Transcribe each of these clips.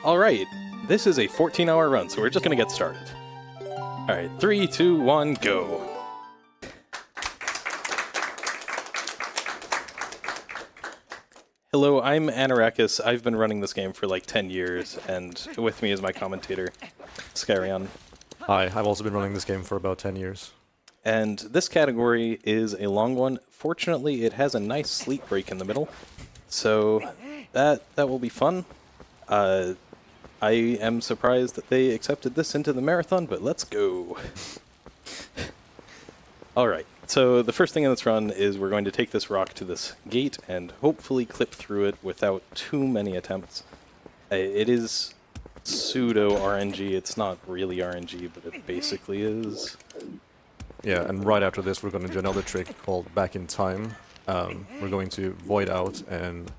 Alright, this is a 14-hour run, so we're just gonna get started. Alright, 3, 2, 1, go! Hello, I'm Anorakkis. I've been running this game for like 10 years, and with me is my commentator, Skyrion. Hi, I've also been running this game for about 10 years. And this category is a long one. Fortunately, it has a nice sleep break in the middle, so that will be fun. I am surprised that they accepted this into the marathon, but let's go. Alright, so the first thing in this run is we're going to take this rock to this gate and hopefully clip through it without too many attempts. It is pseudo RNG, it's not really RNG, but it basically is. Yeah, and right after this we're going to do another trick called Back in Time. We're going to void out and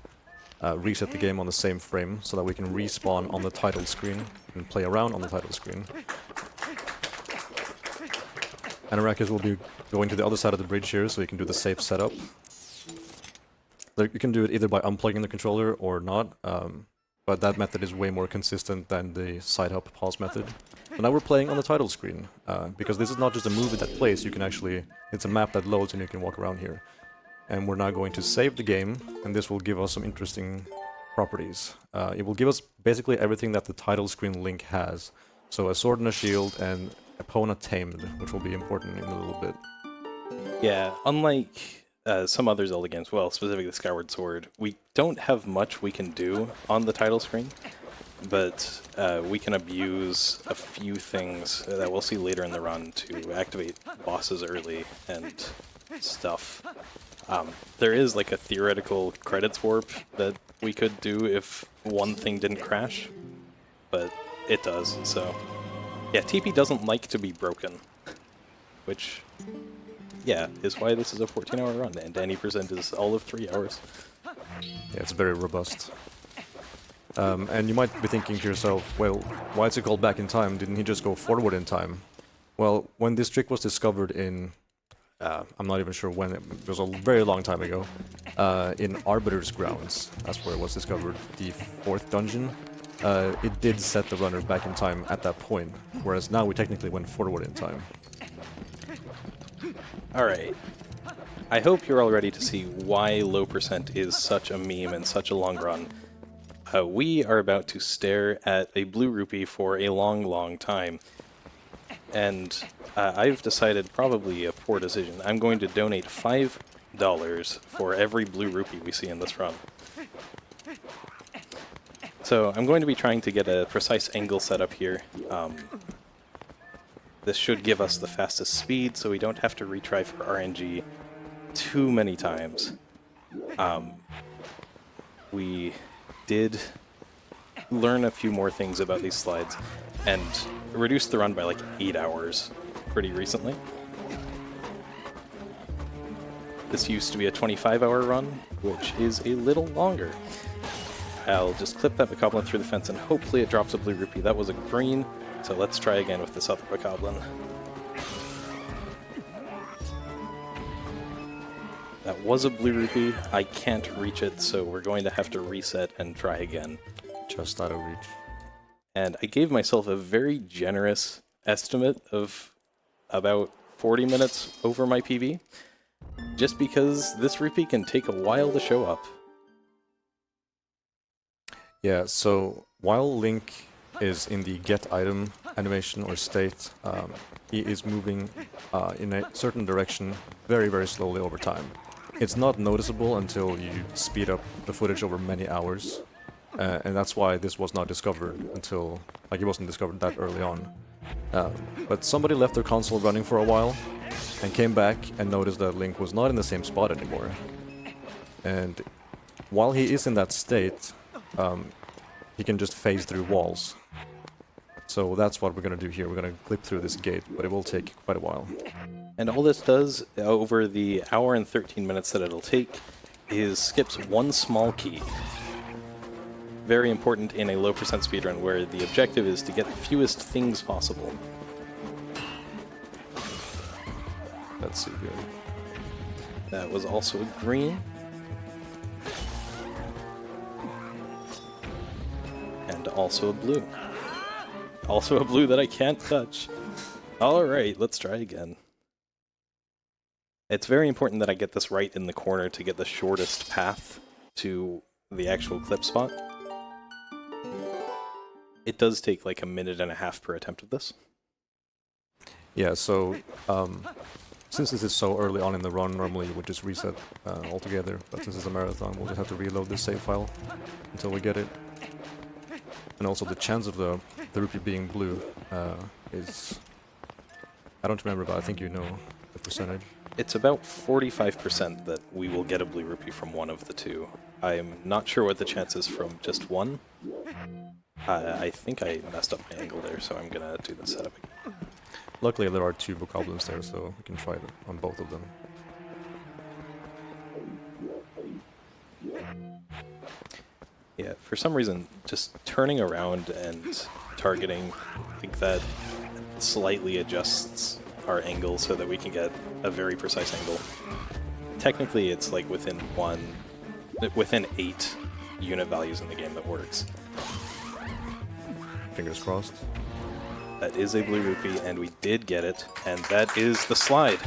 reset the game on the same frame so that we can respawn on the title screen and play around on the title screen. Anorakkis will be going to the other side of the bridge here so you can do the safe setup. You can do it either by unplugging the controller or not, but that method is way more consistent than the side hop pause method. So now we're playing on the title screen, because this is not just a movie that plays, you can actually, it's a map that loads and you can walk around here. And we're now going to save the game, and this will give us some interesting properties. It will give us basically everything that the title screen link has. So a sword and a shield and opponent tamed, which will be important in a little bit. Yeah, unlike some other Zelda games, well, specifically Skyward Sword, we don't have much we can do on the title screen, but we can abuse a few things that we'll see later in the run to activate bosses early and stuff. There is like a theoretical credits warp that we could do if one thing didn't crash, but it does, so... Yeah, TP doesn't like to be broken, which, yeah, is why this is a 14-hour run, and any percent is all of 3 hours. Yeah, it's very robust. And you might be thinking to yourself, well, why is it called Back in Time? Didn't he just go forward in time? Well, when this trick was discovered in... I'm not even sure when, it was a very long time ago, in Arbiters Grounds, that's where it was discovered, the 4th dungeon. It did set the runner back in time at that point, whereas now we technically went forward in time. Alright. I hope you're all ready to see why low percent is such a meme and such a long run. We are about to stare at a blue rupee for a long, long time. And I've decided, probably a poor decision, I'm going to donate $5 for every blue rupee we see in this run. So I'm going to be trying to get a precise angle set up here. This should give us the fastest speed, so we don't have to retry for RNG too many times. We did learn a few more things about these slides, and reduced the run by like 8 hours pretty recently. This used to be a 25-hour run, which is a little longer. I'll just clip that bokoblin through the fence and hopefully it drops a blue rupee. That was a green, so let's try again with this other bokoblin. That was a blue rupee. I can't reach it, so we're going to have to reset and try again. Just out of reach. And I gave myself a very generous estimate of about 40 minutes over my PB, just because this rupee can take a while to show up. Yeah, so while Link is in the get item animation or state, he is moving in a certain direction very, very slowly over time. It's not noticeable until you speed up the footage over many hours, and that's why this was not discovered until, like, it wasn't discovered that early on. But somebody left their console running for a while, and came back and noticed that Link was not in the same spot anymore. And while he is in that state, he can just phase through walls. So that's what we're going to do here. We're going to clip through this gate, but it will take quite a while. And all this does, over the hour and 13 minutes that it'll take, is skips one small key. Very important in a low percent speedrun, where the objective is to get the fewest things possible. Let's see here. That was also a green. also a blue. Also a blue that I can't touch. Alright, let's try again. It's very important that I get this right in the corner to get the shortest path to the actual clip spot. It does take like a minute and a half per attempt of this. Yeah, so since this is so early on in the run, normally you would just reset altogether, but since it's a marathon, we'll just have to reload this save file until we get it. And also the chance of the rupee being blue is... I don't remember, but I think you know the percentage. It's about 45% that we will get a blue rupee from one of the two. I'm not sure what the chance is from just one. I think I messed up my angle there, so I'm gonna do the setup again. Luckily there are two bokoblins there, so we can try it on both of them. Yeah, for some reason, just turning around and targeting, I think that slightly adjusts our angle so that we can get a very precise angle. Technically, it's like within 8 unit values in the game that works. Fingers crossed. That is a blue rupee, and we did get it, and that is the slide.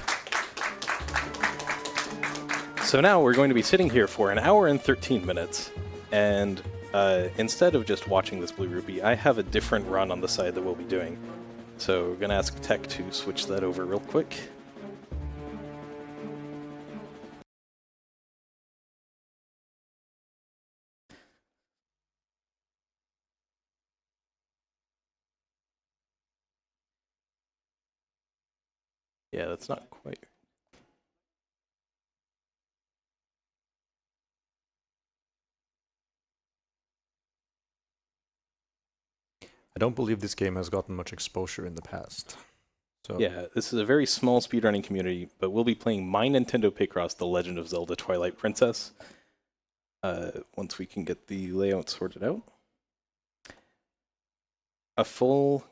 So now we're going to be sitting here for an hour and 13 minutes, and instead of just watching this blue rupee, I have a different run on the side that we'll be doing. So we're going to ask Tech to switch that over real quick. Yeah, that's not quite... I don't believe this game has gotten much exposure in the past. So Yeah, this is a very small speedrunning community, but we'll be playing My Nintendo Picross: The Legend of Zelda Twilight Princess once we can get the layout sorted out. A full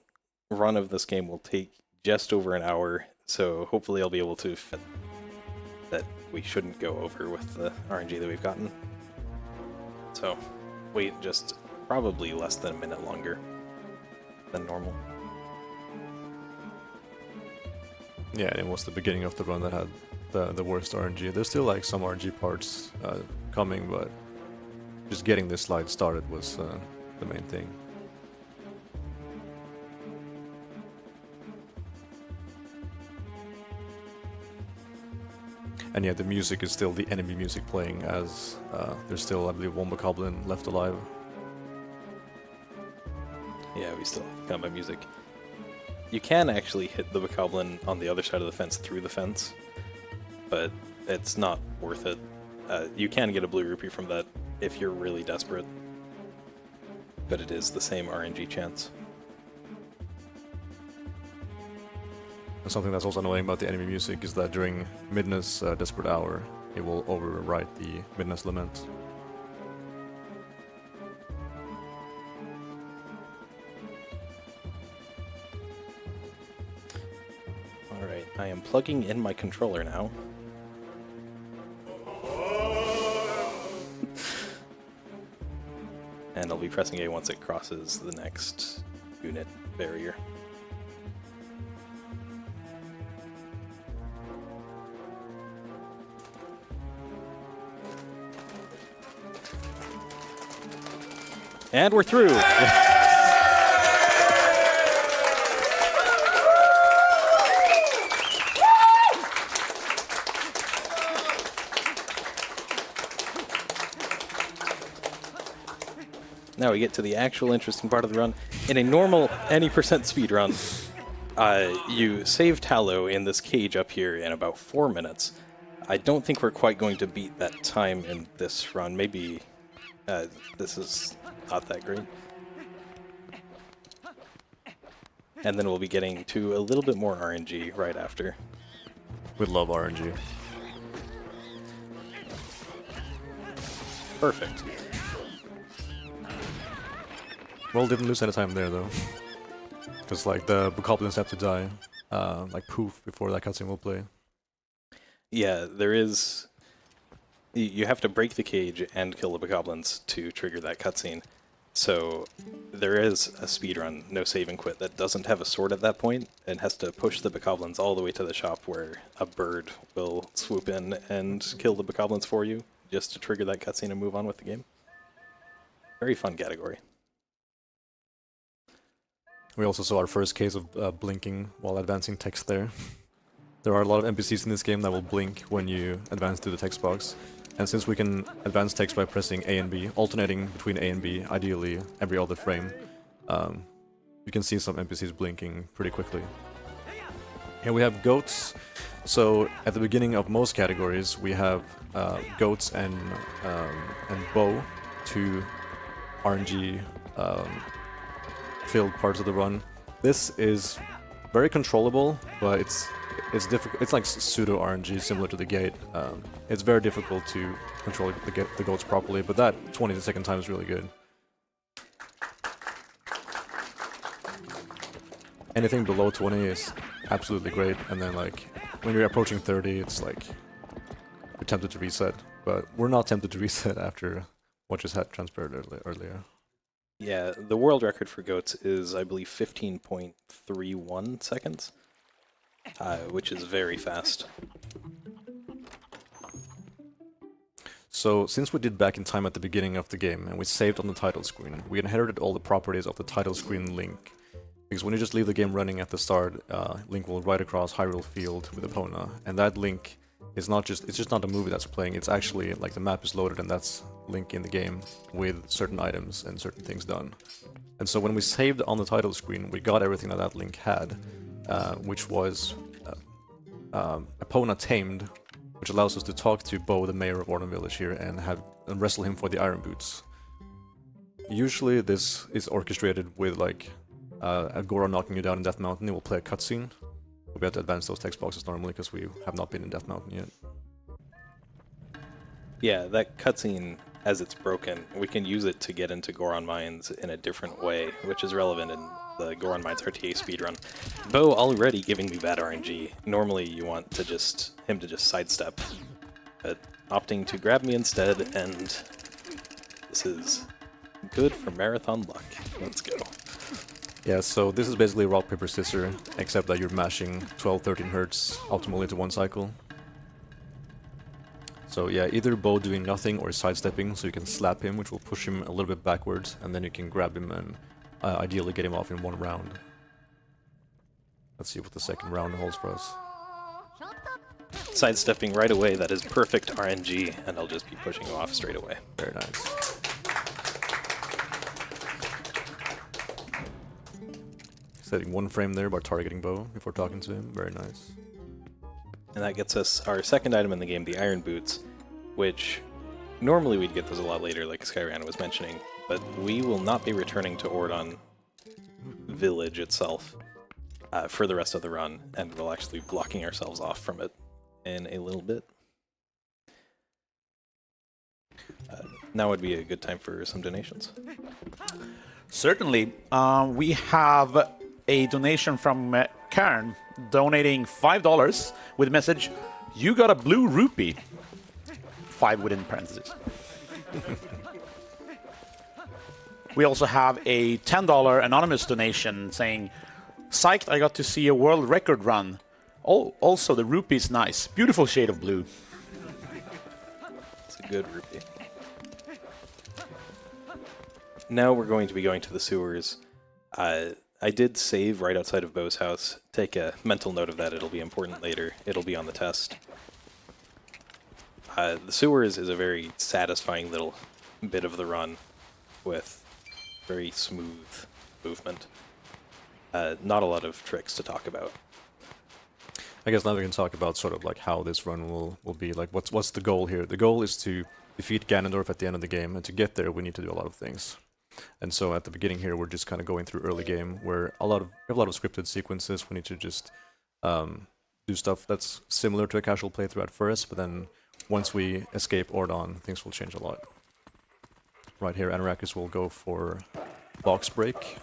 run of this game will take just over an hour, so hopefully I'll be able to fit that we shouldn't go over with the RNG that we've gotten. So, wait just probably less than a minute longer than normal. yeah, it was the beginning of the run that had the worst RNG. There's still like some RNG parts coming, but just getting this slide started was the main thing. And yeah, the music is still the enemy music playing, as there's still, I believe, one bokoblin left alive. Yeah, we still have combat music. You can actually hit the bokoblin on the other side of the fence through the fence, but it's not worth it. You can get a blue rupee from that if you're really desperate, but it is the same RNG chance. And something that's also annoying about the enemy music is that during Midna's Desperate Hour, it will overwrite the Midna's Lament. Alright, I am plugging in my controller now. And I'll be pressing A once it crosses the next unit barrier. And we're through! Now we get to the actual interesting part of the run. In a normal any percent speed run, you save Tallow in this cage up here in about 4 minutes. I don't think we're quite going to beat that time in this run. Maybe this is not that great. And then we'll be getting to a little bit more RNG right after. We love RNG. Perfect. Well, didn't lose any time there though. Because like the bokoblins have to die, like poof, before that cutscene will play. Yeah, there is... You have to break the cage and kill the bokoblins to trigger that cutscene. So there is a speedrun, no save and quit, that doesn't have a sword at that point and has to push the bokoblins all the way to the shop where a bird will swoop in and kill the bokoblins for you just to trigger that cutscene and move on with the game. Very fun category. We also saw our first case of blinking while advancing text there. There are a lot of NPCs in this game that will blink when you advance to the text box. And since we can advance text by pressing A and B, alternating between A and B, ideally every other frame, you can see some NPCs blinking pretty quickly. Here we have goats. So at the beginning of most categories, we have goats and bow, two RNG filled parts of the run. This is very controllable, but it's difficult. It's like pseudo RNG, similar to the gate. It's very difficult to control the goats properly, but that 20-second time is really good. Anything below 20 is absolutely great, and then like when you're approaching 30, it's like you're tempted to reset, but we're not tempted to reset after what just had transpired earlier. Yeah, the world record for goats is, I believe, 15.31 seconds, which is very fast. So, since we did back in time at the beginning of the game, and we saved on the title screen, we inherited all the properties of the title screen Link. Because when you just leave the game running at the start, Link will ride across Hyrule Field with Epona, and that Link is not just, it's just not a movie that's playing, it's actually, like, the map is loaded and that's Link in the game with certain items and certain things done. And so when we saved on the title screen, we got everything that Link had, which was Epona tamed, which allows us to talk to Bo, the mayor of Ordon Village here, and wrestle him for the Iron Boots. Usually this is orchestrated with, like, a Goro knocking you down in Death Mountain. It will play a cutscene. We have to advance those text boxes normally because we have not been in Death Mountain yet. Yeah, that cutscene, as it's broken, we can use it to get into Goron Mines in a different way, which is relevant in the Goron Mines RTA speedrun. Bo already giving me bad RNG. Normally you want to him to just sidestep, but opting to grab me instead, and this is good for marathon luck. Let's go. Yeah, so this is basically rock, paper, scissors, except that you're mashing 12-13 hertz optimally to one cycle. So yeah, either Bo doing nothing or sidestepping, so you can slap him, which will push him a little bit backwards, and then you can grab him and ideally get him off in one round. Let's see what the second round holds for us. Sidestepping right away, that is perfect RNG, and I'll just be pushing him off straight away. Very nice. Setting one frame there by targeting Bo before talking to him. Very nice. And that gets us our second item in the game, the Iron Boots, which normally we'd get those a lot later, like Skyrana was mentioning, but we will not be returning to Ordon Village itself for the rest of the run, and we'll actually be blocking ourselves off from it in a little bit. Now would be a good time for some donations. Certainly. We have a donation from Karen donating $5 with the message, "You got a blue rupee." 5 within parentheses. We also have a $10 anonymous donation saying, "Psyched, I got to see a world record run. Oh, also the rupee is nice. Beautiful shade of blue." It's a good rupee. Now we're going to be going to the sewers. I did save right outside of Bo's house. Take a mental note of that. It'll be important later. It'll be on the test. The sewers is a very satisfying little bit of the run with very smooth movement. Not a lot of tricks to talk about. I guess now we can talk about sort of like how this run will be. Like, what's the goal here? The goal is to defeat Ganondorf at the end of the game, and to get there we need to do a lot of things. And so at the beginning here, we're just kind of going through early game, where we have a lot of scripted sequences. We need to just do stuff that's similar to a casual playthrough at first, but then once we escape Ordon, things will change a lot. Right here, Anorakkis will go for box break.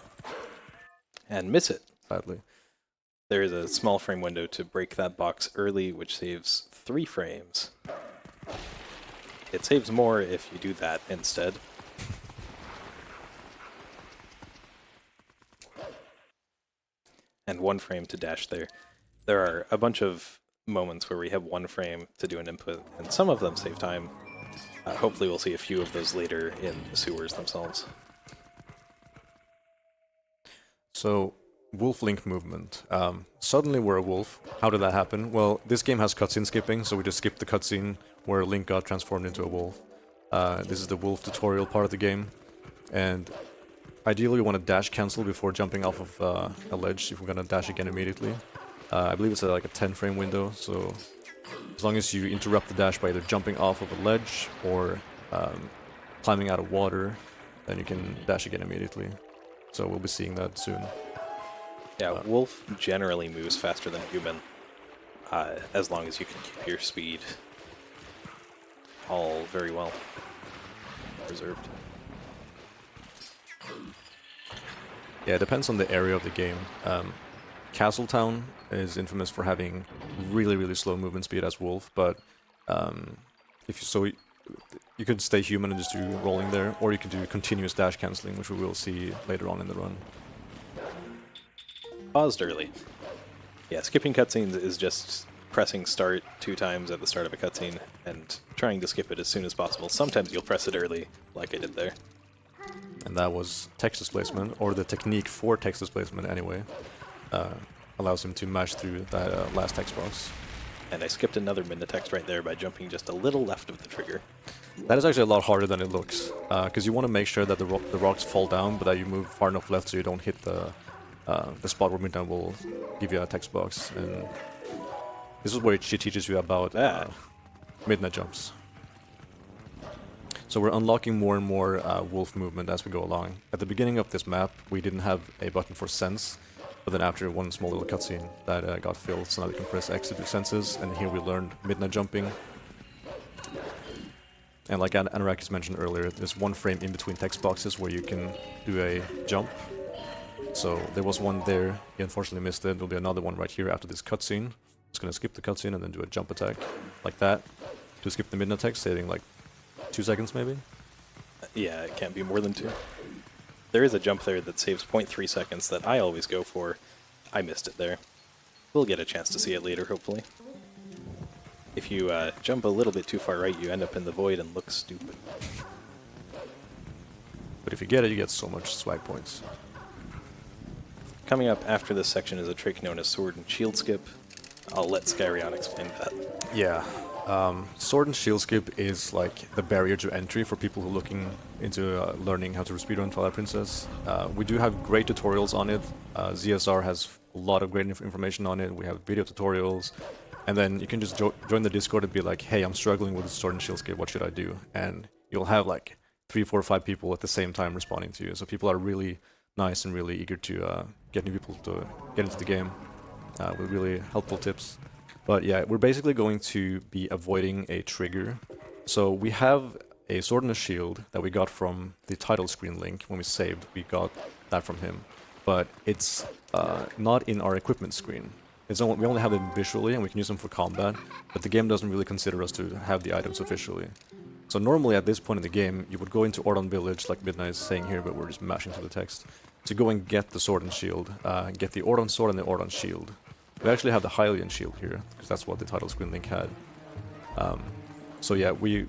And miss it. Sadly. There is a small frame window to break that box early, which saves 3 frames. It saves more if you do that instead. and 1 frame to dash there. There are a bunch of moments where we have 1 frame to do an input, and some of them save time. Hopefully we'll see a few of those later in the sewers themselves. So, wolf link movement. Suddenly we're a wolf. How did that happen? Well, this game has cutscene skipping, so we just skipped the cutscene where Link got transformed into a wolf. This is the wolf tutorial part of the game, and ideally we want to dash cancel before jumping off of a ledge if we're going to dash again immediately. I believe it's like a 10 frame window, so as long as you interrupt the dash by either jumping off of a ledge or climbing out of water, then you can dash again immediately. So we'll be seeing that soon. Yeah, wolf generally moves faster than human, as long as you can keep your speed all very well preserved. Yeah, it depends on the area of the game. Castletown is infamous for having really, really slow movement speed as wolf, but you could stay human and just do rolling there, or you could do continuous dash cancelling, which we will see later on in the run. Paused early. Yeah, skipping cutscenes is just pressing start 2 times at the start of a cutscene and trying to skip it as soon as possible. Sometimes you'll press it early, like I did there. And that was text displacement, or the technique for text displacement anyway. Allows him to mash through that last text box. And I skipped another min-text right there by jumping just a little left of the trigger. That is actually a lot harder than it looks, because you want to make sure that the rocks fall down, but that you move far enough left so you don't hit the spot where Midnight will give you a text box. And this is where she teaches you about midnight jumps. So we're unlocking more and more wolf movement as we go along. At the beginning of this map, we didn't have a button for sense, but then after one small little cutscene that got filled, so now we can press X to do senses, and here we learned midnight jumping. And like Anorakkis mentioned earlier, there's 1 frame in between text boxes where you can do a jump. So there was one there, he unfortunately missed it. There'll be another one right here after this cutscene. Just gonna skip the cutscene and then do a jump attack, like that. To skip the midnight text, saving like 2 seconds maybe? Yeah, it can't be more than 2. There is a jump there that saves 0.3 seconds that I always go for. I missed it there. We'll get a chance to see it later, hopefully. If you jump a little bit too far right, you end up in the void and look stupid. But if you get it, you get so much swag points. Coming up after this section is a trick known as Sword and Shield Skip. I'll let Skyrion explain that. Yeah. Sword and Shield Skip is like the barrier to entry for people who are looking into learning how to speedrun Twilight Princess. We do have great tutorials on it. ZSR has a lot of great information on it. We have video tutorials. And then you can just join the Discord and be like, hey, I'm struggling with the Sword and Shield Skip, what should I do? And you'll have like 3, 4, 5 people at the same time responding to you. So people are really nice and really eager to get new people to get into the game with really helpful tips. But yeah, we're basically going to be avoiding a trigger. So we have a sword and a shield that we got from the title screen link when we saved. We got that from him. But it's not in our equipment screen. We only have them visually and we can use them for combat, but the game doesn't really consider us to have the items officially. So normally at this point in the game, you would go into Ordon Village, like Midnight is saying here, but we're just mashing through the text, to go and get the sword and shield, get the Ordon sword and the Ordon shield. We actually have the Hylian shield here, because that's what the title screen link had. So yeah, we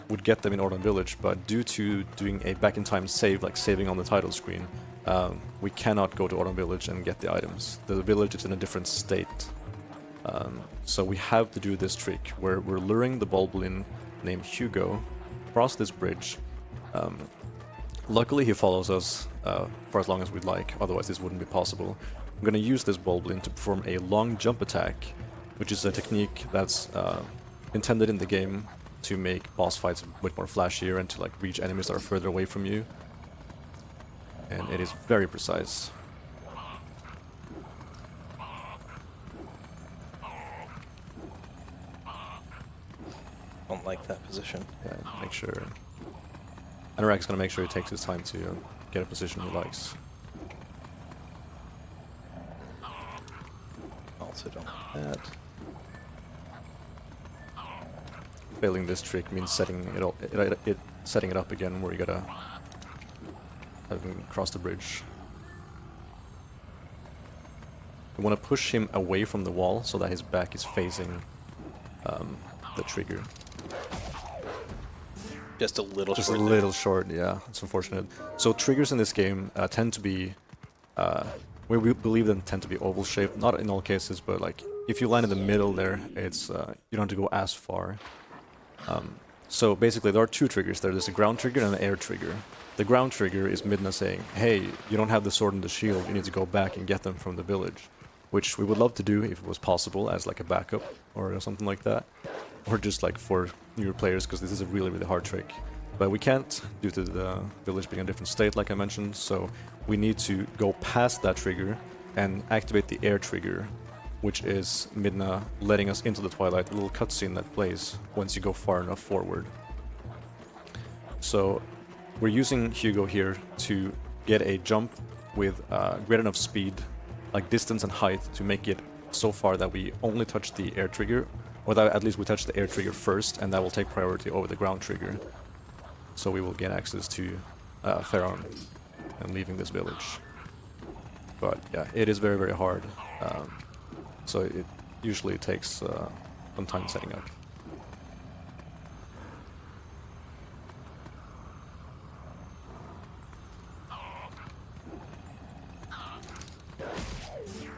would get them in Ordon Village, but due to doing a back-in-time save, like saving on the title screen, we cannot go to Ordon Village and get the items. The village is in a different state. So we have to do this trick, where we're luring the Bulblin named Hugo across this bridge. Luckily he follows us for as long as we'd like, otherwise this wouldn't be possible. I'm going to use this Bulblin to perform a long jump attack, which is a technique that's intended in the game to make boss fights a bit more flashier and to like reach enemies that are further away from you. And it is very precise. Don't like that position. Yeah, make sure. Anorakkis gonna make sure he takes his time to get a position he likes. Also don't like that. Failing this trick means setting it up again, where you gotta have him cross the bridge. we want to push him away from the wall so that his back is facing the trigger. Just a little Just short. a little short, yeah. It's unfortunate. So triggers in this game tend to be, we believe them tend to be oval shaped. Not in all cases, but like if you land in the middle there, it's you don't have to go as far. So basically, there are two triggers there. There's a ground trigger and an air trigger. The ground trigger is Midna saying, "Hey, you don't have the sword and the shield. You need to go back and get them from the village," which we would love to do if it was possible as like a backup or something like that. Or just like for newer players, because this is a really, really hard trick. But we can't due to the village being a different state, like I mentioned, so we need to go past that trigger and activate the air trigger, which is Midna letting us into the Twilight, a little cutscene that plays once you go far enough forward. So we're using Hugo here to get a jump with great enough speed, like distance and height, to make it so far that we only touch the air trigger, or that at least we touch the air trigger first, and that will take priority over the ground trigger. So we will gain access to Faron and leaving this village. But yeah, it is very, very hard. So it usually takes some time setting up.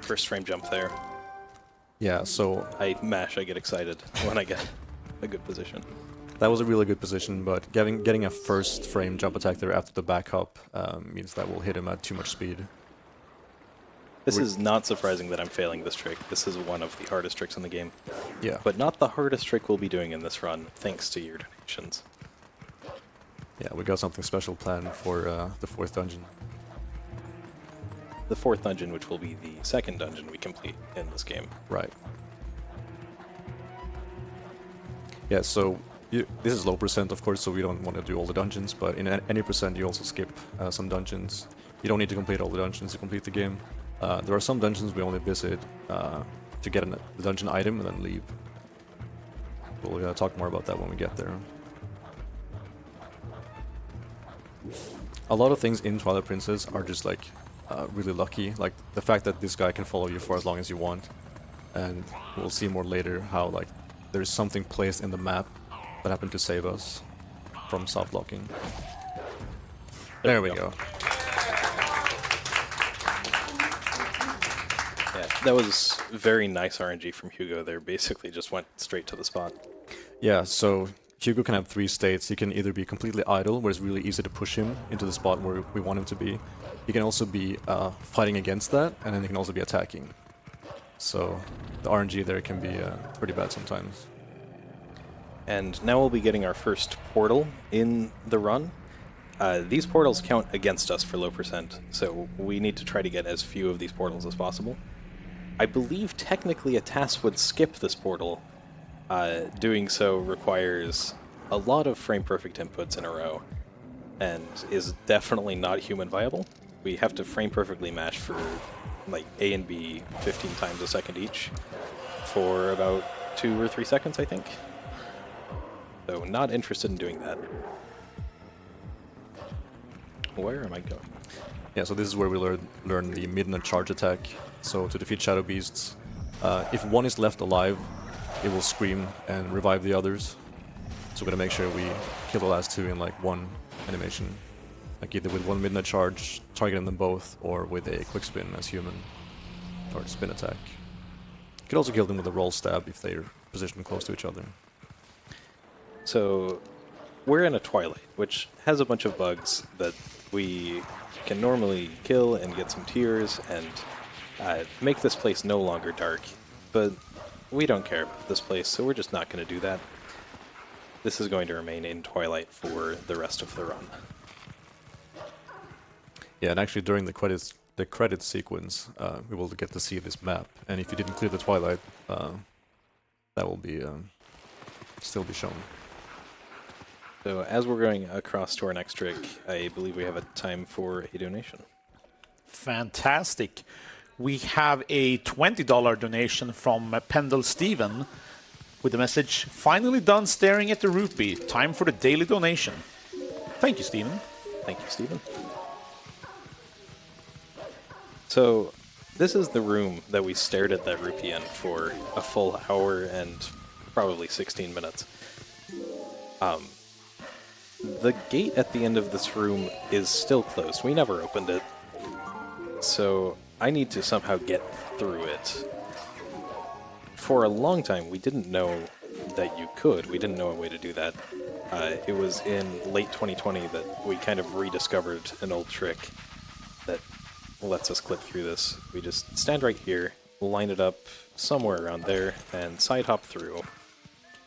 First frame jump there. Yeah, so I mash, I get excited when I get a good position. that was a really good position, but getting a first frame jump attack there after the back hop means that we'll hit him at too much speed. This is not surprising that I'm failing this trick. This is one of the hardest tricks in the game. Yeah. But not the hardest trick we'll be doing in this run, thanks to your donations. Yeah, we got something special planned for the fourth dungeon. The fourth dungeon, which will be the second dungeon we complete in this game. Right. Yeah, so this is low percent, of course, so we don't want to do all the dungeons, but in any percent you also skip some dungeons. You don't need to complete all the dungeons to complete the game. There are some dungeons we only visit to get the dungeon item and then leave. We'll talk more about that when we get there. A lot of things in Twilight Princess are just like really lucky, like the fact that this guy can follow you for as long as you want, and we'll see more later how like there's something placed in the map that happened to save us from soft locking. There we go. Yeah, that was very nice RNG from Hugo there. Basically just went straight to the spot. Yeah, so Hugo can have three states. He can either be completely idle, where it's really easy to push him into the spot where we want him to be. He can also be fighting against that, and then he can also be attacking. So the RNG there can be pretty bad sometimes. And now we'll be getting our first portal in the run. These portals count against us for low percent, so we need to try to get as few of these portals as possible. I believe technically a task would skip this portal. Doing so requires a lot of frame-perfect inputs in a row, and is definitely not human viable. We have to frame-perfectly match for like A and B 15 times a second each for about 2 or 3 seconds, I think. So not interested in doing that. Where am I going? Yeah, so this is where we learn the Midnight Charge attack. So to defeat Shadow Beasts, if one is left alive, it will scream and revive the others. So we're gonna make sure we kill the last two in like one animation. Like either with one Midnight Charge, targeting them both, or with a quick spin as human, or spin attack. You could also kill them with a roll stab if they're positioned close to each other. So we're in a Twilight, which has a bunch of bugs that we can normally kill and get some tears and make this place no longer dark. But we don't care about this place, so we're just not going to do that. This is going to remain in Twilight for the rest of the run. Yeah, and actually during the credits sequence, we will get to see this map. And if you didn't clear the Twilight, that will be still be shown. So as we're going across to our next trick, I believe we have a time for a donation. Fantastic. We have a $20 donation from Pendle Steven with the message, "Finally done staring at the rupee. Time for the daily donation." Thank you, Steven. Thank you, Stephen. So This is the room that we stared at that rupee in for a full hour and probably 16 minutes. The gate at the end of this room is still closed. We never opened it. So I need to somehow get through it. For a long time, we didn't know that you could. We didn't know a way to do that. It was in late 2020 that we kind of rediscovered an old trick that lets us clip through this. We just stand right here, line it up somewhere around there, and side hop through.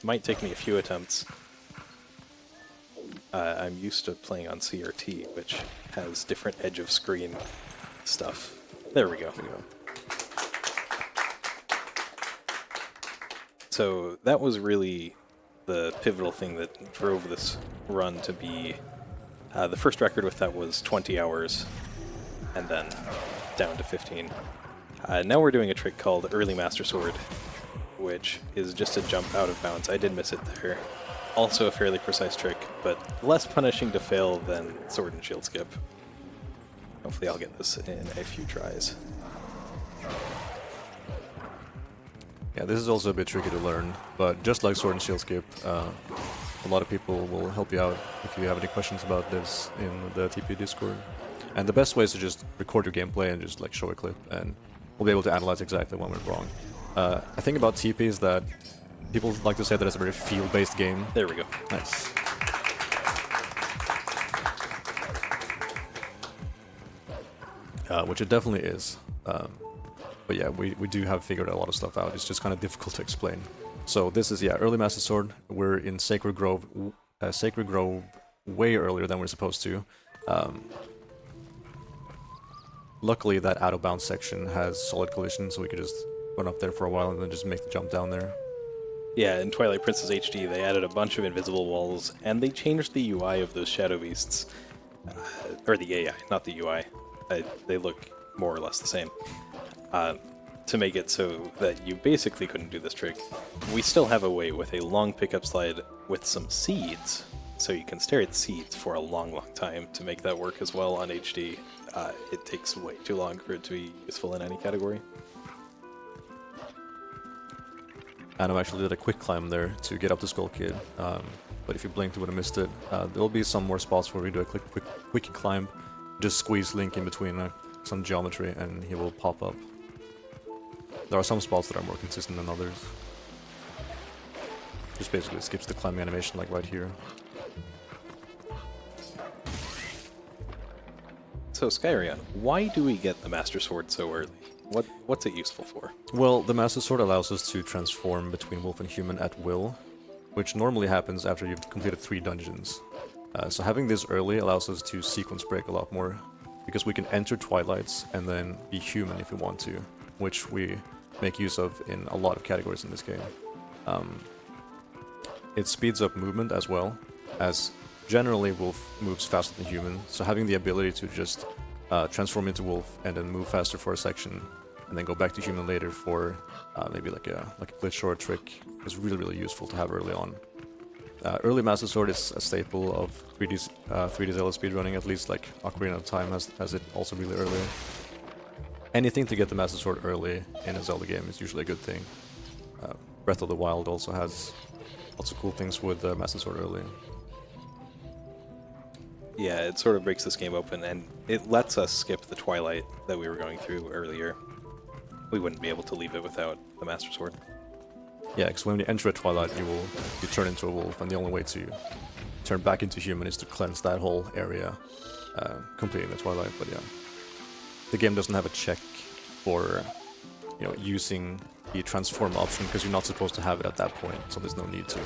Might take me a few attempts. I'm used to playing on CRT, which has different edge of screen stuff. There we go. So that was really the pivotal thing that drove this run to be... the first record with that was 20 hours, and then down to 15. Now we're doing a trick called Early Master Sword, which is just a jump out of bounds. I did miss it there. Also a fairly precise trick, but less punishing to fail than Sword and Shield Skip. Hopefully I'll get this in a few tries. Yeah, this is also a bit tricky to learn, but just like Sword and Shield Skip, a lot of people will help you out if you have any questions about this in the TP Discord. And the best way is to just record your gameplay and just like show a clip, and we'll be able to analyze exactly what went wrong. I think about TP is that people like to say that it's a very feel-based game. There we go. Nice. Which it definitely is. But yeah, we do have figured a lot of stuff out. It's just kind of difficult to explain. So this is, yeah, Early Master Sword. We're in Sacred Grove way earlier than we're supposed to. Luckily, that out-of-bounds section has solid collision, so we could just run up there for a while and then just make the jump down there. Yeah, in Twilight Princess HD, they added a bunch of invisible walls, and they changed the UI of those Shadow Beasts. Or the AI, not the UI. They look more or less the same. To make it so that you basically couldn't do this trick. We still have a way with a long pickup slide with some seeds, so you can stare at seeds for a long, long time to make that work as well on HD. It takes way too long for it to be useful in any category. And I actually did a quick climb there to get up to Skull Kid, but if you blinked, you would have missed it. There'll be some more spots where we do a quick climb, just squeeze Link in between some geometry, and he will pop up. There are some spots that are more consistent than others. Just basically skips the climbing animation, like right here. So Skyrion, why do we get the Master Sword so early? What's it useful for? Well, the Master Sword allows us to transform between wolf and human at will, which normally happens after you've completed 3 dungeons. So having this early allows us to sequence break a lot more, because we can enter Twilights and then be human if we want to, which we make use of in a lot of categories in this game. It speeds up movement as well, as generally wolf moves faster than human, so having the ability to just transform into wolf and then move faster for a section and then go back to human later for maybe like a glitch or a trick is really, really useful to have early on. Early Master Sword is a staple of 3D Zelda speedrunning, at least like Ocarina of Time has it also really early. Anything to get the Master Sword early in a Zelda game is usually a good thing. Breath of the Wild also has lots of cool things with the Master Sword early. Yeah, it sort of breaks this game open, and it lets us skip the Twilight that we were going through earlier. We wouldn't be able to leave it without the Master Sword. Yeah, because when you enter a Twilight, you turn into a wolf, and the only way to turn back into human is to cleanse that whole area, completing the Twilight. But yeah, the game doesn't have a check for, using the transform option, because you're not supposed to have it at that point, so there's no need to.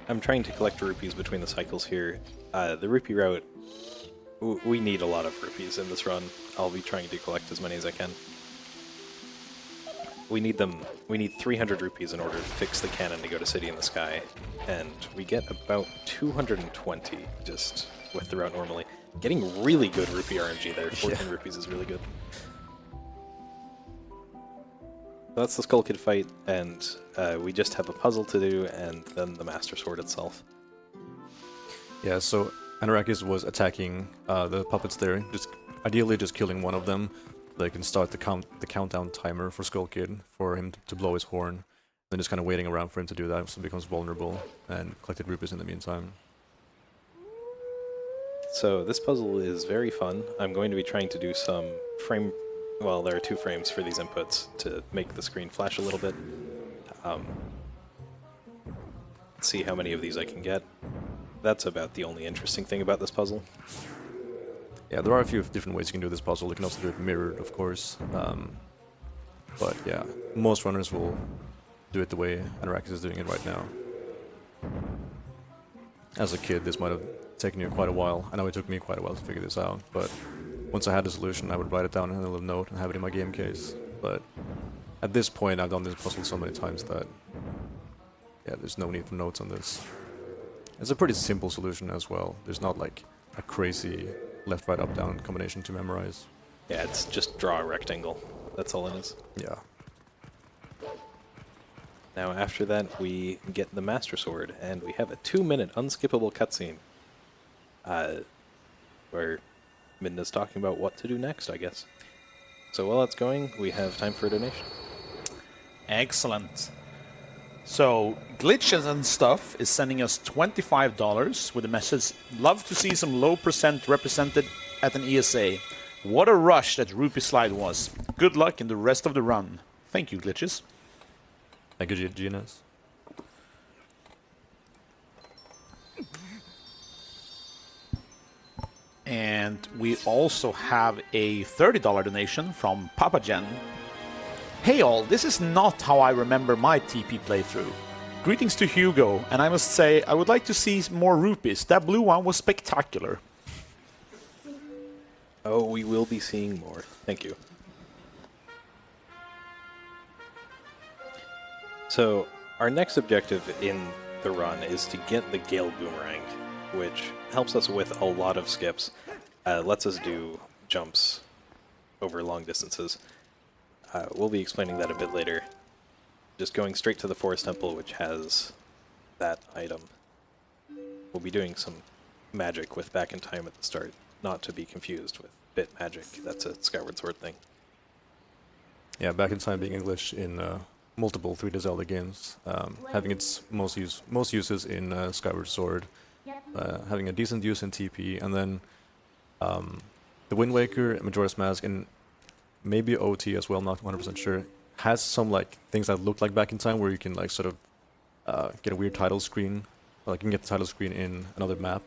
I'm trying to collect rupees between the cycles here. The rupee route, we need a lot of rupees in this run. I'll be trying to collect as many as I can. We need 300 rupees in order to fix the cannon to go to City in the Sky, and we get about 220 just with the route normally. Getting really good rupee RNG there, 14 rupees is really good. That's the Skull Kid fight, and we just have a puzzle to do, and then the Master Sword itself. Yeah, so Anorakkis was attacking the puppets there, just ideally just killing one of them. They can start the countdown timer for Skull Kid for him to blow his horn. Then just kind of waiting around for him to do that, so he becomes vulnerable and collected rupees in the meantime. So this puzzle is very fun. I'm going to be trying to do some frame... Well, there are 2 frames for these inputs to make the screen flash a little bit. See how many of these I can get. That's about the only interesting thing about this puzzle. Yeah, there are a few different ways you can do this puzzle. You can also do it mirrored, of course. But yeah, most runners will do it the way Anorakkis is doing it right now. As a kid, this might have taken you quite a while. I know it took me quite a while to figure this out, but once I had the solution, I would write it down in a little note and have it in my game case. But at this point, I've done this puzzle so many times that, yeah, there's no need for notes on this. It's a pretty simple solution as well. There's not like a crazy left, right, up, down combination to memorize. Yeah, it's just draw a rectangle. That's all it is. Yeah. Now after that, we get the Master Sword, and we have a 2-minute unskippable cutscene. Where Midna's talking about what to do next, I guess. So while that's going, we have time for a donation. Excellent. So, Glitches and Stuff is sending us $25 with a message, love to see some low percent represented at an ESA. What a rush that Rupee Slide was. Good luck in the rest of the run. Thank you, Glitches. Thank you, Genius. And we also have a $30 donation from Papa Jen. Hey all, this is not how I remember my TP playthrough. Greetings to Hugo, and I must say I would like to see more rupees. That blue one was spectacular. Oh, we will be seeing more. Thank you. So, our next objective in the run is to get the Gale Boomerang, which helps us with a lot of skips, lets us do jumps over long distances. We'll be explaining that a bit later. Just going straight to the Forest Temple, which has that item. We'll be doing some magic with Back in Time at the start, not to be confused with Bit Magic. That's a Skyward Sword thing. Yeah, Back in Time being English in multiple 3D Zelda games, having its most uses in Skyward Sword, having a decent use in TP, and then the Wind Waker, Majora's Mask, and maybe OT as well, not 100% sure, has some like things that look like Back in Time where you can like sort of get a weird title screen. Like you can get the title screen in another map,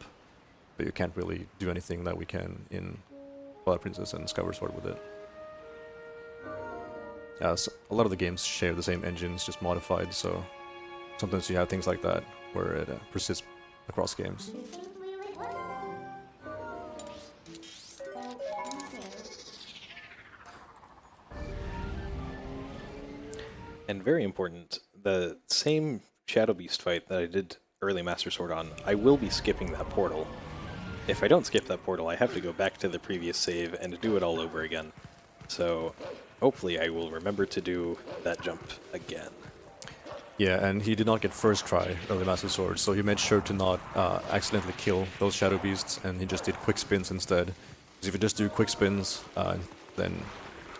but you can't really do anything that we can in Twilight Princess and Skyward Sword with it. So a lot of the games share the same engines, just modified, so sometimes you have things like that where it persists across games. And very important, the same Shadow Beast fight that I did early Master Sword on, I will be skipping that portal. If I don't skip that portal, I have to go back to the previous save and do it all over again. So hopefully I will remember to do that jump again. Yeah, and he did not get first try early Master Sword, so he made sure to not accidentally kill those Shadow Beasts, and he just did quick spins instead. Because if you just do quick spins, then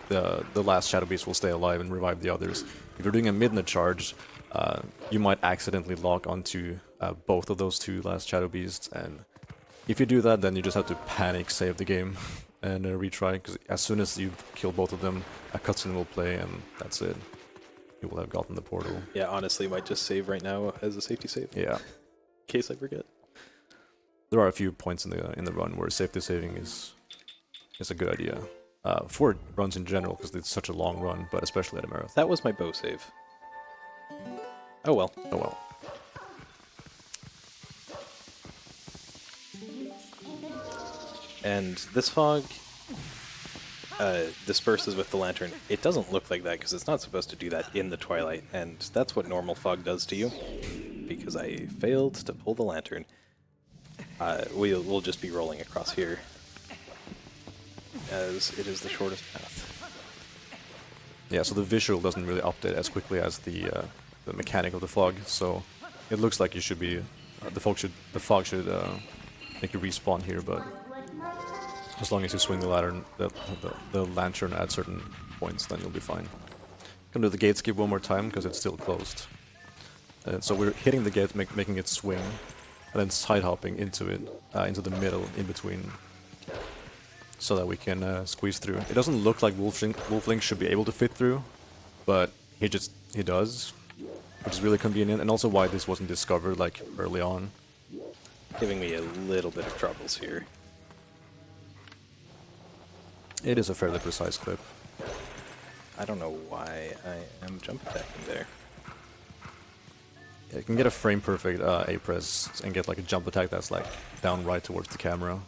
the last Shadow Beast will stay alive and revive the others. If you're doing a Midna charge, you might accidentally lock onto both of those two last Shadow Beasts, and if you do that, then you just have to panic save the game and retry, because as soon as you kill both of them, a cutscene will play, and that's it. You will have gotten the portal. Yeah, honestly, might just save right now as a safety save. Yeah. In case I forget. There are a few points in the run where safety saving is a good idea. For runs in general, because it's such a long run, but especially at a marathon. That was my bow save. Oh well. Oh well. And this fog disperses with the lantern. It doesn't look like that because it's not supposed to do that in the twilight, and that's what normal fog does to you. Because I failed to pull the lantern. We'll just be rolling across here, as it is the shortest path. Yeah, so the visual doesn't really update as quickly as the mechanic of the fog, so it looks like you should be the fog should make you respawn here, but as long as you swing the lantern, the lantern at certain points, then you'll be fine. Gonna do the gate skip one more time because it's still closed. So we're hitting the gate, making it swing, and then side hopping into it, into the middle, in between, so that we can squeeze through. It doesn't look like Wolfling should be able to fit through, but he does, which is really convenient, and also why this wasn't discovered like early on. Giving me a little bit of troubles here. It is a fairly precise clip. I don't know why I am jump attacking there. Yeah, you can get a frame perfect A-press and get like a jump attack that's like down right towards the camera.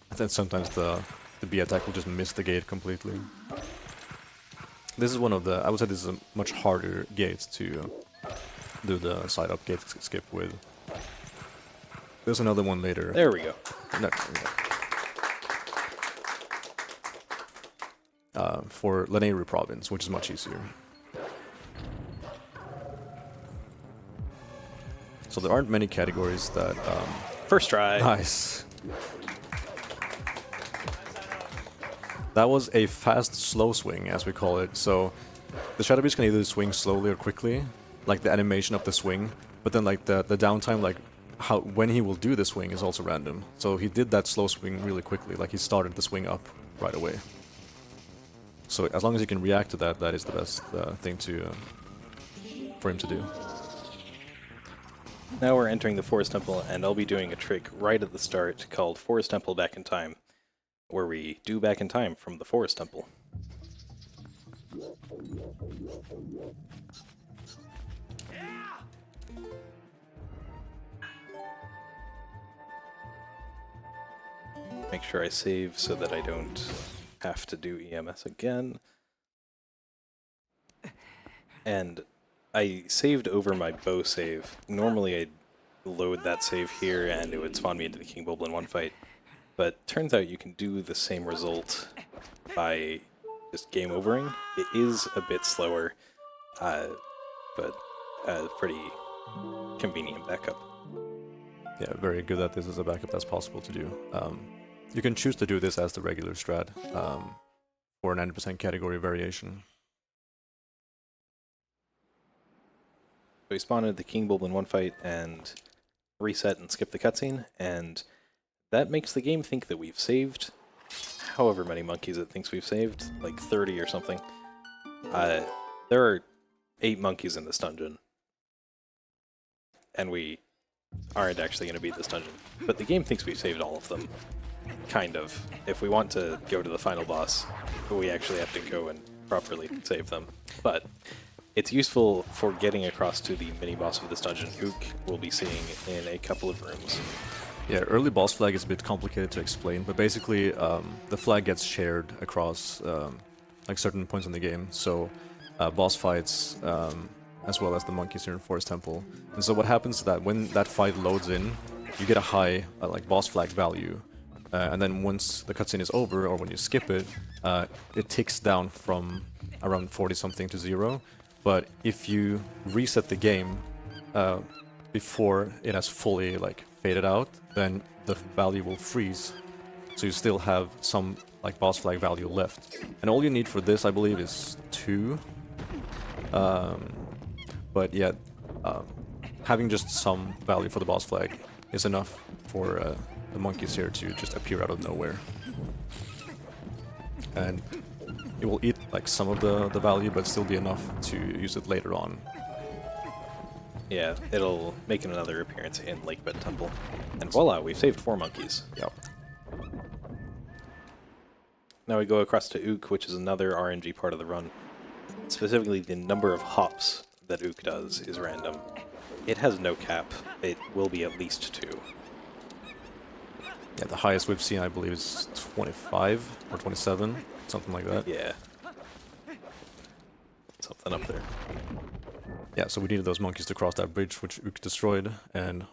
And then sometimes the B attack will just miss the gate completely. This is one of the, I would say this is a much harder gate to do the side up gate skip with. There's another one later. There we go. No. For Lanayru province, which is much easier. So there aren't many categories that... First try. Nice. That was a fast, slow swing, as we call it. So the Shadow Beast can either swing slowly or quickly, like the animation of the swing, but then like the downtime, like when he will do the swing is also random. So he did that slow swing really quickly, like he started the swing up right away. So as long as he can react to that, that is the best thing for him to do. Now we're entering the Forest Temple, and I'll be doing a trick right at the start called Forest Temple Back in Time, where we do back in time from the Forest Temple. Make sure I save so that I don't have to do EMS again. And I saved over my bow save. Normally I'd load that save here and it would spawn me into the King Bulblin 1 fight. But turns out you can do the same result by just game overing. It is a bit slower, but a pretty convenient backup. Yeah, very good that this is a backup that's possible to do. You can choose to do this as the regular strat for a 90% category variation. So we spawned into the King Bulblin 1 fight and reset and skip the cutscene, and that makes the game think that we've saved however many monkeys it thinks we've saved, like 30 or something. There are 8 monkeys in this dungeon, and we aren't actually going to beat this dungeon, but the game thinks we've saved all of them. Kind of. If we want to go to the final boss, we actually have to go and properly save them. But it's useful for getting across to the mini-boss of this dungeon, Ook will be seeing in a couple of rooms. Yeah, early boss flag is a bit complicated to explain, but basically the flag gets shared across like certain points in the game. So boss fights, as well as the monkeys here in Forest Temple. And so what happens is that when that fight loads in, you get a high like boss flag value. And then once the cutscene is over, or when you skip it, it ticks down from around 40-something to 0. But if you reset the game before it has fully like faded out, then the value will freeze. So you still have some like boss flag value left. And all you need for this, I believe, is 2. But yeah, having just some value for the boss flag is enough for the monkeys here to just appear out of nowhere. And it will eat like some of the value, but still be enough to use it later on. Yeah, it'll make another appearance in Lakebed Temple. And voila, we've saved 4 monkeys. Yep. Now we go across to Ook, which is another RNG part of the run. Specifically, the number of hops that Ook does is random. It has no cap. It will be at least 2. Yeah, the highest we've seen, I believe, is 25 or 27, something like that. Yeah. Something up there. Yeah, so we needed those monkeys to cross that bridge, which Ook destroyed. And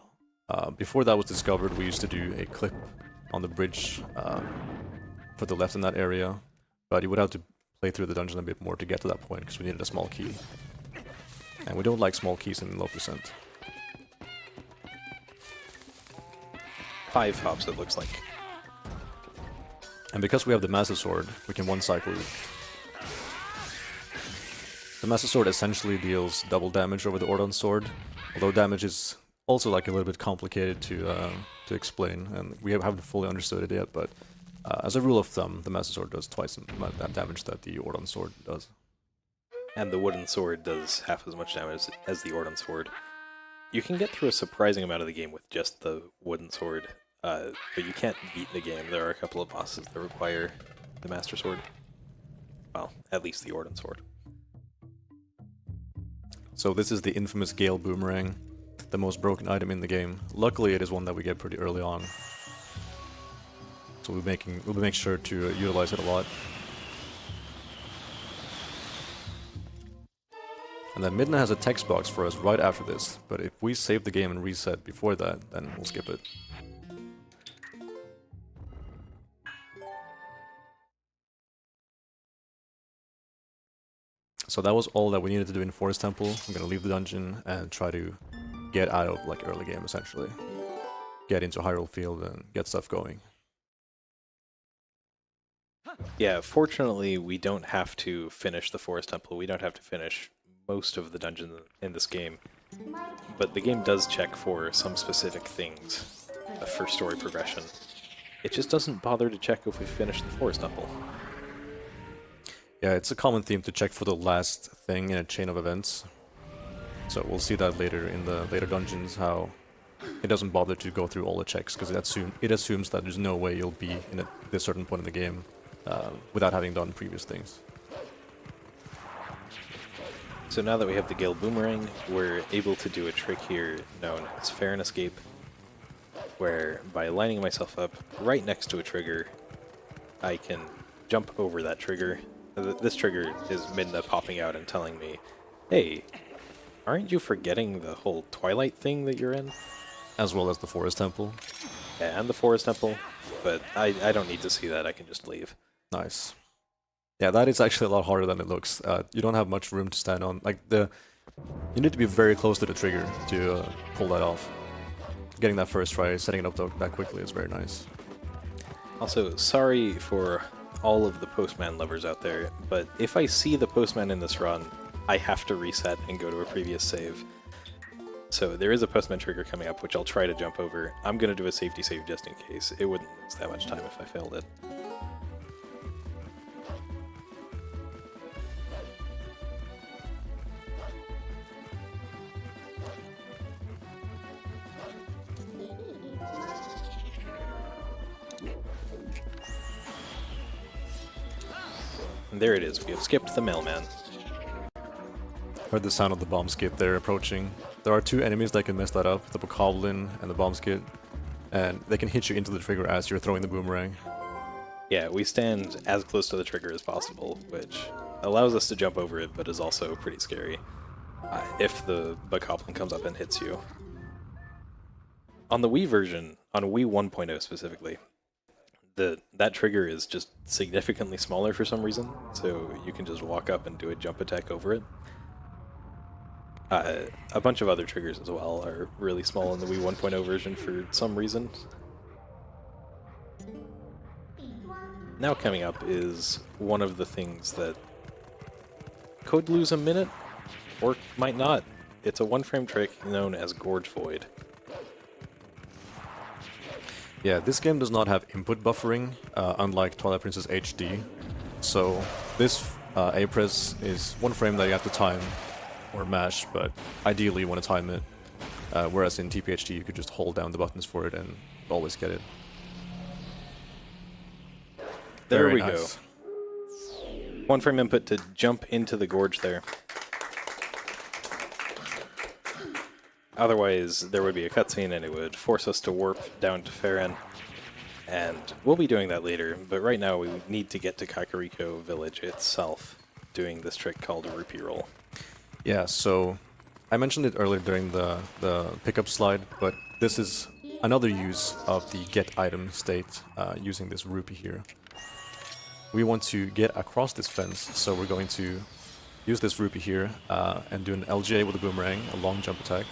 before that was discovered, we used to do a clip on the bridge for the left in that area. But you would have to play through the dungeon a bit more to get to that point, because we needed a small key. And we don't like small keys in low percent. 5 hops, it looks like. And because we have the Master Sword, we can one-cycle it. The Master Sword essentially deals double damage over the Ordon Sword, although damage is also like a little bit complicated to explain, and we haven't fully understood it yet, but as a rule of thumb, the Master Sword does twice the amount of damage that the Ordon Sword does. And the wooden sword does half as much damage as the Ordon sword. You can get through a surprising amount of the game with just the wooden sword, but you can't beat the game. There are a couple of bosses that require the Master Sword. Well, at least the Ordon sword. So this is the infamous Gale Boomerang, the most broken item in the game. Luckily, it is one that we get pretty early on. So we'll be making sure to utilize it a lot. And then Midna has a text box for us right after this, but if we save the game and reset before that, then we'll skip it. So that was all that we needed to do in Forest Temple. I'm gonna leave the dungeon and try to get out of like early game essentially. Get into Hyrule Field and get stuff going. Yeah, fortunately we don't have to finish the Forest Temple. We don't have to finish most of the dungeons in this game. But the game does check for some specific things for story progression. It just doesn't bother to check if we finish the Forest Temple. Yeah, it's a common theme to check for the last thing in a chain of events. So we'll see that later in the later dungeons, how it doesn't bother to go through all the checks, because it assumes that there's no way you'll be in this certain point in the game without having done previous things. So now that we have the Gale Boomerang, we're able to do a trick here known as Fair and Escape, where by lining myself up right next to a trigger, I can jump over that trigger. This trigger is Midna popping out and telling me, hey, aren't you forgetting the whole Twilight thing that you're in? As well as the Forest Temple. Yeah, and the Forest Temple, but I don't need to see that, I can just leave. Nice. Yeah, that is actually a lot harder than it looks. You don't have much room to stand on. Like you need to be very close to the trigger to pull that off. Getting that first try, setting it up that quickly is very nice. Also, sorry for all of the Postman lovers out there, but if I see the Postman in this run, I have to reset and go to a previous save. So there is a Postman trigger coming up, which I'll try to jump over. I'm going to do a safety save just in case. It wouldn't lose that much time if I failed it. And there it is, we have skipped the mailman. Heard the sound of the bomb skip there approaching. There are two enemies that can mess that up, the Bokoblin and the bomb skip, and they can hit you into the trigger as you're throwing the boomerang. Yeah, we stand as close to the trigger as possible, which allows us to jump over it, but is also pretty scary if the Bokoblin comes up and hits you. On the Wii version, on Wii 1.0 specifically, that trigger is just significantly smaller for some reason, so you can just walk up and do a jump attack over it. A bunch of other triggers as well are really small in the Wii 1.0 version for some reason. Now coming up is one of the things that could lose a minute, or might not. It's a one-frame trick known as Gorge Void. Yeah, this game does not have input buffering, unlike Twilight Princess HD. So this A-press is one frame that you have to time or mash, but ideally you want to time it. Whereas in TPHD you could just hold down the buttons for it and always get it. There Very we nice. go. One frame input to jump into the gorge there. Otherwise, there would be a cutscene and it would force us to warp down to Farron. And we'll be doing that later, but right now we need to get to Kakariko Village itself, doing this trick called a Rupee Roll. Yeah, so I mentioned it earlier during the pickup slide, but this is another use of the get item state using this rupee here. We want to get across this fence, so we're going to use this rupee here and do an LGA with a boomerang, a long jump attack.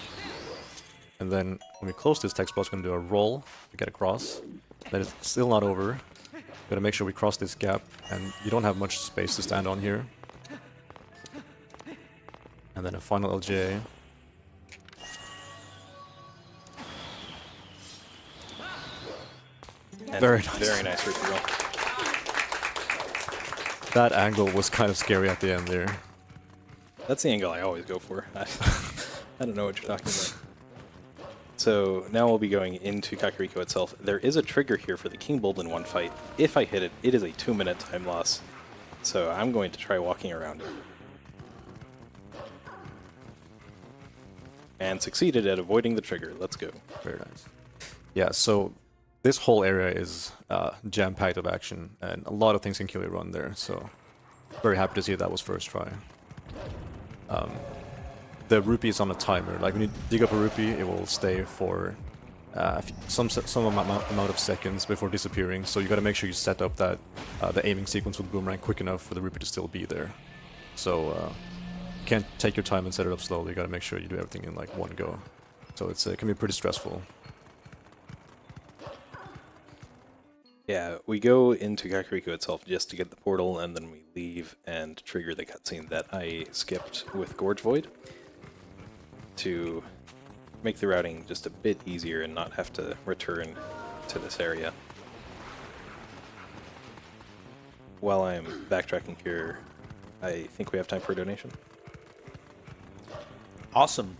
And then when we close this text box, we're going to do a roll to get across. Then it's still not over. Got to make sure we cross this gap, and you don't have much space to stand on here. And then a final LGA. And Very nice. Very nice rupee roll. That angle was kind of scary at the end there. That's the angle I always go for. I don't know what you're talking about. So now we'll be going into Kakariko itself. There is a trigger here for the King Bold in one fight. If I hit it, it is a 2-minute time loss. So I'm going to try walking around it. And succeeded at avoiding the trigger. Let's go. Very nice. Yeah, so this whole area is jam-packed of action, and a lot of things can kill your run there, so very happy to see that was first try. The rupee is on a timer. Like when you dig up a rupee, it will stay for some amount of seconds before disappearing. So you got to make sure you set up that the aiming sequence with boomerang quick enough for the rupee to still be there. So you can't take your time and set it up slowly. You got to make sure you do everything in like one go. So it can be pretty stressful. Yeah, we go into Kakariko itself just to get the portal, and then we leave and trigger the cutscene that I skipped with Gorge Void to make the routing just a bit easier and not have to return to this area. While I'm backtracking here, I think we have time for a donation. Awesome.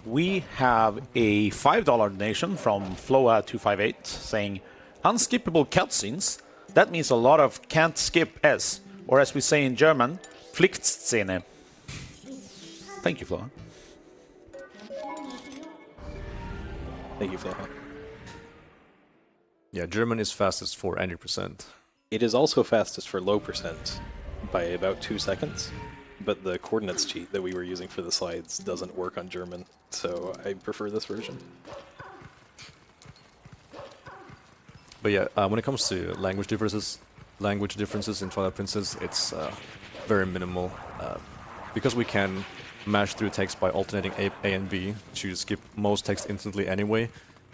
We have a $5 donation from Floa258 saying, unskippable cutscenes. That means a lot of can't skip S, or as we say in German, Pflichtszene. Thank you, Floa. Thank you, Floha. Yeah, German is fastest for any percent. It is also fastest for low percent by about 2 seconds, but the coordinates cheat that we were using for the slides doesn't work on German, so I prefer this version. But yeah, when it comes to language differences in Twilight Princess, it's very minimal. Because we can mash through text by alternating A and B to skip most text instantly anyway,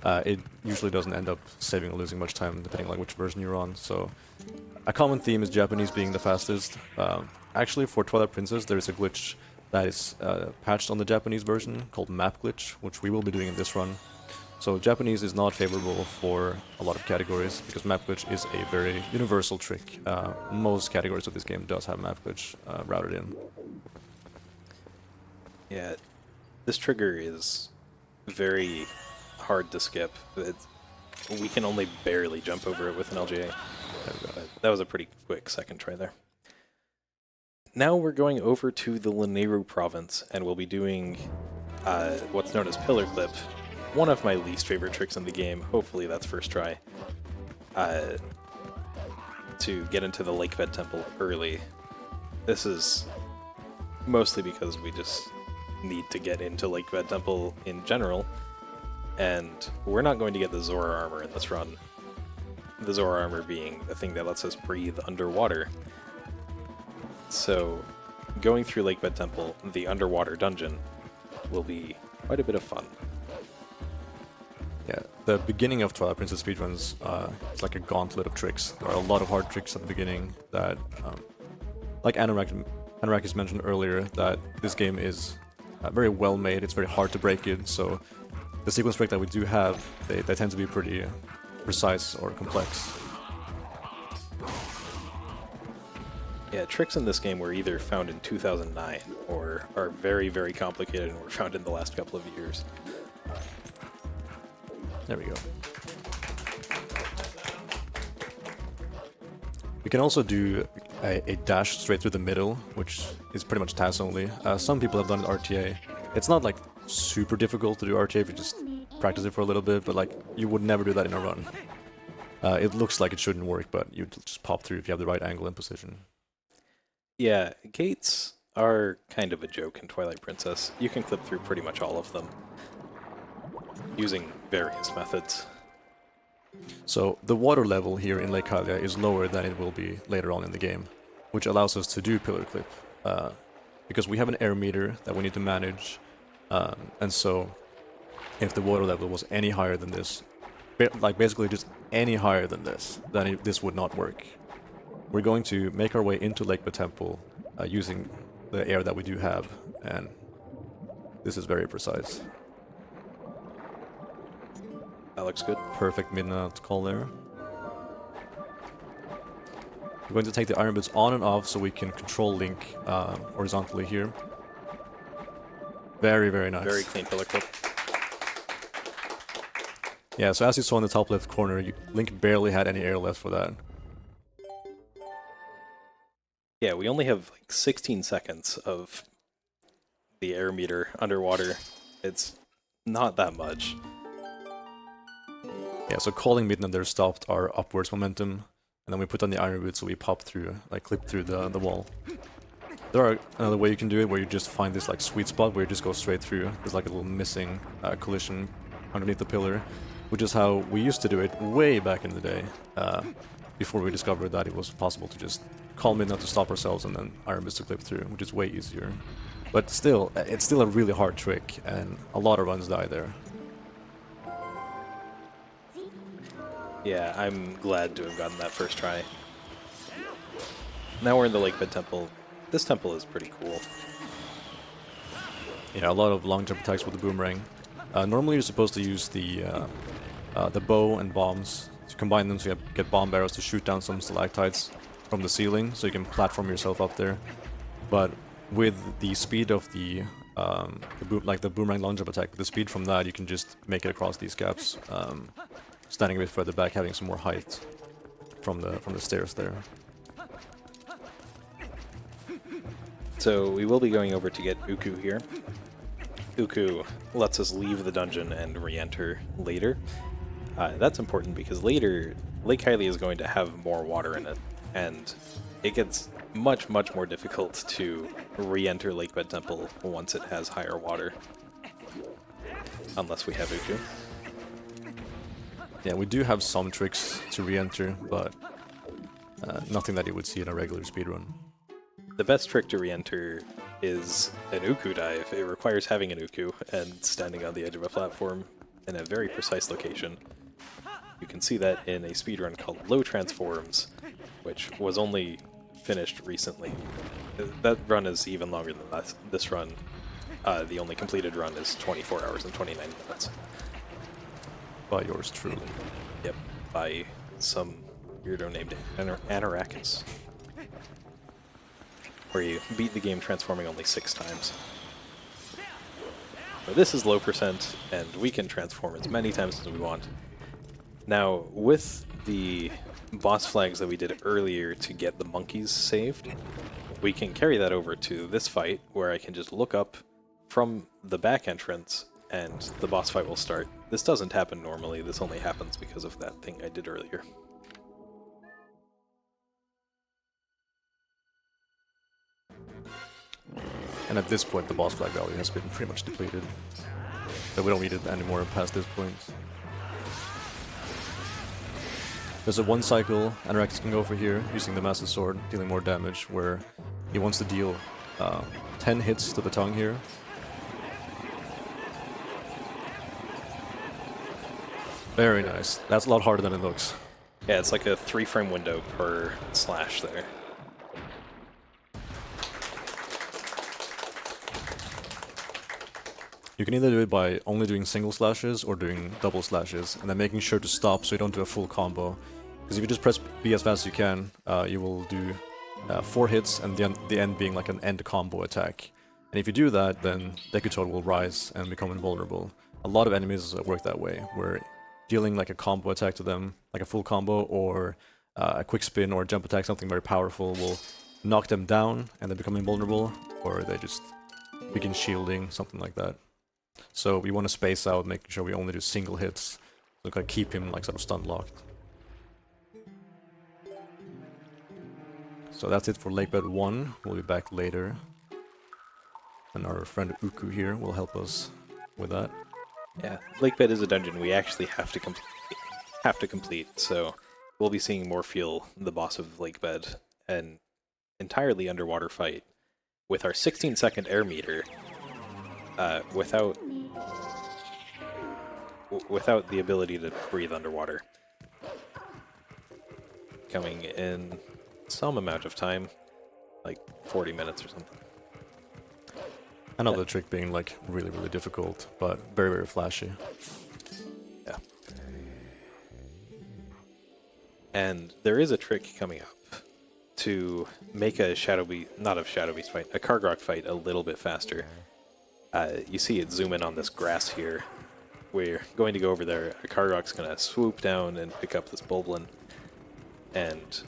it usually doesn't end up saving or losing much time depending on which version you're on. So a common theme is Japanese being the fastest. Actually, for Twilight Princess, there is a glitch that is patched on the Japanese version called map glitch, which we will be doing in this run. So Japanese is not favorable for a lot of categories because map glitch is a very universal trick. Most categories of this game does have map glitch routed in. Yeah, this trigger is very hard to skip. We can only barely jump over it with an LGA. That was a pretty quick second try there. Now we're going over to the Lanayru province, and we'll be doing what's known as Pillar Clip. One of my least favorite tricks in the game. Hopefully that's first try. To get into the Lakebed Temple early. This is mostly because we just need to get into Lakebed Temple in general, and we're not going to get the Zora armor in this run. The Zora armor being the thing that lets us breathe underwater. So, going through Lakebed Temple, the underwater dungeon, will be quite a bit of fun. Yeah, the beginning of Twilight Princess speedruns is like a gauntlet of tricks. There are a lot of hard tricks at the beginning that, like Anorakkis mentioned earlier, that this game is very well made. It's very hard to break it, so the sequence break that we do have, they tend to be pretty precise or complex. Yeah, tricks in this game were either found in 2009 or are very, very complicated and were found in the last couple of years. There we go. We can also do a dash straight through the middle, which is pretty much TAS only. Some people have done it RTA. It's not like super difficult to do RTA if you just practice it for a little bit, but like you would never do that in a run. It looks like it shouldn't work, but you just pop through if you have the right angle and position. Yeah, gates are kind of a joke in Twilight Princess. You can clip through pretty much all of them using various methods. So the water level here in Lake Hylia is lower than it will be later on in the game, which allows us to do pillar clip. because we have an air meter that we need to manage, and so if the water level was any higher than this, like basically just any higher than this, then this would not work. We're going to make our way into Lakebed Temple using the air that we do have, and this is very precise. That looks good. Perfect midnight call there. We're going to take the iron boots on and off so we can control Link horizontally here. Very, very nice. Very clean pillar clip. Yeah, so as you saw in the top left corner, Link barely had any air left for that. Yeah, we only have like 16 seconds of the air meter underwater. It's not that much. Yeah, so calling midnight there stopped our upwards momentum, and then we put on the iron boots so we pop through, like clip through the wall. There are another way you can do it where you just find this like sweet spot where you just go straight through. There's like a little missing collision underneath the pillar, which is how we used to do it way back in the day, before we discovered that it was possible to just call midnight to stop ourselves and then iron boots to clip through, which is way easier. But still, it's still a really hard trick, and a lot of runs die there. Yeah, I'm glad to have gotten that first try. Now we're in the Lakebed Temple. This temple is pretty cool. Yeah, a lot of long jump attacks with the boomerang. Normally you're supposed to use the bow and bombs to combine them so you get bomb barrels to shoot down some stalactites from the ceiling so you can platform yourself up there. But with the speed of the boomerang long jump attack, with the speed from that, you can just make it across these gaps, standing a bit further back, having some more height from the stairs there. So we will be going over to get Uku here. Uku lets us leave the dungeon and re-enter later. That's important because later Lake Hylia is going to have more water in it, and it gets much, much more difficult to re-enter Lakebed Temple once it has higher water. Unless we have Uku. Yeah, we do have some tricks to re-enter, but nothing that you would see in a regular speedrun. The best trick to re-enter is an Uku dive. It requires having an Uku and standing on the edge of a platform in a very precise location. You can see that in a speedrun called Low Transforms, which was only finished recently. That run is even longer than this run. The only completed run is 24 hours and 29 minutes. By yours truly. Yep, by some weirdo named Anorakkis. Where you beat the game transforming only 6 times. But this is low percent, and we can transform as many times as we want. Now, with the boss flags that we did earlier to get the monkeys saved, we can carry that over to this fight, where I can just look up from the back entrance, and the boss fight will start. This doesn't happen normally, this only happens because of that thing I did earlier. And at this point, the boss flag value has been pretty much depleted. So we don't need it anymore past this point. There's a one cycle Anorakkis can go for here, using the Massive Sword, dealing more damage, where he wants to deal 10 hits to the tongue here. Very nice. That's a lot harder than it looks. Yeah, it's like a 3-frame window per slash there. You can either do it by only doing single slashes or doing double slashes, and then making sure to stop so you don't do a full combo. Because if you just press B as fast as you can, you will do 4 hits, and the end being like an end combo attack. And if you do that, then Deku Toad will rise and become invulnerable. A lot of enemies work that way, where dealing like a combo attack to them, like a full combo, or a quick spin or a jump attack, something very powerful, will knock them down and they become invulnerable, or they just begin shielding, something like that. So we want to space out, making sure we only do single hits, so kind of keep him like sort of stun locked. So that's it for Lakebed 1. We'll be back later, and our friend Uku here will help us with that. Yeah, Lakebed is a dungeon we actually have to complete, so we'll be seeing Morpheal, the boss of Lakebed, an entirely underwater fight with our 16-second air meter, without the ability to breathe underwater. Coming in some amount of time, like 40 minutes or something. Another trick being like really, really difficult, but very, very flashy. Yeah. And there is a trick coming up to make a not a Shadow Beast fight, a Kargrok fight a little bit faster. You see it zoom in on this grass here. We're going to go over there. A Kargrok's going to swoop down and pick up this Bulblin. And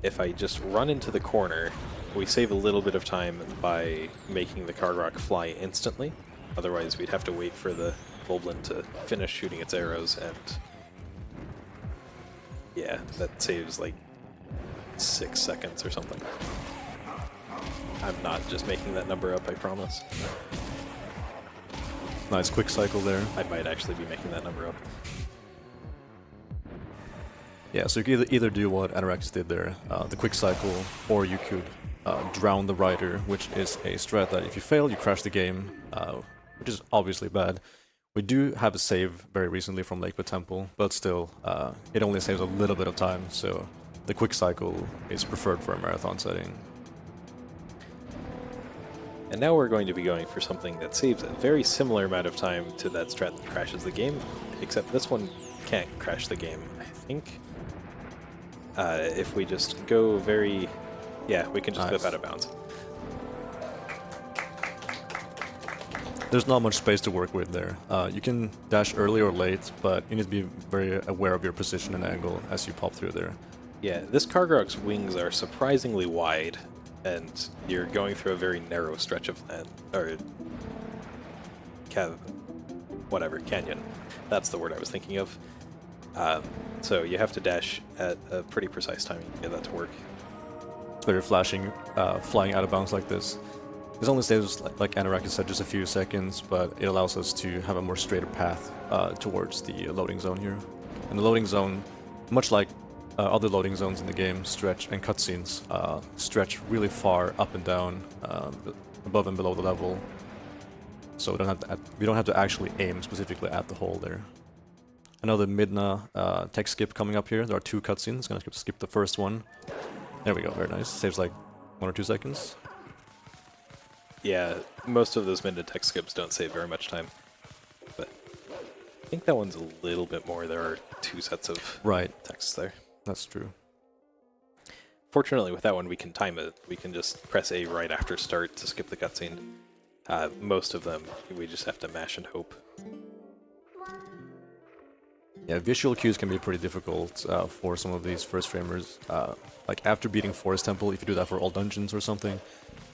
if I just run into the corner, we save a little bit of time by making the Kargrok fly instantly. Otherwise, we'd have to wait for the Bulblin to finish shooting its arrows, and yeah, that saves like 6 seconds or something. I'm not just making that number up, I promise. Nice quick cycle there. I might actually be making that number up. Yeah, so you could either do what Anorakkis did there, the quick cycle, or you could drown the rider, which is a strat that if you fail, you crash the game, which is obviously bad. We do have a save very recently from Lakebed Temple, but still, it only saves a little bit of time, so the quick cycle is preferred for a marathon setting. And now we're going to be going for something that saves a very similar amount of time to that strat that crashes the game, except this one can't crash the game, I think. If we just go very... Yeah, we can just flip out of bounds. There's not much space to work with there. You can dash early or late, but you need to be very aware of your position and angle as you pop through there. Yeah, this Kargrok's wings are surprisingly wide, and you're going through a very narrow stretch of land, or canyon. That's the word I was thinking of. So you have to dash at a pretty precise timing to get that to work. It's very flashing, flying out of bounds like this. This only saves, like Anorakkis said, just a few seconds, but it allows us to have a more straighter path towards the loading zone here. And the loading zone, much like other loading zones in the game, stretch and cutscenes, stretch really far up and down, above and below the level. So we don't have to actually aim specifically at the hole there. Another Midna tech skip coming up here. There are 2 cutscenes. Gonna skip the first one. There we go. Very nice. Saves like 1 or 2 seconds. Yeah, most of those Midna tech skips don't save very much time. But I think that one's a little bit more. There are 2 sets of texts there. That's true. Fortunately, with that one, we can time it. We can just press A right after start to skip the cutscene. Most of them, we just have to mash and hope. Yeah, visual cues can be pretty difficult for some of these first framers. Like after beating Forest Temple, if you do that for all dungeons or something,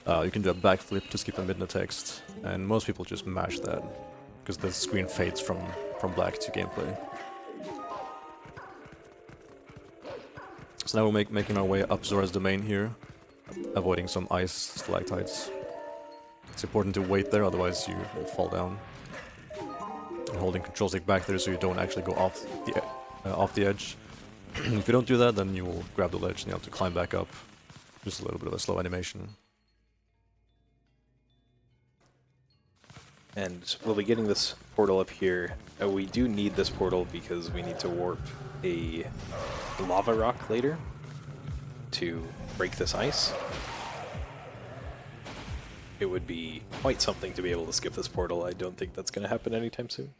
you can do a backflip to skip a Midna text, and most people just mash that because the screen fades from black to gameplay. So now we're making our way up Zora's Domain here, avoiding some ice stalactites. It's important to wait there, otherwise you will fall down. And holding control stick back there so you don't actually go off the edge. If you don't do that, then you will grab the ledge and you have to climb back up. Just a little bit of a slow animation. And we'll be getting this portal up here. We do need this portal because we need to warp a lava rock later to break this ice. It would be quite something to be able to skip this portal. I don't think that's going to happen anytime soon.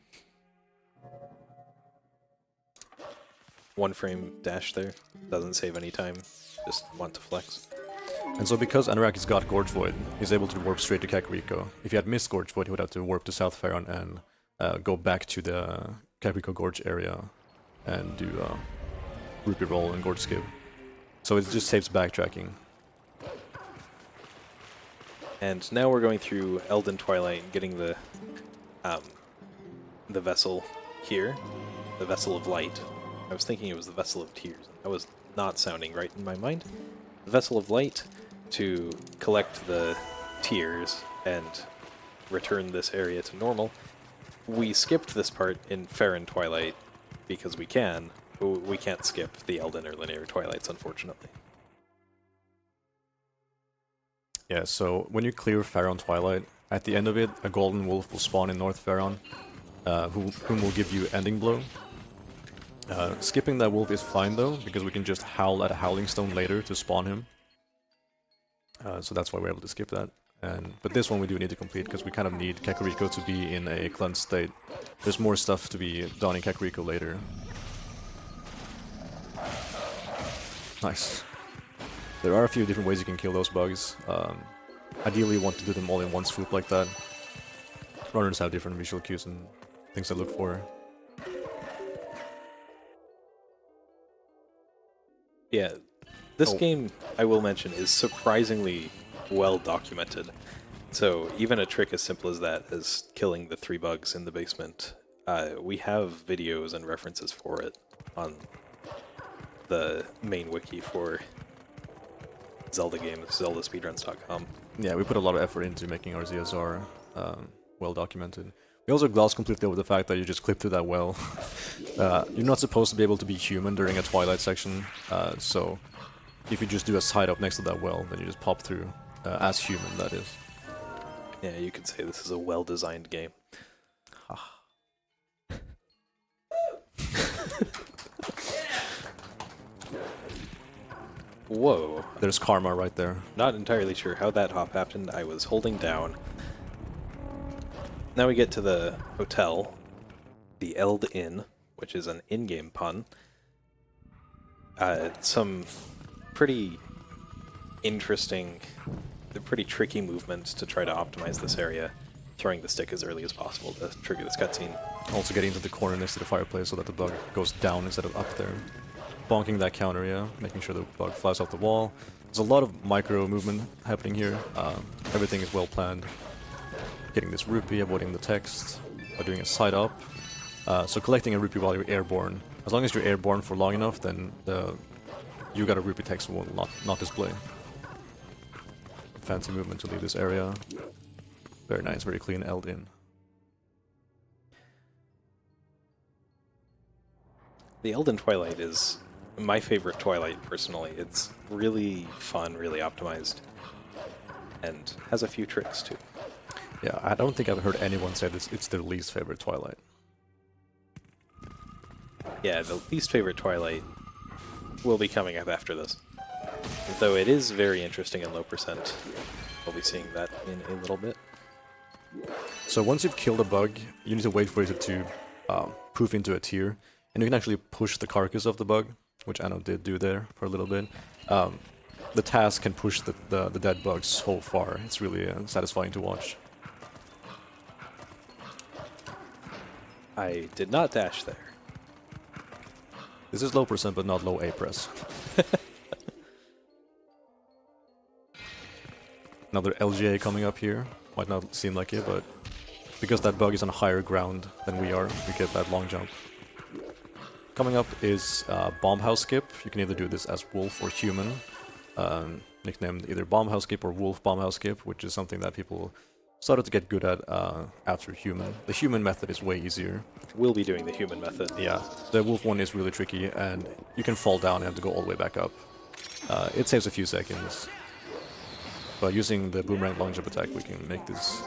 1 frame dash there. Doesn't save any time. Just want to flex. And so because Anorakkis got Gorge Void, he's able to warp straight to Kakariko. If he had missed Gorge Void, he would have to warp to South Faron and go back to the Kakariko Gorge area and do Rupee Roll and Gorge Skip. So it just saves backtracking. And now we're going through Eldin Twilight and getting the vessel here, the Vessel of Light. I was thinking it was the Vessel of Tears. That was not sounding right in my mind. The Vessel of Light to collect the tears and return this area to normal. We skipped this part in Faron Twilight because we can, but we can't skip the Eldin or Lanayru Twilights, unfortunately. Yeah, so when you clear Faron Twilight, at the end of it, a golden wolf will spawn in North Faron, whom will give you Ending Blow. Skipping that wolf is fine though, because we can just howl at a Howling Stone later to spawn him. So that's why we're able to skip that. But this one we do need to complete, because we kind of need Kakariko to be in a cleansed state. There's more stuff to be done in Kakariko later. Nice. There are a few different ways you can kill those bugs. Ideally you want to do them all in one swoop like that. Runners have different visual cues and things to look for. Yeah, this game, I will mention, is surprisingly well documented. So even a trick as simple as that, as killing the 3 bugs in the basement, we have videos and references for it on the main wiki for Zelda games, zeldaspeedruns.com. Yeah, we put a lot of effort into making our ZSR well documented. We also gloss completely over the fact that you just clip through that well. You're not supposed to be able to be human during a Twilight section, so if you just do a side up next to that well, then you just pop through as human, that is. Yeah, you could say this is a well-designed game. Whoa. There's karma right there. Not entirely sure how that hop happened. I was holding down. Now we get to the hotel, the Eldin, which is an in-game pun. Some pretty interesting, pretty tricky movements to try to optimize this area, throwing the stick as early as possible to trigger this cutscene. Also getting into the corner next to the fireplace so that the bug goes down instead of up there. Bonking that counter, yeah, making sure the bug flies off the wall. There's a lot of micro movement happening here. Everything is well planned. Getting this rupee, avoiding the text, by doing a side up. So collecting a rupee while you're airborne. As long as you're airborne for long enough, then you got a rupee text will not display. Fancy movement to leave this area. Very nice, very clean Eldin. The Eldin Twilight is my favorite Twilight, personally. It's really fun, really optimized, and has a few tricks too. Yeah, I don't think I've heard anyone say this. It's their least favorite Twilight. Yeah, the least favorite Twilight will be coming up after this. Though it is very interesting and low percent. We'll be seeing that in a little bit. So once you've killed a bug, you need to wait for it to poof into a tier. And you can actually push the carcass of the bug, which Anno did do there for a little bit. The task can push the dead bugs so far. It's really satisfying to watch. I did not dash there. This is low percent, but not low A press. Another LGA coming up here. Might not seem like it, but because that bug is on higher ground than we are, we get that long jump. Coming up is Bomb House Skip. You can either do this as Wolf or Human. Nicknamed either Bomb House Skip or Wolf Bomb House Skip, which is something that people started to get good at after Human. The Human method is way easier. We'll be doing the human method. Yeah, the Wolf one is really tricky, and you can fall down and have to go all the way back up. It saves a few seconds. But using the Boomerang long jump attack, we can make this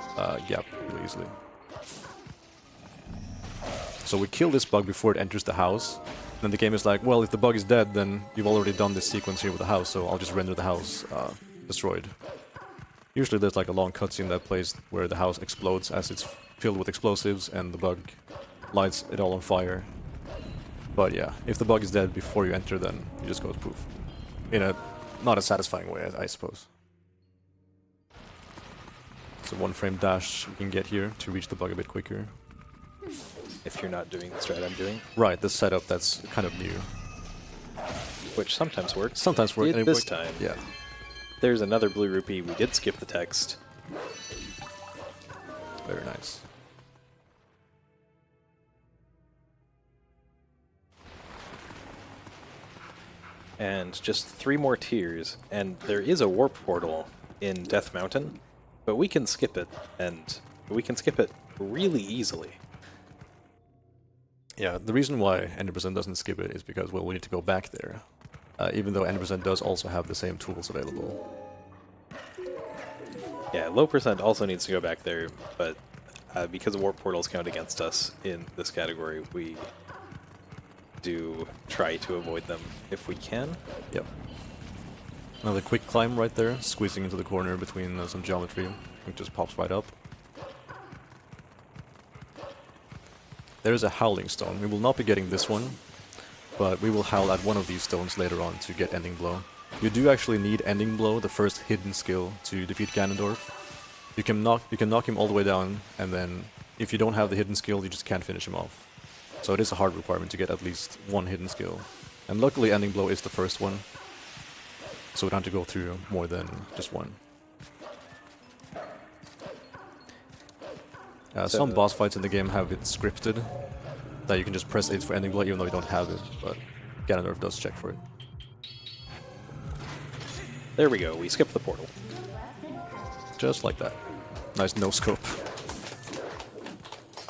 gap really easily. So we kill this bug before it enters the house. Then the game is like, well, if the bug is dead, then you've already done this sequence here with the house, so I'll just render the house destroyed. Usually there's like a long cutscene that plays where the house explodes as it's filled with explosives and the bug lights it all on fire. But yeah, if the bug is dead before you enter, then it just goes poof. In a not a satisfying way, I suppose. So 1-frame dash you can get here to reach the bug a bit quicker. If you're not doing the strat I'm doing. Right, the setup that's kind of new. Which sometimes works. Sometimes works. This time. Yeah. There's another blue rupee. We did skip the text. Very nice. And just 3 more tiers, and there is a warp portal in Death Mountain, but we can skip it, and we can skip it really easily. Yeah, the reason why 100% doesn't skip it is because, well, we need to go back there. Even though 100% does also have the same tools available. Yeah, low percent also needs to go back there, but because warp portals count against us in this category, we do try to avoid them if we can. Yep. Another quick climb right there, squeezing into the corner between some geometry. It just pops right up. There is a Howling Stone. We will not be getting this one, but we will howl at one of these stones later on to get Ending Blow. You do actually need Ending Blow, the first hidden skill, to defeat Ganondorf. You can knock him all the way down, and then if you don't have the hidden skill, you just can't finish him off. So it is a hard requirement to get at least one hidden skill. And luckily Ending Blow is the first one, so we don't have to go through more than just one. Some boss fights in the game have it scripted, that you can just press H for Ending Blow even though you don't have it, but Ganondorf does check for it. There we go, we skipped the portal. Just like that. Nice no-scope.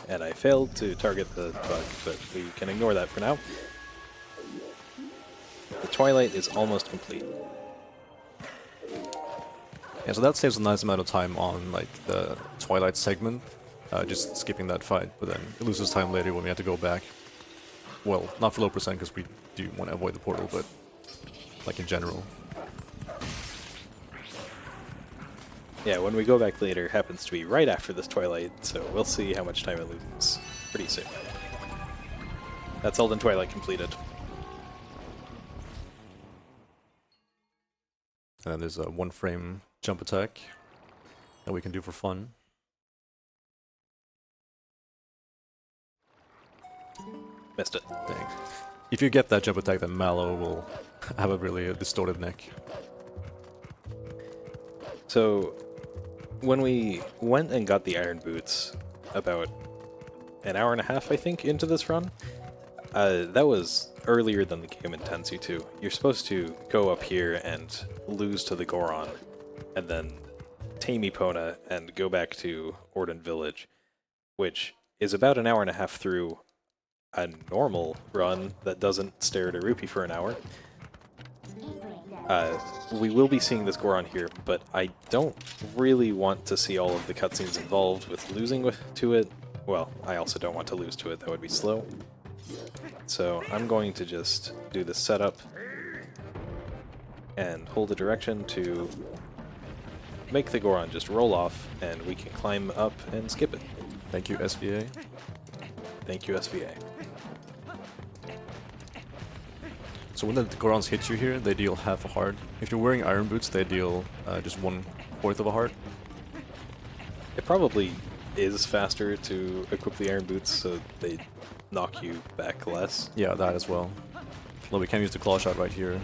And I failed to target the bug, but we can ignore that for now. The Twilight is almost complete. Yeah, so that saves a nice amount of time on like the Twilight segment, just skipping that fight, but then it loses time later when we have to go back. Well, not for low percent because we do want to avoid the portal, but like in general. Yeah, when we go back later, happens to be right after this Twilight, so we'll see how much time it loses pretty soon. That's Eldin Twilight completed. And then there's a one-frame jump attack that we can do for fun. Missed it. Dang. If you get that jump attack, then Mallow will have a really distorted neck. So, when we went and got the Iron Boots about an hour and a half, I think, into this run, that was earlier than the game intends you to. You're supposed to go up here and lose to the Goron, and then tame Epona and go back to Orden Village, which is about an hour and a half through a normal run that doesn't stare at a rupee for an hour. We will be seeing this Goron here, but I don't really want to see all of the cutscenes involved with losing to it. Well, I also don't want to lose to it, that would be slow. So I'm going to just do the setup and hold the direction to make the Goron just roll off, and we can climb up and skip it. Thank you, SVA. Thank you, SVA. So when the Gorons hit you here, they deal half a heart. If you're wearing Iron Boots, they deal just 1/4 of a heart. It probably is faster to equip the Iron Boots, so they knock you back less. Yeah, that as well. Well, we can use the claw shot right here.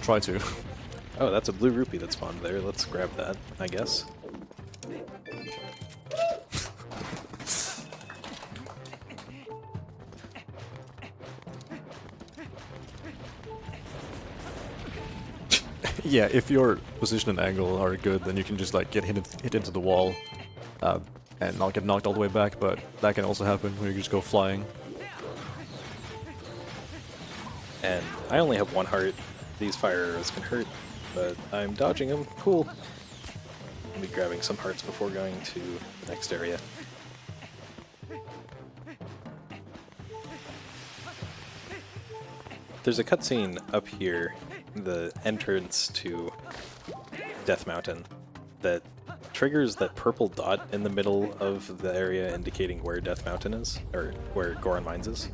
Try to. Oh, that's a blue rupee that spawned there. Let's grab that, I guess. Yeah, if your position and angle are good, then you can just like get hit into the wall and not get knocked all the way back, but that can also happen when you just go flying. And I only have one heart. These fire arrows can hurt, but I'm dodging them. Cool. I'll be grabbing some hearts before going to the next area. There's a cutscene up here, the entrance to Death Mountain, that triggers that purple dot in the middle of the area indicating where Death Mountain is, or where Goron Mines is.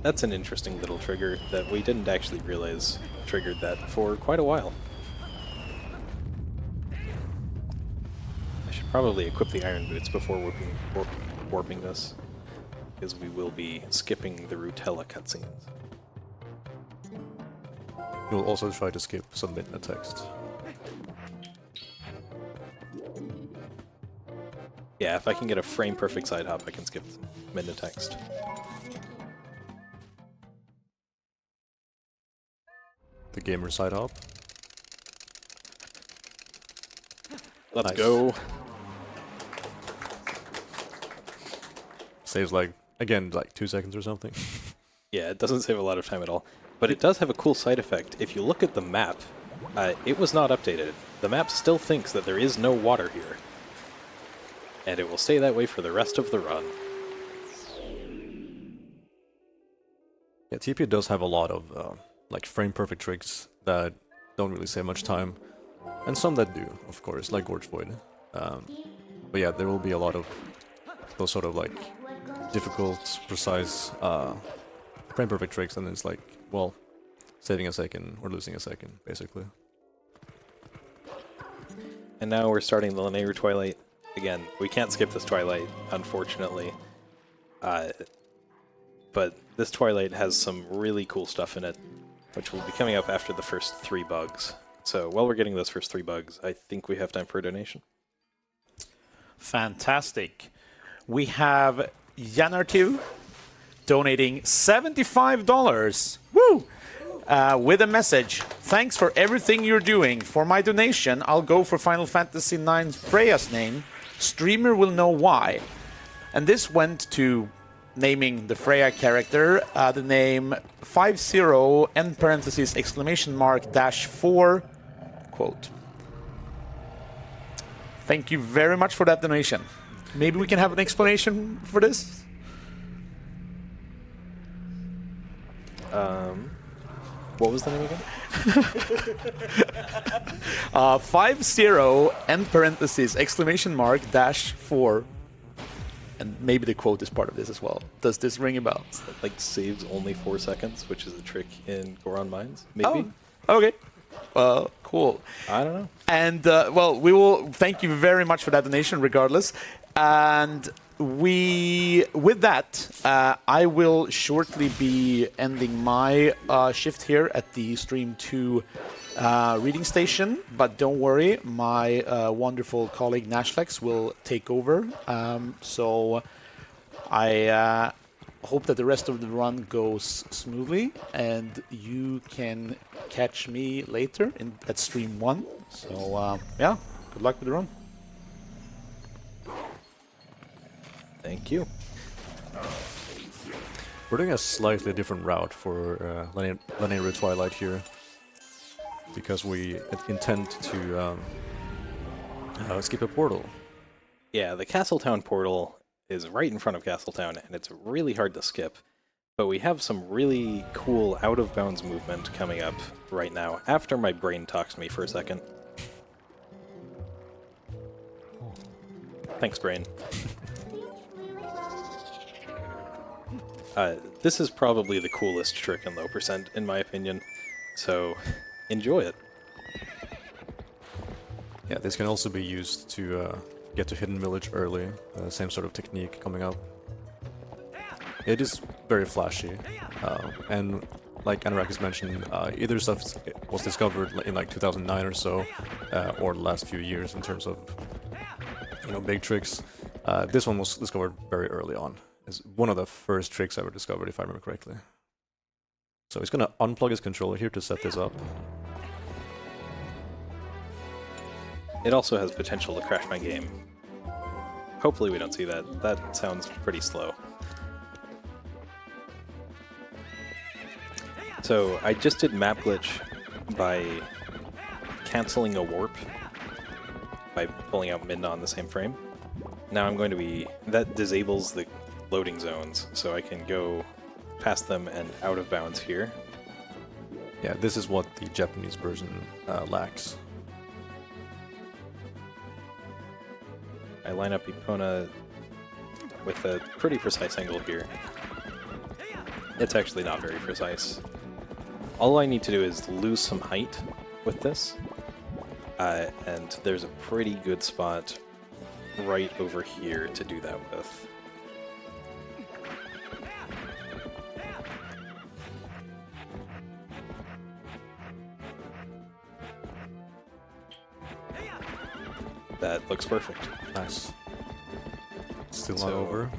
That's an interesting little trigger that we didn't actually realize triggered that for quite a while. I should probably equip the Iron Boots before warping this, because we will be skipping the Rutella cutscenes. You'll also try to skip some midnight text. Yeah, if I can get a frame-perfect side hop, I can skip midnight text. The gamer side hop. Let's Nice. go. Saves like, again, like 2 seconds or something. Yeah, it doesn't save a lot of time at all. But it does have a cool side effect. If you look at the map, It was not updated. The map still thinks that there is no water here. And it will stay that way for the rest of the run. Yeah, TP does have a lot of like frame-perfect tricks that don't really save much time. And some that do, of course, like Gorge Void. But yeah, there will be a lot of those sort of like difficult, precise frame-perfect tricks, and it's like, well, saving a second or losing a second, basically. And now we're starting the Lanayru Twilight. Again, we can't skip this Twilight, unfortunately. But this Twilight has some really cool stuff in it, which will be coming up after the first 3 bugs. So while we're getting those first 3 bugs, I think we have time for a donation. Fantastic. We have Yanartu donating $75. Woo! With a message. Thanks for everything you're doing. For my donation, I'll go for Final Fantasy IX Freya's name. Streamer will know why. And this went to naming the Freya character, the name 50 end parentheses exclamation mark dash 4 quote. Thank you very much for that donation. Maybe we can have an explanation for this? What was the name again? 50 end parentheses exclamation mark dash 4. And maybe the quote is part of this as well. Does this ring a bell? It, like, saves only 4 seconds, which is a trick in Goron Mines, maybe? Oh, okay. Cool. I don't know. And, well, we will thank you very much for that donation regardless. And with that, I will shortly be ending my shift here at the Stream 2 reading station. But don't worry, my wonderful colleague Nashlex will take over. So I hope that the rest of the run goes smoothly, and you can catch me later at Stream 1. So yeah, good luck with the run. Thank you. We're doing a slightly different route for Lanayru Twilight here, because we intend to skip a portal. Yeah, the Castletown portal is right in front of Castletown, and it's really hard to skip. But we have some really cool out-of-bounds movement coming up right now, after my brain talks to me for a second. Thanks, brain. This is probably the coolest trick in low percent, in my opinion, so enjoy it. Yeah, this can also be used to get to Hidden Village early, same sort of technique coming up. It is very flashy, and like Anorakkis mentioned, either stuff was discovered in like 2009 or so, or the last few years in terms of, you know, big tricks. This one was discovered very early on. It's one of the first tricks ever discovered, if I remember correctly. So he's gonna unplug his controller here to set this up. It also has potential to crash my game. Hopefully we don't see that. That sounds pretty slow. So I just did map glitch by canceling a warp by pulling out Midna on the same frame. Now I'm going to be... that disables the loading zones, so I can go past them and out of bounds here. Yeah, this is what the Japanese version lacks. I line up Epona with a pretty precise angle here. It's actually not very precise. All I need to do is lose some height with this, and there's a pretty good spot right over here to do that with. That looks perfect. Nice. Still not So, over.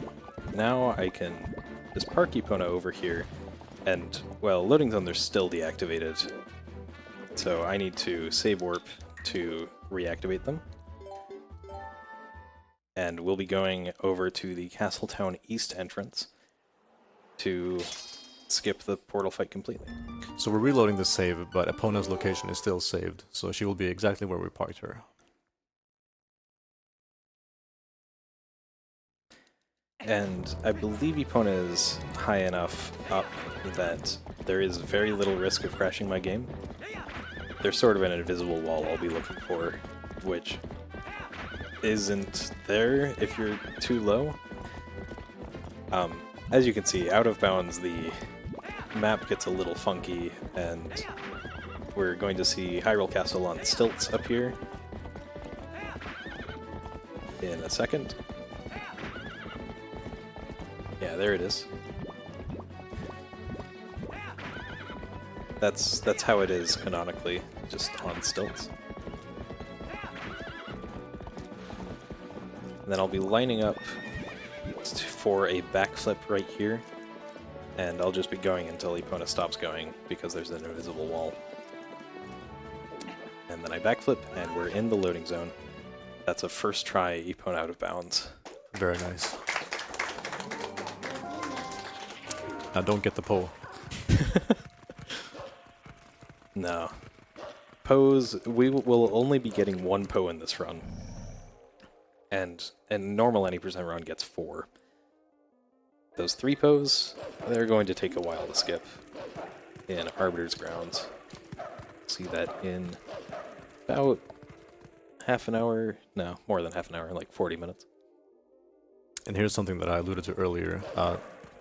Now I can just park Epona over here, and, well, loading zones are still deactivated, so I need to save warp to reactivate them. And we'll be going over to the Castletown East entrance to skip the portal fight completely. So we're reloading the save, but Epona's location is still saved, so she will be exactly where we parked her. And I believe Epona is high enough up that there is very little risk of crashing my game. There's sort of an invisible wall I'll be looking for, which isn't there if you're too low. As you can see, out of bounds, the map gets a little funky, and we're going to see Hyrule Castle on stilts up here in a second. Yeah, there it is. That's how it is canonically, just on stilts. And then I'll be lining up for a backflip right here, and I'll just be going until Epona stops going, because there's an invisible wall. And then I backflip, and we're in the loading zone. That's a first try Epona out of bounds. Very nice. Now don't get the pole. No. Poes, we will only be getting one Poe in this run. And normal any percent run gets 4. Those 3 Poes, they're going to take a while to skip in Arbiters Grounds. See that in about half an hour, no, more than half an hour, like 40 minutes. And here's something that I alluded to earlier.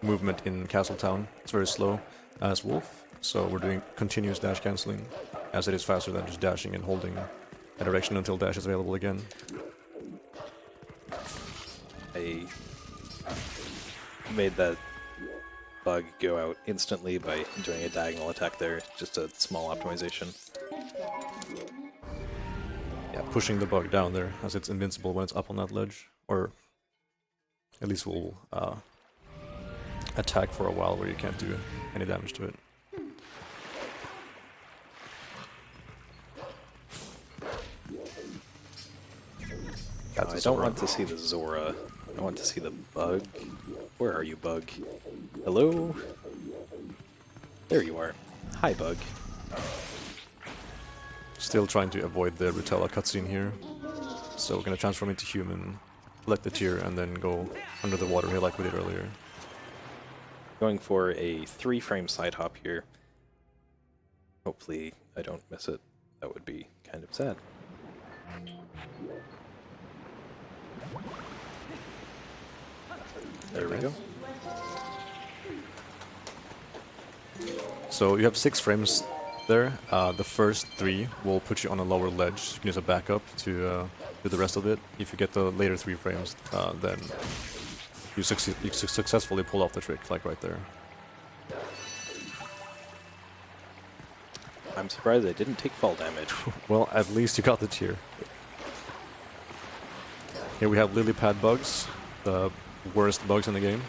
Movement in Castletown, it's very slow as Wolf, so we're doing continuous dash cancelling, as it is faster than just dashing and holding a direction until dash is available again. I made that bug go out instantly by doing a diagonal attack there, just a small optimization. Yeah, pushing the bug down there, as it's invincible when it's up on that ledge, or at least will attack for a while where you can't do any damage to it. No, I don't want to see the Zora. I want to see the bug. Where are you, bug? Hello? There you are. Hi, bug. Still trying to avoid the Rutella cutscene here. So we're gonna transform into human, collect the tier, and then go under the water here like we did earlier. Going for a 3-frame side hop here. Hopefully I don't miss it. That would be kind of sad. There we go. So you have 6 frames there. The first 3 will put you on a lower ledge. You can use a backup to do the rest of it. If you get the later 3 frames, then you successfully pull off the trick, like right there. I'm surprised I didn't take fall damage. Well, at least you got the tier. Here we have lily pad bugs, the worst bugs in the game.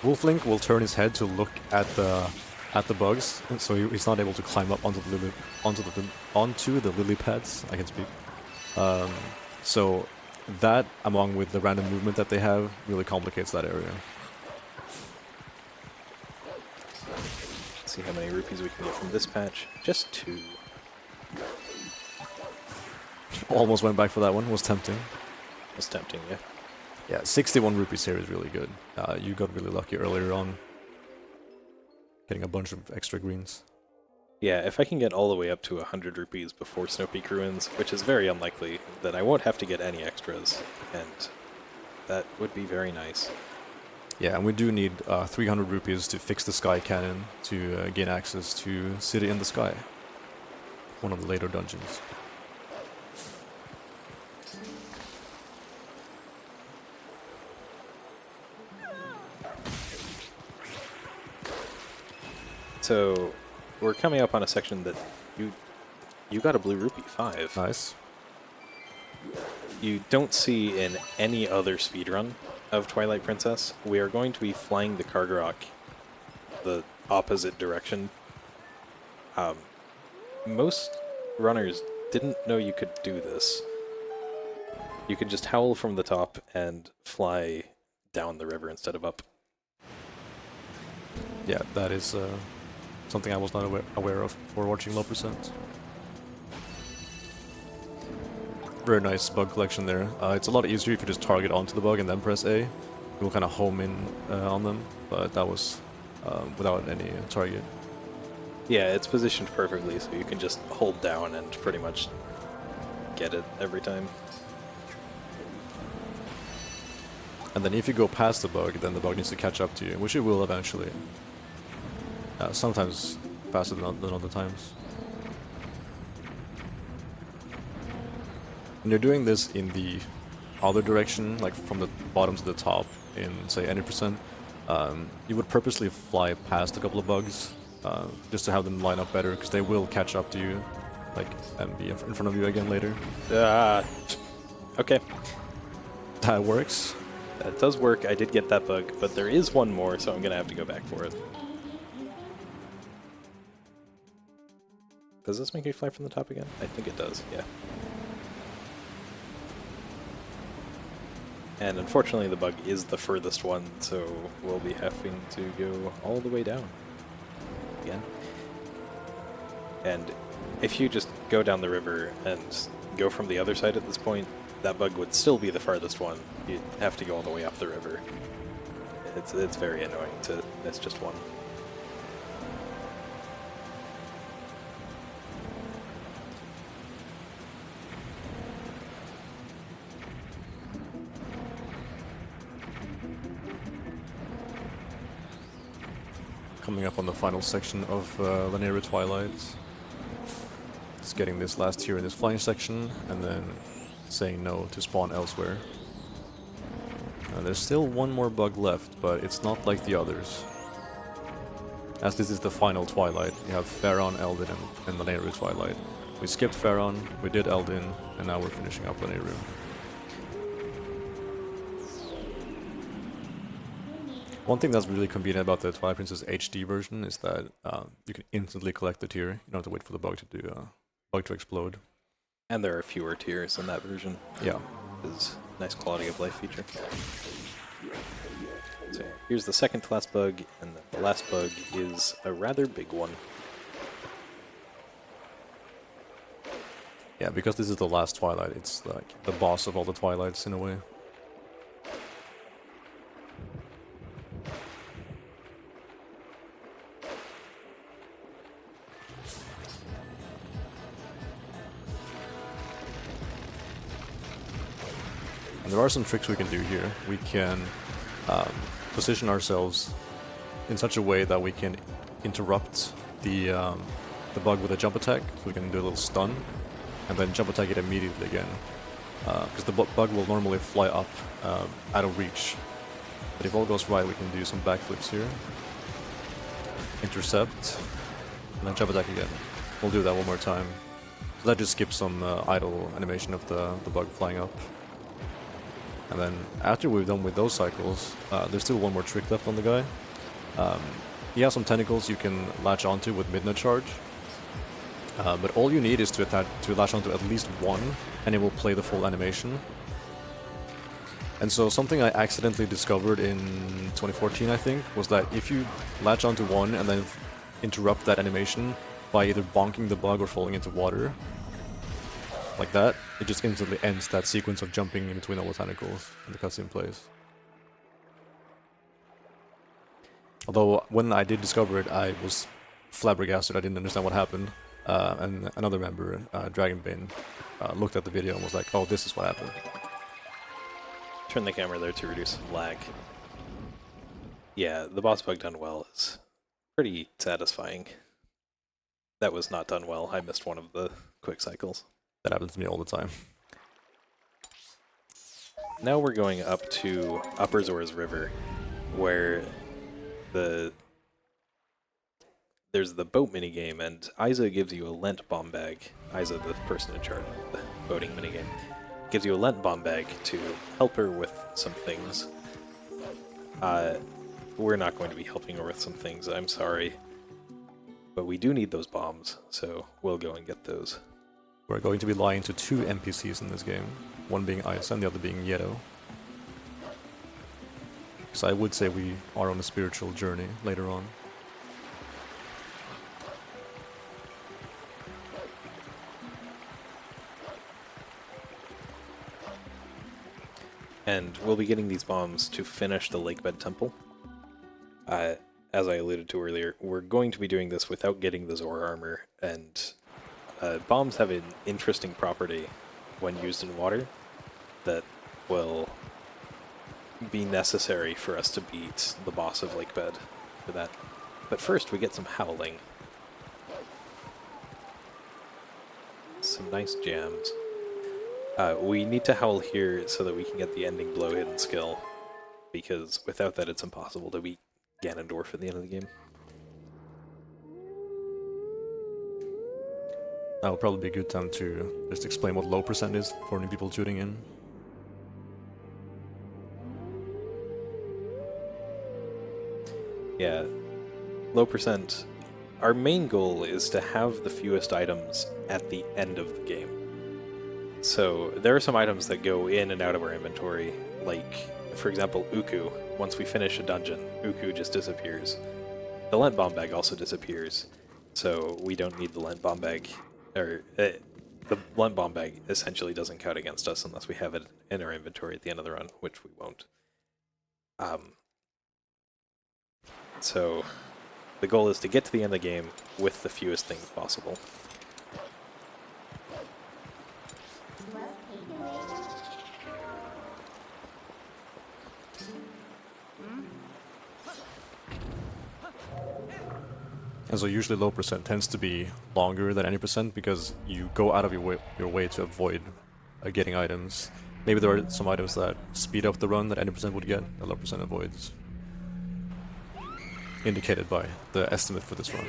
Wolflink will turn his head to look at the bugs, so he's not able to climb up onto the lily pads. I can speak. So that, along with the random movement that they have, really complicates that area. Let's see how many rupees we can get from this patch. Just 2. Almost went back for that one. Was tempting. Was tempting, yeah. Yeah, 61 rupees here is really good. You got really lucky earlier on, getting a bunch of extra greens. Yeah, if I can get all the way up to 100 rupees before Snowpeak Ruins, which is very unlikely, then I won't have to get any extras, and that would be very nice. Yeah, and we do need 300 rupees to fix the sky cannon to gain access to City in the Sky, one of the later dungeons. So, we're coming up on a section that you got a blue rupee 5. Nice. You don't see in any other speedrun of Twilight Princess. We are going to be flying the Kargarok the opposite direction. Most runners didn't know you could do this. You could just howl from the top and fly down the river instead of up. Yeah, that is something I was not aware of before watching Low Percent. Very nice bug collection there. It's a lot easier if you just target onto the bug and then press A. It will kind of home in on them, but that was without any target. Yeah, it's positioned perfectly, so you can just hold down and pretty much get it every time. And then if you go past the bug, then the bug needs to catch up to you, which it will eventually. Sometimes faster than other times. When you're doing this in the other direction, like from the bottom to the top in, say, any percent, you would purposely fly past a couple of bugs just to have them line up better, because they will catch up to you, like, and be in front of you again later. Okay. That works. That does work. I did get that bug, but there is one more, so I'm going to have to go back for it. Does this make me fly from the top again? I think it does, yeah. And unfortunately the bug is the furthest one, so we'll be having to go all the way down again. And if you just go down the river and go from the other side at this point, that bug would still be the farthest one. You'd have to go all the way up the river. It's very annoying to miss just one. Coming up on the final section of Lanayru Twilight. Just getting this last tier in this flying section, and then saying no to spawn elsewhere. There's still one more bug left, but it's not like the others. As this is the final Twilight, you have Faron, Eldin, and Lanayru Twilight. We skipped Faron, we did Eldin, and now we're finishing up Lanayru. One thing that's really convenient about the Twilight Princess HD version is that you can instantly collect the tier. You don't have to wait for the bug to explode. And there are fewer tiers in that version. Yeah. Is a nice quality of life feature. So here's the second to last bug, and the last bug is a rather big one. Yeah, because this is the last Twilight, it's like the boss of all the Twilights in a way. And there are some tricks we can do here. We can position ourselves in such a way that we can interrupt the bug with a jump attack. So we can do a little stun, and then jump attack it immediately again. Because the bug will normally fly up out of reach. But if all goes right, we can do some backflips here. Intercept, and then jump attack again. We'll do that one more time. So that just skips some idle animation of the bug flying up. And then after we're done with those cycles, there's still one more trick left on the guy. He has some tentacles you can latch onto with Midnight Charge. But all you need is to latch onto at least one, and it will play the full animation. And so something I accidentally discovered in 2014, I think, was that if you latch onto one and then interrupt that animation by either bonking the bug or falling into water, like that, it just instantly ends that sequence of jumping in between all the tentacles and the cutscene plays. Although, when I did discover it, I was flabbergasted. I didn't understand what happened. And another member, Dragonbane, looked at the video and was like, oh, this is what happened. Turn the camera there to reduce some lag. Yeah, the boss bug done well is pretty satisfying. That was not done well. I missed one of the quick cycles. That happens to me all the time. Now we're going up to Upper Zora's River, where there's the boat minigame, and Isa gives you a Lent bomb bag. Isa, the person in charge of the boating minigame, gives you a Lent bomb bag to help her with some things. We're not going to be helping her with some things, I'm sorry. But we do need those bombs, so we'll go and get those. We're going to be lying to two NPCs in this game, one being Isa and the other being Yeto. So I would say we are on a spiritual journey later on. And we'll be getting these bombs to finish the Lakebed Temple. As I alluded to earlier, we're going to be doing this without getting the Zora armor, and bombs have an interesting property when used in water that will be necessary for us to beat the boss of Lakebed for that. But first, we get some howling. Some nice jams. We need to howl here so that we can get the ending blow hidden skill, because without that it's impossible to beat Ganondorf at the end of the game. That would probably be a good time to just explain what low percent is for new people tuning in. Yeah, low percent. Our main goal is to have the fewest items at the end of the game. So there are some items that go in and out of our inventory, like, for example, Uku. Once we finish a dungeon, Uku just disappears. The Lent Bomb Bag also disappears, so we don't need the Lent Bomb Bag, or the Lent Bomb Bag essentially doesn't count against us unless we have it in our inventory at the end of the run, which we won't. So the goal is to get to the end of the game with the fewest things possible. And so usually low percent tends to be longer than any percent because you go out of your way to avoid getting items. Maybe there are some items that speed up the run that any percent would get, that low percent avoids. Indicated by the estimate for this run.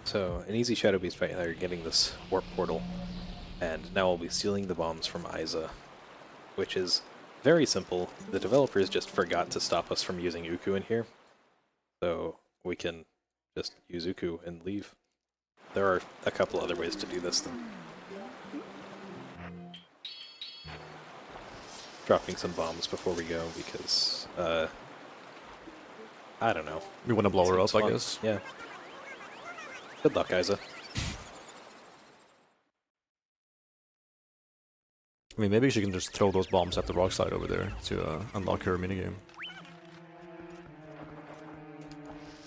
So, an easy Shadow Beast fight there, getting this warp portal. And now we'll be stealing the bombs from Aiza, which is very simple. The developers just forgot to stop us from using Uku in here. So, we can just use Uku and leave. There are a couple other ways to do this, though. Dropping some bombs before we go, because, I don't know. We want to blow her Seems up, fun. I guess. Yeah. Good luck, Aiza. I mean, maybe she can just throw those bombs at the rock slide over there to unlock her minigame.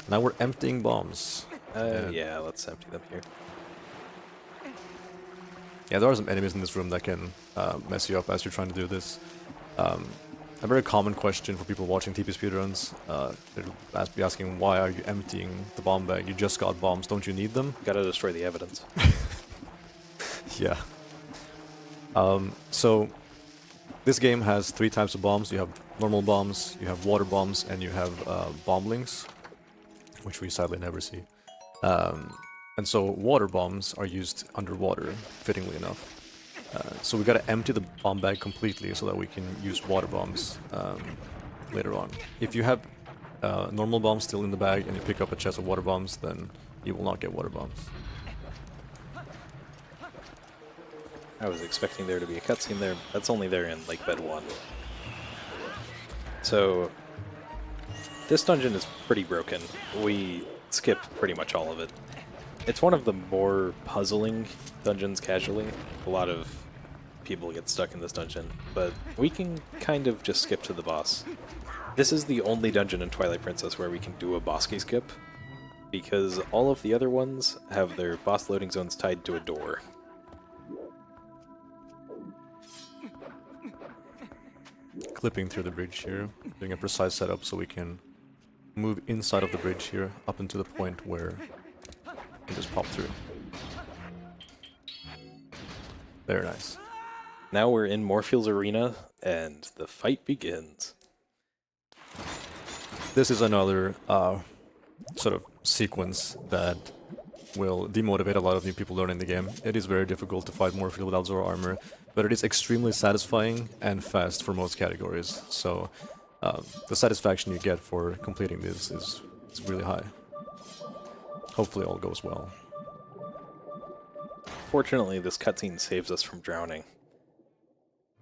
Now we're emptying bombs. Yeah, let's empty them here. Yeah, there are some enemies in this room that can mess you up as you're trying to do this. A very common question for people watching TP speedruns, they'll be asking, why are you emptying the bomb bag? You just got bombs, don't you need them? Gotta destroy the evidence. Yeah. So, this game has 3 types of bombs. You have normal bombs, you have water bombs, and you have bomblings, which we sadly never see. And so water bombs are used underwater, fittingly enough. So we gotta empty the bomb bag completely so that we can use water bombs later on. If you have normal bombs still in the bag and you pick up a chest of water bombs, then you will not get water bombs. I was expecting there to be a cutscene there. That's only there in Lakebed 1. So, this dungeon is pretty broken. We skipped pretty much all of it. It's one of the more puzzling dungeons casually. A lot of people get stuck in this dungeon, but we can kind of just skip to the boss. This is the only dungeon in Twilight Princess where we can do a boss-key skip, because all of the other ones have their boss loading zones tied to a door. Clipping through the bridge here, doing a precise setup so we can move inside of the bridge here up into the point where we can just pop through. Very nice. Now we're in Morpheal's arena, and the fight begins. This is another sort of sequence that will demotivate a lot of new people learning the game. It is very difficult to fight Morpheal without Zora armor, but it is extremely satisfying and fast for most categories. So the satisfaction you get for completing this is really high. Hopefully all goes well. Fortunately, this cutscene saves us from drowning.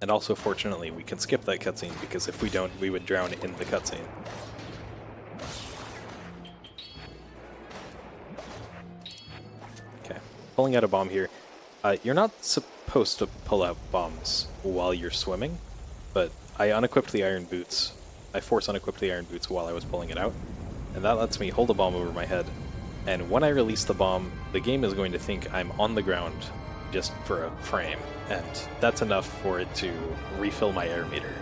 And also, fortunately, we can skip that cutscene, because if we don't, we would drown in the cutscene. pulling out a bomb here. You're not supposed to pull out bombs while you're swimming, but I unequipped the iron boots. I force unequipped the iron boots while I was pulling it out, and that lets me hold a bomb over my head. And when I release the bomb, the game is going to think I'm on the ground just for a frame, and that's enough for it to refill my air meter.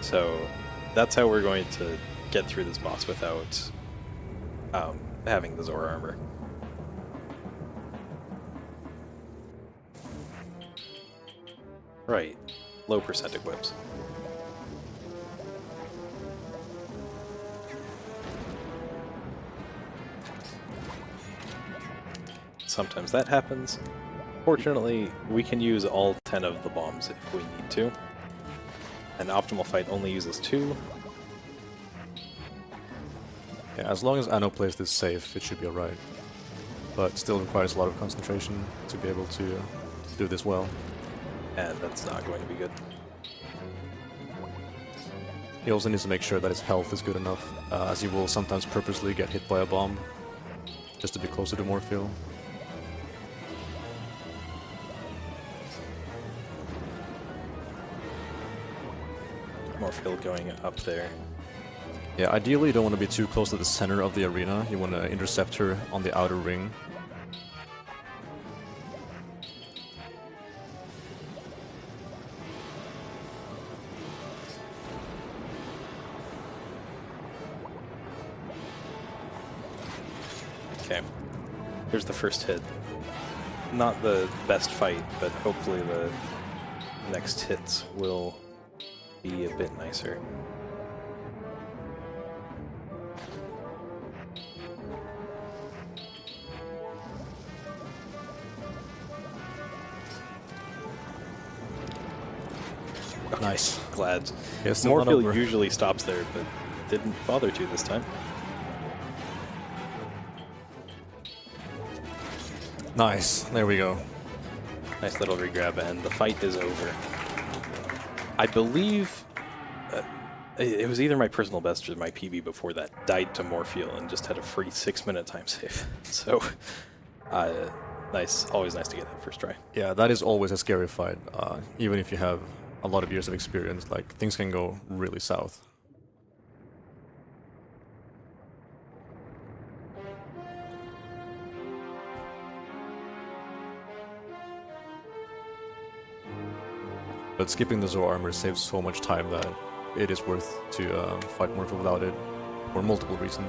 So that's how we're going to get through this boss without having the Zora armor. Right, low percent equips. Sometimes that happens. Fortunately, we can use all 10 of the bombs if we need to. An optimal fight only uses 2. Yeah, as long as Anno plays this safe, it should be alright. But still requires a lot of concentration to be able to do this well. And that's not going to be good. He also needs to make sure that his health is good enough, as he will sometimes purposely get hit by a bomb, just to be closer to Morpheal. Morpheal going up there. Yeah, ideally you don't want to be too close to the center of the arena. You want to intercept her on the outer ring. Okay, here's the first hit. Not the best fight, but hopefully the next hits will be a bit nicer. Okay, Nice. Glad. Yeah, still not Morpheal over. usually stops there, but didn't bother to this time. Nice. There we go. Nice little regrab, and the fight is over. I believe it was either my personal best or my PB before that died to Morpheal and just had a free 6-minute time save. So, nice. Always nice to get that first try. Yeah, that is always a scary fight. Even if you have a lot of years of experience, like, things can go really south. But skipping the Zora armor saves so much time that it is worth to fight Morpheal without it, for multiple reasons.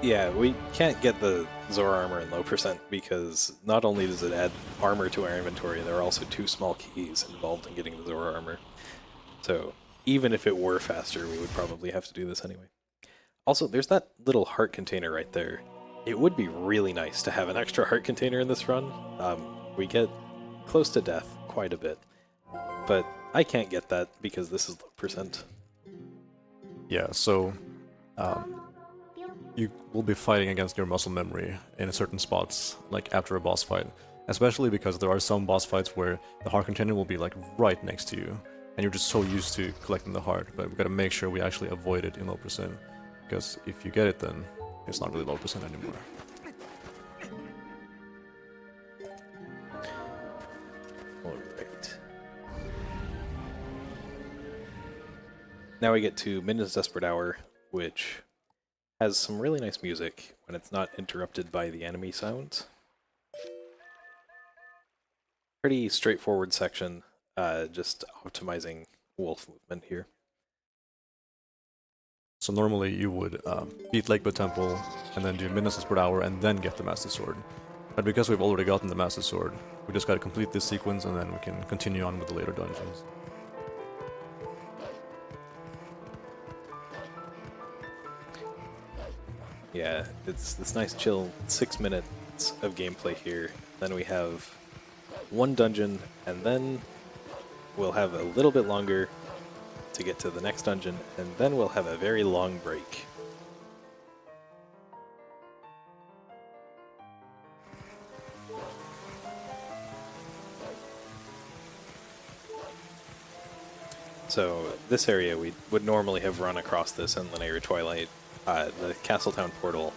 Yeah, we can't get the Zora armor in low percent because not only does it add armor to our inventory, there are also 2 small keys involved in getting the Zora armor. So even if it were faster, we would probably have to do this anyway. Also, there's that little heart container right there. It would be really nice to have an extra heart container in this run. We get close to death quite a bit, but I can't get that because this is low percent. Yeah, so you will be fighting against your muscle memory in certain spots, like after a boss fight. Especially because there are some boss fights where the heart container will be like right next to you, and you're just so used to collecting the heart, but we've got to make sure we actually avoid it in low percent, because if you get it then it's not really low percent anymore. Alright. Now we get to Midnight's Desperate Hour, which has some really nice music when it's not interrupted by the enemy sounds. Pretty straightforward section, just optimizing wolf movement here. So normally you would beat Lakebed Temple, and then do Midnight's Desperate Hour, and then get the Master Sword. But because we've already gotten the Master Sword, we just gotta complete this sequence, and then we can continue on with the later dungeons. Yeah, it's this nice chill 6 minutes of gameplay here. Then we have 1 dungeon, and then we'll have a little bit longer to get to the next dungeon, and then we'll have a very long break. So this area we would normally have run across this in Lanayru Twilight. The Castletown portal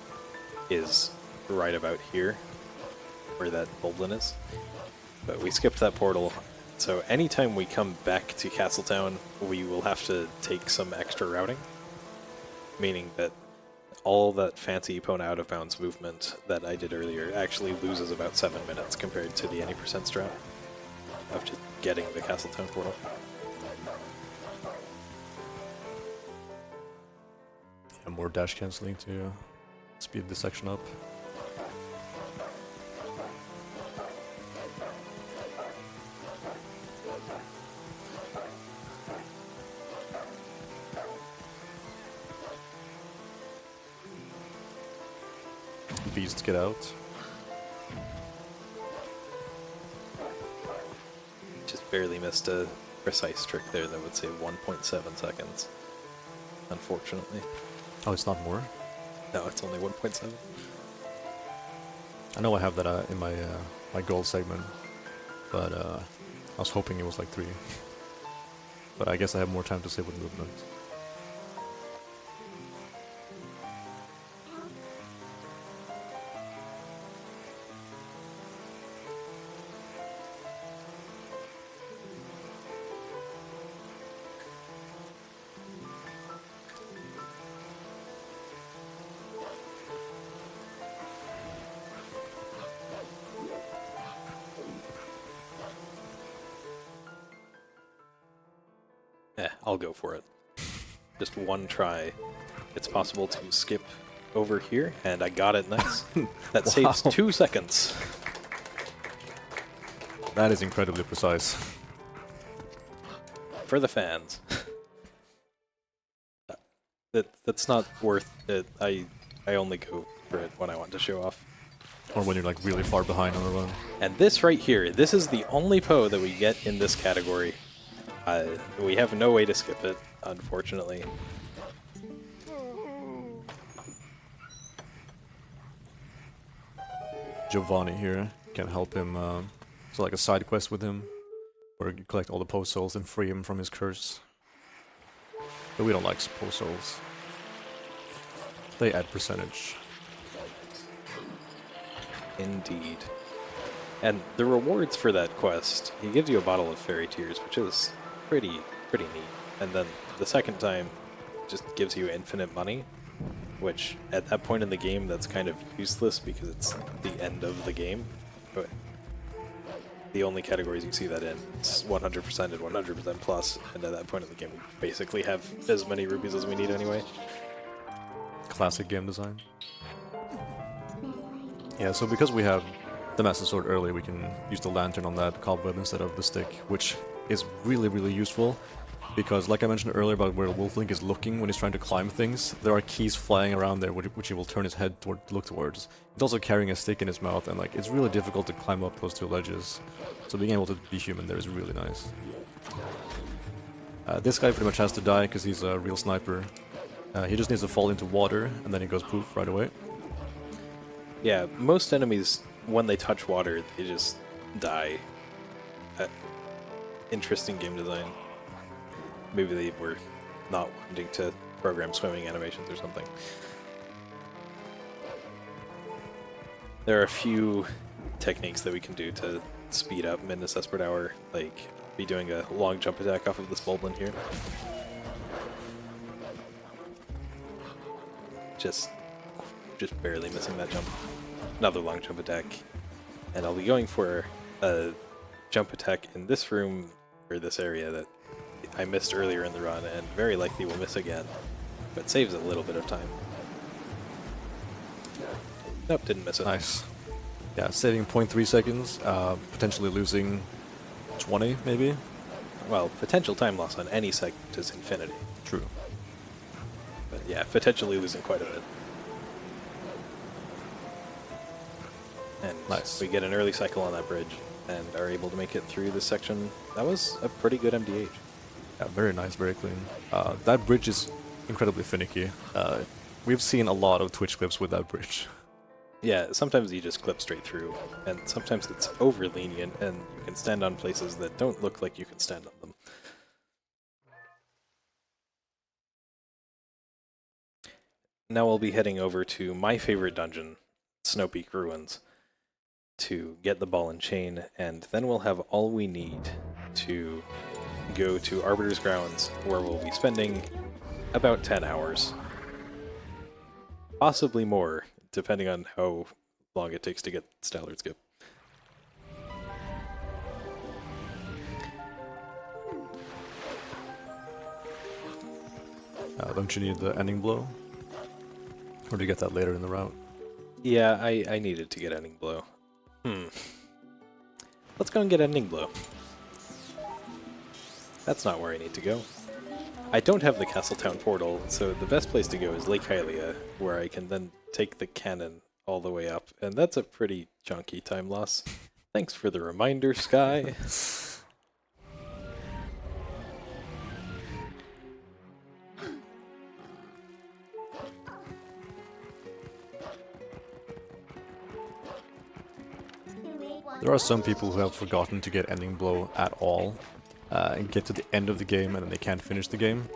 is right about here, where that Boldin is. But we skipped that portal, so anytime we come back to Castletown, we will have to take some extra routing, meaning that all that fancy Epona out of bounds movement that I did earlier actually loses about 7 minutes compared to the any percent strat of just getting the Castletown portal. Yeah, more dash canceling to speed this section up. Beast get out. Just barely missed a precise trick there that would save 1.7 seconds, unfortunately. Oh, it's not more? No, it's only 1.7. I know I have that in my my gold segment, but I was hoping it was like 3. But I guess I have more time to save with movement. I'll go for it. Just one try. It's possible to skip over here, and I got it nice. That saves 2 seconds. That is incredibly precise. For the fans. That's not worth it. I only go for it when I want to show off. Or when you're like really far behind on a run. And this right here, this is the only Poe that we get in this category. We have no way to skip it, unfortunately. Giovanni here can help him. So like a side quest with him, where you collect all the Poe souls and free him from his curse. But we don't like Poe souls. They add percentage. Indeed. And the rewards for that quest, he gives you a bottle of fairy tears, which is pretty neat. And then the second time just gives you infinite money, which at that point in the game that's kind of useless because it's the end of the game. But the only categories you see that in is 100% and 100% plus, and at that point in the game we basically have as many rupees as we need anyway. Classic game design. Yeah, so because we have the Master Sword early, we can use the lantern on that cobweb instead of the stick, which is really useful, because like I mentioned earlier about where Wolf Link is looking when he's trying to climb things, there are keys flying around there which he will turn his head to look towards. He's also carrying a stick in his mouth, and like it's really difficult to climb up those 2 ledges, so being able to be human there is really nice. This guy pretty much has to die because he's a real sniper. He just needs to fall into water, and then he goes poof right away. Yeah, most enemies, when they touch water, they just die. Interesting game design. Maybe they were not wanting to program swimming animations or something. There are a few techniques that we can do to speed up Midness Esper Hour, like be doing a long jump attack off of this Bulblin here. Just barely missing that jump. Another long jump attack. And I'll be going for a jump attack in this room, or this area that I missed earlier in the run, and very likely will miss again. But saves a little bit of time. Nope, didn't miss it. Nice. Yeah, saving 0.3 seconds, potentially losing 20 maybe? Well, potential time loss on any segment is infinity. True. But yeah, potentially losing quite a bit. And nice. We get an early cycle on that bridge and are able to make it through this section. That was a pretty good MDH. Yeah, very nice, very clean. That bridge is incredibly finicky. We've seen a lot of Twitch clips with that bridge. Yeah, sometimes you just clip straight through, and sometimes it's over lenient, and you can stand on places that don't look like you can stand on them. Now we'll be heading over to my favorite dungeon, Snowpeak Ruins to get the ball and chain, and then we'll have all we need to go to Arbiters Grounds, where we'll be spending about 10 hours. Possibly more, depending on how long it takes to get Stalord Skip. Don't you need the ending blow? Or do you get that later in the route? Yeah, I needed to get Ending Blow. Let's go and get Ending Blow. That's not where I need to go. I don't have the Castletown portal, so the best place to go is Lake Hylia, where I can then take the cannon all the way up, and that's a pretty chunky time loss. Thanks for the reminder, Sky. There are some people who have forgotten to get ending blow at all and get to the end of the game and then they can't finish the game.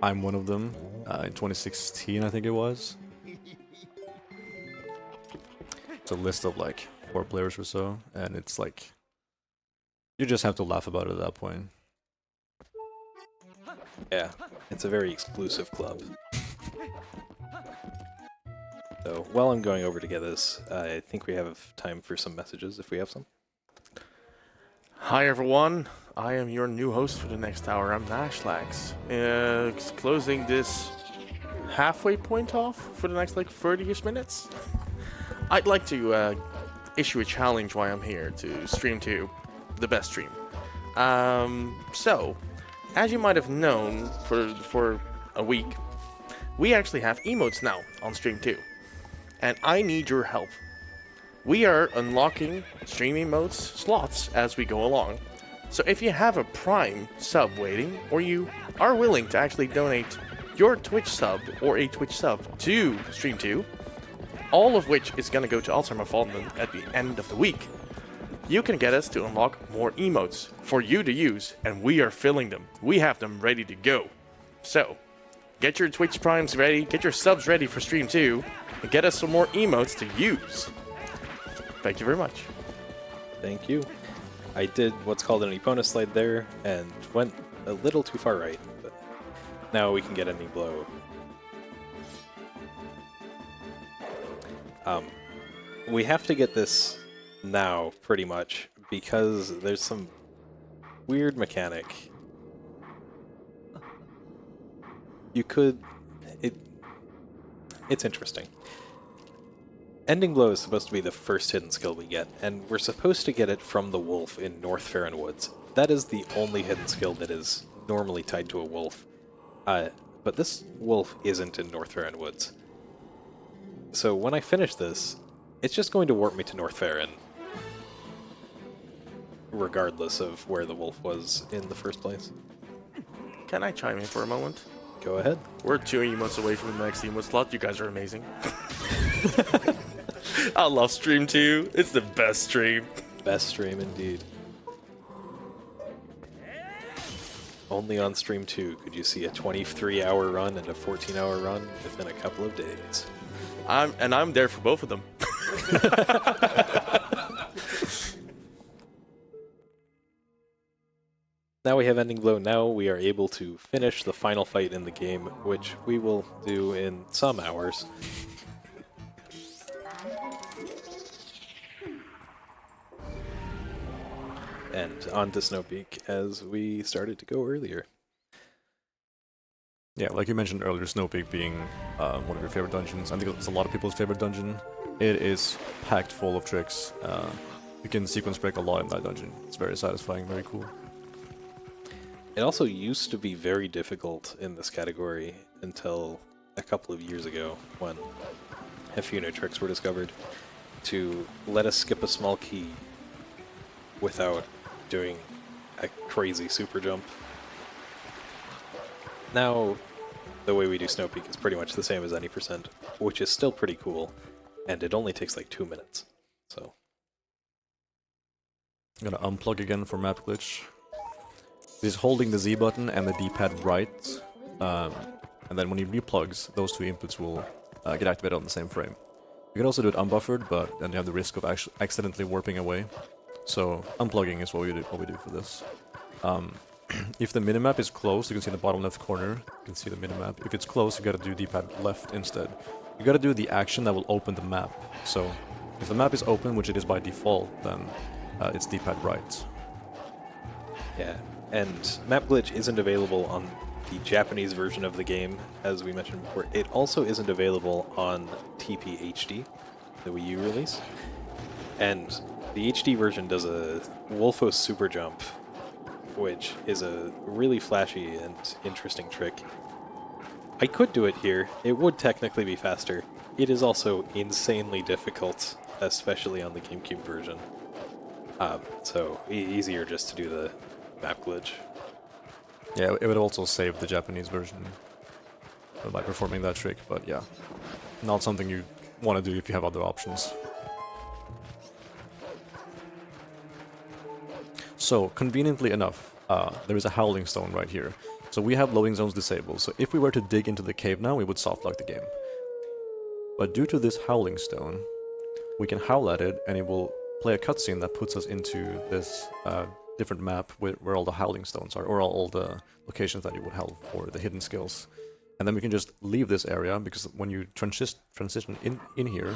I'm one of them. In 2016, I think it was. It's a list of like 4 players or so, and it's like you just have to laugh about it at that point. Yeah, it's a very exclusive club. So while I'm going over to get this, I think we have time for some messages, if we have some. Hi everyone, I am your new host for the next hour. I'm Nashlax. Closing this halfway point off for the next like 30ish minutes. I'd like to issue a challenge while I'm here to stream to the best stream. So, as you might have known for a week, we actually have emotes now on stream too. And I need your help. We are unlocking stream emotes slots as we go along. So if you have a Prime sub waiting, or you are willing to actually donate your Twitch sub or a Twitch sub to Stream 2, all of which is going to go to Alzheimer Fallen at the end of the week, you can get us to unlock more emotes for you to use, and we are filling them. We have them ready to go. So, get your Twitch Primes ready, get your subs ready for Stream 2, and get us some more emotes to use. Thank you very much. Thank you. I did what's called an Epona slide there, and went a little too far right, but now we can get Ending Blow. We have to get this now, pretty much, because there's some weird mechanic. You could... It's interesting. Ending Blow is supposed to be the first hidden skill we get, and we're supposed to get it from the wolf in North Farron Woods. That is the only hidden skill that is normally tied to a wolf. But this wolf isn't in North Farron Woods. So when I finish this, it's just going to warp me to North Farron, regardless of where the wolf was in the first place. Can I chime in for a moment? Go ahead. We're 2 emotes away from the next emote slot. You guys are amazing. I love Stream 2. It's the best stream. Best stream indeed. Only on Stream 2 could you see a 23-hour run and a 14-hour run within a couple of days. I'm there for both of them. Now we have Ending Blow. Now we are able to finish the final fight in the game, which we will do in some hours. And on to Snowpeak, as we started to go earlier. Yeah, like you mentioned earlier, Snowpeak being one of your favorite dungeons. I think it's a lot of people's favorite dungeon. It is packed full of tricks. You can sequence break a lot in that dungeon. It's very satisfying, very cool. It also used to be very difficult in this category until a couple of years ago when a few new tricks were discovered to let us skip a small key without doing a crazy super jump. Now, the way we do Snowpeak is pretty much the same as any percent, which is still pretty cool, and it only takes like 2 minutes, so. I'm gonna unplug again for map glitch. He's holding the Z button and the D-pad right, and then when he replugs, those 2 inputs will get activated on the same frame. You can also do it unbuffered, but then you have the risk of accidentally warping away. So unplugging is what we do for this. If the minimap is closed, you can see in the bottom left corner, you can see the minimap. If it's closed, you gotta do D-pad left instead. You gotta do the action that will open the map. So if the map is open, which it is by default, then it's D-pad right. Yeah, and map glitch isn't available on the Japanese version of the game, as we mentioned before. It also isn't available on TP HD, the Wii U release. And the HD version does a Wolfo super jump, which is a really flashy and interesting trick. I could do it here. It would technically be faster. It is also insanely difficult, especially on the GameCube version. So easier just to do the map glitch. Yeah, it would also save the Japanese version by performing that trick, but yeah, not something you want to do if you have other options. So, conveniently enough, there is a Howling Stone right here. So we have loading zones disabled, so if we were to dig into the cave now, we would softlock the game. But due to this Howling Stone, we can howl at it, and it will play a cutscene that puts us into this different map where all the Howling Stones are, or all the locations that you would have for the hidden skills. And then we can just leave this area, because when you transition in here,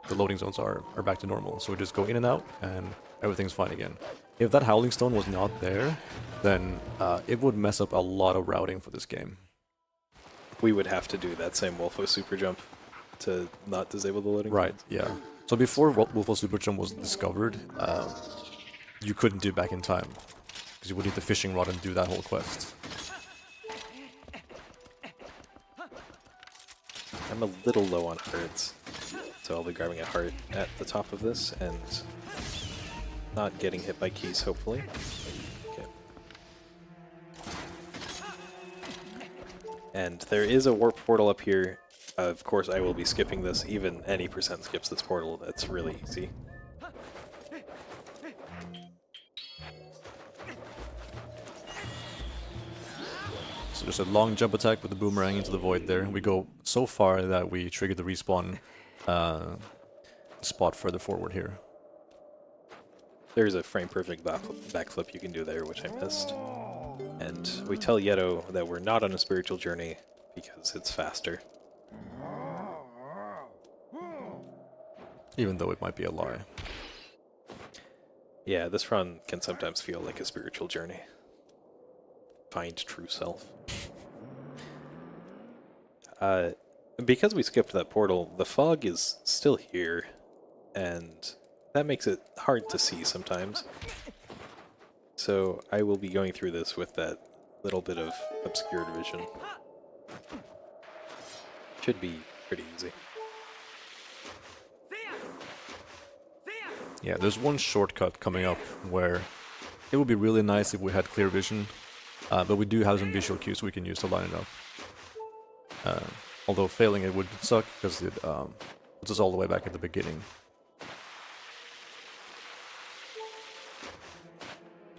the loading zones are back to normal. So we just go in and out, and everything's fine again. If that Howling Stone was not there, then it would mess up a lot of routing for this game. We would have to do that same Wolfo super jump to not disable the loading. Right, yeah. So before Wolfo Super Jump was discovered, you couldn't do back in time, because you would need the fishing rod and do that whole quest. I'm a little low on hearts, so I'll be grabbing a heart at the top of this and not getting hit by keys, hopefully. Okay. And there is a warp portal up here. Of course, I will be skipping this. Even any percent skips this portal. That's really easy. So just a long jump attack with the boomerang into the void there. We go so far that we trigger the respawn spot further forward here. There's a frame-perfect backflip you can do there, which I missed. And we tell Yeto that we're not on a spiritual journey because it's faster. Even though it might be a lie. Yeah, this run can sometimes feel like a spiritual journey. Find true self. Because we skipped that portal, the fog is still here, and that makes it hard to see sometimes. So I will be going through this with that little bit of obscured vision. Should be pretty easy. Yeah, there's one shortcut coming up where it would be really nice if we had clear vision, but we do have some visual cues we can use to line it up. Although failing it would suck because it puts us all the way back at the beginning.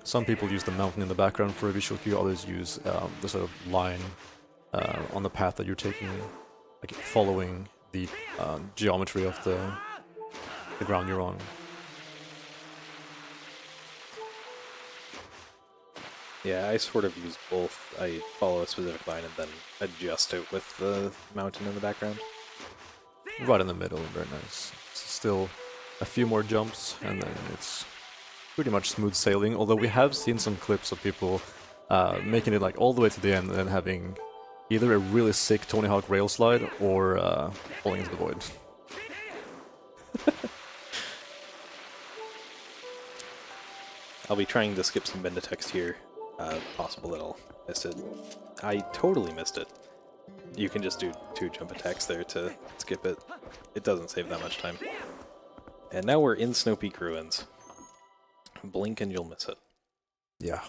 Some people use the mountain in the background for a visual cue, others use the sort of line on the path that you're taking, like following the geometry of the ground you're on. Yeah, I sort of use both. I follow a specific line and then adjust it with the mountain in the background. Right in the middle, very nice. Still a few more jumps, and then it's pretty much smooth sailing, although we have seen some clips of people making it like all the way to the end and then having either a really sick Tony Hawk rail slide or falling into the void. I'll be trying to skip some bend text here. Possible that I'll miss it. I totally missed it. You can just do 2 jump attacks there to skip it. It doesn't save that much time. And now we're in Snowpeak Ruins. Blink and you'll miss it. Yeah.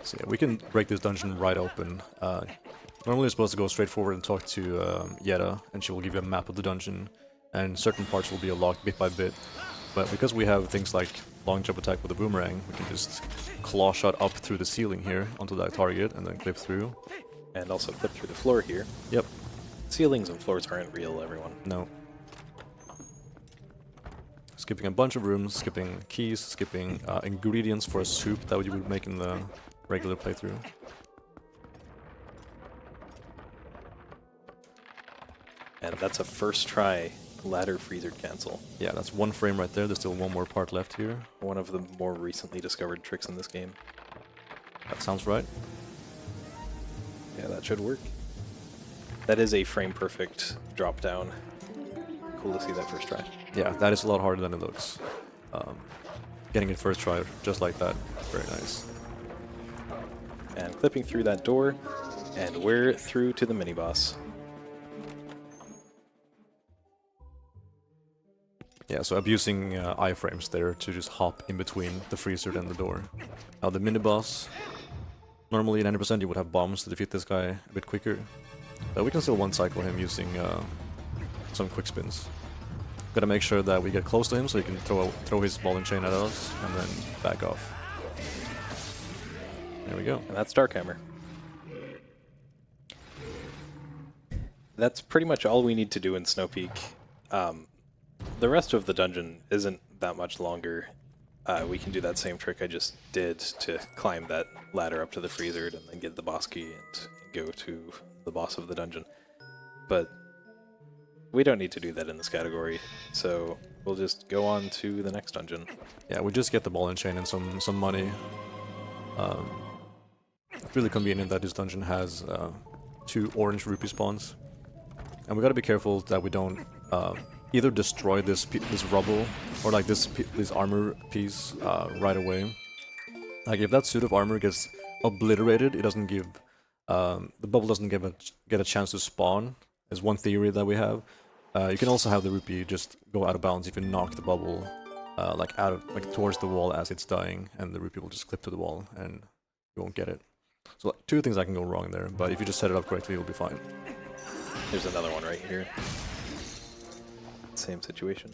So yeah, we can break this dungeon right open. Normally you're supposed to go straight forward and talk to Yetta, and she will give you a map of the dungeon, and certain parts will be unlocked bit by bit. But because we have things like long jump attack with the boomerang, we can just claw shot up through the ceiling here onto that target and then clip through. And also clip through the floor here. Yep. Ceilings and floors aren't real, everyone. No. Skipping a bunch of rooms, skipping keys, skipping ingredients for a soup that you would make in the regular playthrough. And that's a first try ladder freezer cancel. Yeah, that's 1 frame right there. There's still 1 more part left here. One of the more recently discovered tricks in this game. That sounds right. Yeah, that should work. That is a frame perfect drop down. Cool to see that first try. Yeah, that is a lot harder than it looks. Getting it first try just like that, very nice. And clipping through that door, and we're through to the mini boss. Yeah, so abusing iframes there to just hop in between the freezer and the door. Now the mini-boss, normally 90% you would have bombs to defeat this guy a bit quicker. But we can still one-cycle him using some quick spins. Gotta make sure that we get close to him so he can throw his ball and chain at us, and then back off. There we go. And that's Darkhammer. That's pretty much all we need to do in Snowpeak. The rest of the dungeon isn't that much longer. We can do that same trick I just did to climb that ladder up to the freezer and then get the boss key and go to the boss of the dungeon. But we don't need to do that in this category, so we'll just go on to the next dungeon. Yeah, we just get the ball and chain and some money. It's really convenient that this dungeon has 2 orange rupee spawns. And we gotta be careful that we don't either destroy this rubble or like this armor piece right away. Like if that suit of armor gets obliterated, it doesn't give the bubble doesn't get a chance to spawn. Is one theory that we have. You can also have the rupee just go out of bounds if you knock the bubble like towards the wall as it's dying, and the rupee will just clip to the wall and you won't get it. So like, 2 things that can go wrong there, but if you just set it up correctly, you'll be fine. There's another one right here. Same situation.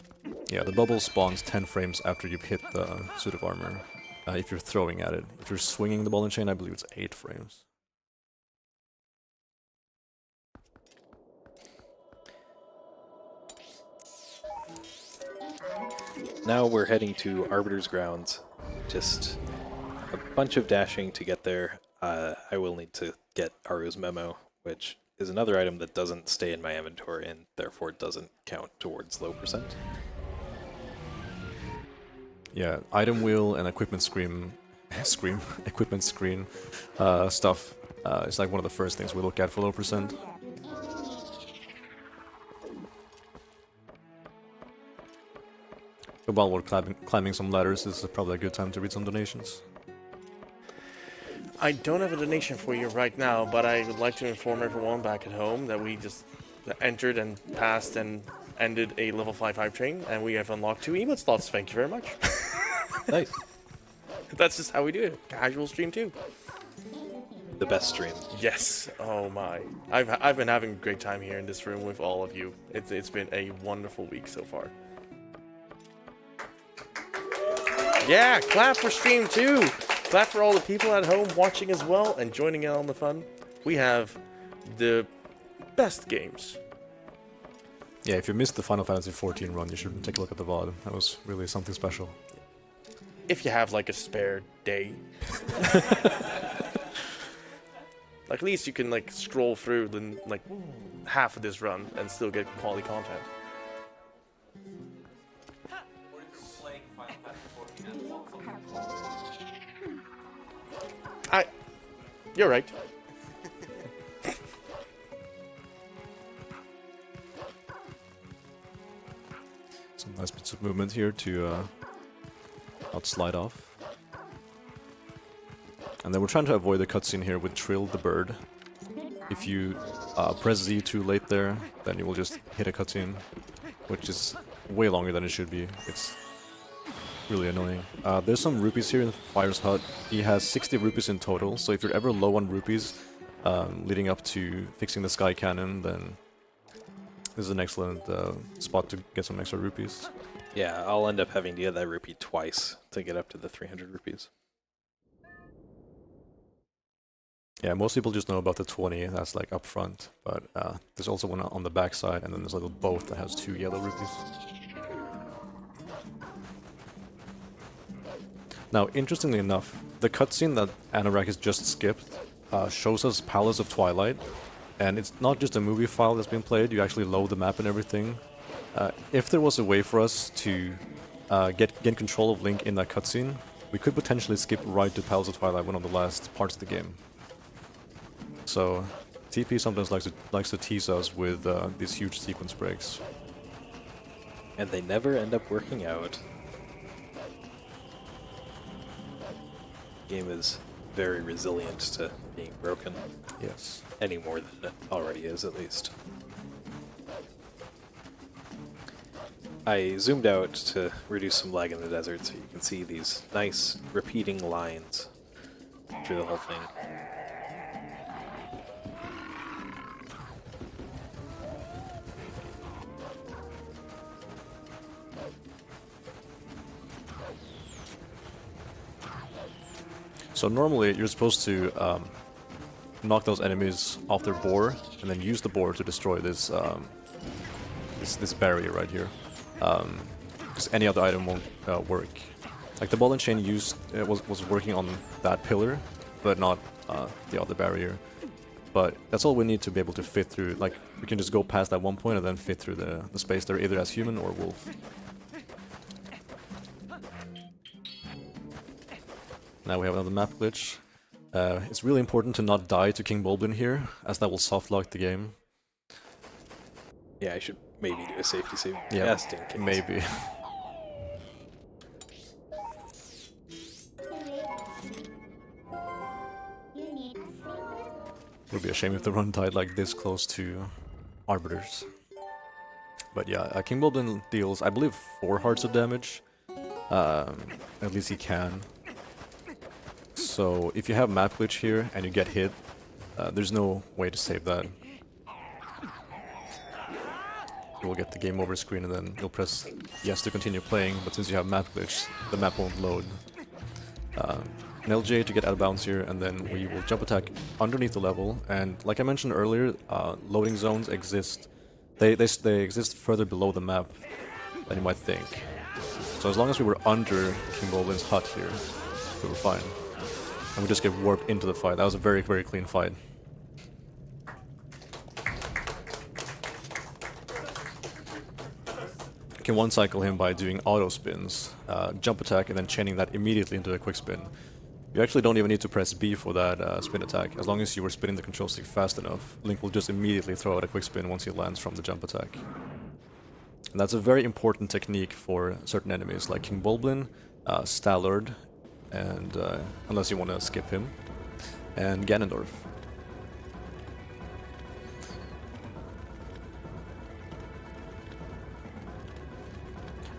Yeah, the bubble spawns 10 frames after you've hit the suit of armor. If you're throwing at it. If you're swinging the ball and chain, I believe it's 8 frames. Now we're heading to Arbiters Grounds. Just a bunch of dashing to get there. I will need to get Aru's memo, which is another item that doesn't stay in my inventory and therefore doesn't count towards low percent. Yeah, item wheel and equipment screen stuff is like one of the first things we look at for low percent. While we're climbing some ladders, this is probably a good time to read some donations. I don't have a donation for you right now, but I would like to inform everyone back at home that we just entered and passed and ended a level 5 hype train, and we have unlocked 2 emote slots. Thank you very much. Nice. That's just how we do it. Casual stream too. The best stream. Yes. Oh my. I've been having a great time here in this room with all of you. It's been a wonderful week so far. Yeah, clap for stream too. Clap for all the people at home watching as well and joining in on the fun. We have the best games. Yeah, if you missed the Final Fantasy XIV run, you should take a look at the VOD. That was really something special. If you have like a spare day. Like, at least you can like scroll through like half of this run and still get quality content. You're right. Some nice bits of movement here to not slide off. And then we're trying to avoid the cutscene here with Trill the bird. If you press Z too late there, then you will just hit a cutscene, which is way longer than it should be. It's really annoying. There's some rupees here in Fire's hut. He has 60 rupees in total, so if you're ever low on rupees leading up to fixing the sky cannon, then this is an excellent spot to get some extra rupees. Yeah, I'll end up having to get that rupee twice to get up to the 300 rupees. Yeah, most people just know about the 20, that's like up front, but there's also one on the back side, and then there's a little boat that has 2 yellow rupees. Now, interestingly enough, the cutscene that Anorakkis just skipped shows us Palace of Twilight, and it's not just a movie file that's been played, you actually load the map and everything. If there was a way for us to gain control of Link in that cutscene, we could potentially skip right to Palace of Twilight, one of the last parts of the game. So, TP sometimes likes to tease us with these huge sequence breaks. And they never end up working out. The game is very resilient to being broken. Yes. Any more than it already is, at least. I zoomed out to reduce some lag in the desert so you can see these nice repeating lines through the whole thing. So normally you're supposed to knock those enemies off their boar and then use the boar to destroy this this barrier right here. Because any other item won't work. Like the ball and chain was working on that pillar, but not the other barrier. But that's all we need to be able to fit through. Like we can just go past that one point and then fit through the space there, either as human or wolf. Now we have another map glitch. It's really important to not die to King Bulblin here, as that will softlock the game. Yeah, I should maybe do a safety save. Yeah, just in case. maybe. It would be a shame if the run died like this close to Arbiters. But yeah, King Bulblin deals, I believe, 4 hearts of damage. At least he can. So if you have map glitch here and you get hit, there's no way to save that. You will get the game over screen and then you'll press yes to continue playing, but since you have map glitch, the map won't load. An LJ to get out of bounds here, and then we will jump attack underneath the level, and like I mentioned earlier, loading zones exist. They exist further below the map than you might think. So as long as we were under King Bulblin's hut here, we were fine. And we just get warped into the fight. That was a very, very clean fight. You can one-cycle him by doing auto spins, jump attack, and then chaining that immediately into a quick spin. You actually don't even need to press B for that spin attack. As long as you were spinning the control stick fast enough, Link will just immediately throw out a quick spin once he lands from the jump attack. And that's a very important technique for certain enemies, like King Bulblin, Stalord, and unless you want to skip him, and Ganondorf.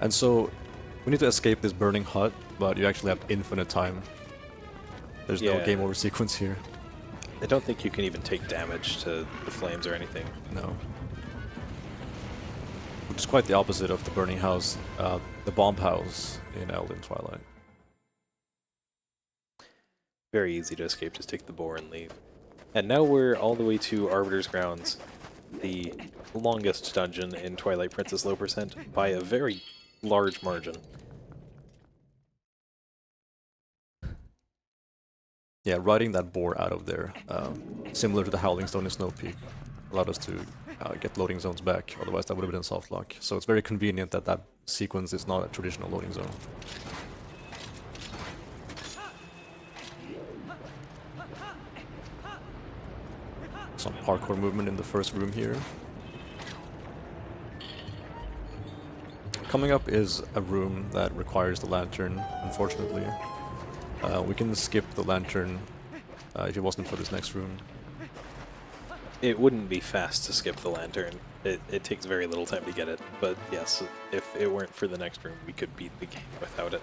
And so, we need to escape this burning hut, but you actually have infinite time. There's no game over sequence here. I don't think you can even take damage to the flames or anything. No. Which is quite the opposite of the burning house, the bomb house in Eldin Twilight. Very easy to escape, just take the boar and leave. And now we're all the way to Arbiters Grounds, the longest dungeon in Twilight Princess low percent, by a very large margin. Yeah, riding that boar out of there, similar to the Howling Stone in Snowpeak, allowed us to get loading zones back, otherwise that would have been a soft lock. So it's very convenient that that sequence is not a traditional loading zone. Some parkour movement in the first room here. Coming up is a room that requires the lantern, unfortunately. We can skip the lantern if it wasn't for this next room. It wouldn't be fast to skip the lantern. It takes very little time to get it, but yes, if it weren't for the next room, we could beat the game without it.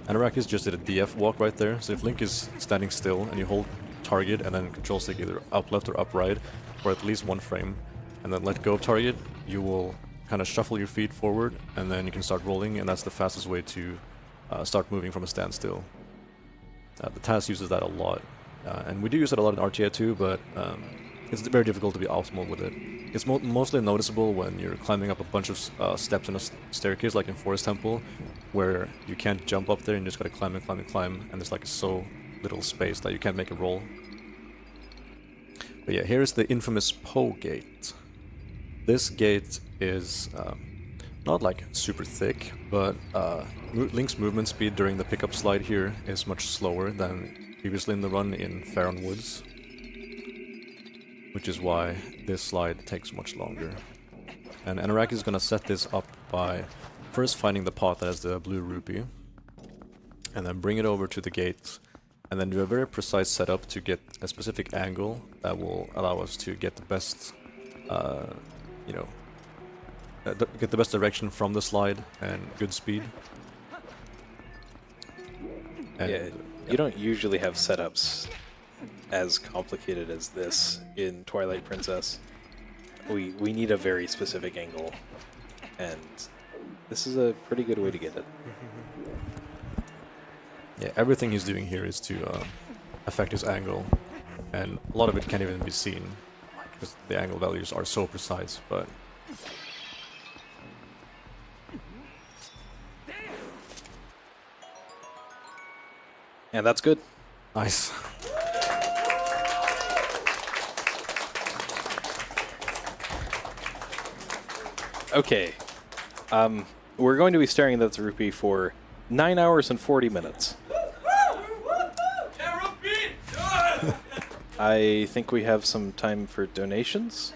Anorakkis just did a DF walk right there, so if Link is standing still and you hold target and then control stick either up left or up right for at least 1 frame, and then let go of target, you will kind of shuffle your feet forward, and then you can start rolling, and that's the fastest way to start moving from a standstill. The TAS uses that a lot, and we do use it a lot in RTA too, but it's very difficult to be optimal with it. It's mostly noticeable when you're climbing up a bunch of steps in a staircase, like in Forest Temple, where you can't jump up there and you just gotta climb and climb and climb, and there's like so little space that you can't make a roll. But yeah, here's the infamous Poe gate. This gate is not like super thick, but Link's movement speed during the pickup slide here is much slower than previously in the run in Faron Woods, which is why this slide takes much longer. And Anorakkis is gonna set this up by first finding the pot that has the blue rupee, and then bring it over to the gate, and then do a very precise setup to get a specific angle that will allow us to get the best, get the best direction from the slide and good speed. And, Yeah, you don't usually have setups as complicated as this in Twilight Princess. We need a very specific angle, and this is a pretty good way to get it. Yeah, everything he's doing here is to affect his angle, and a lot of it can't even be seen because the angle values are so precise, but And that's good. nice. Okay. We're going to be staring at the rupee for 9 hours and 40 minutes. I think we have some time for donations.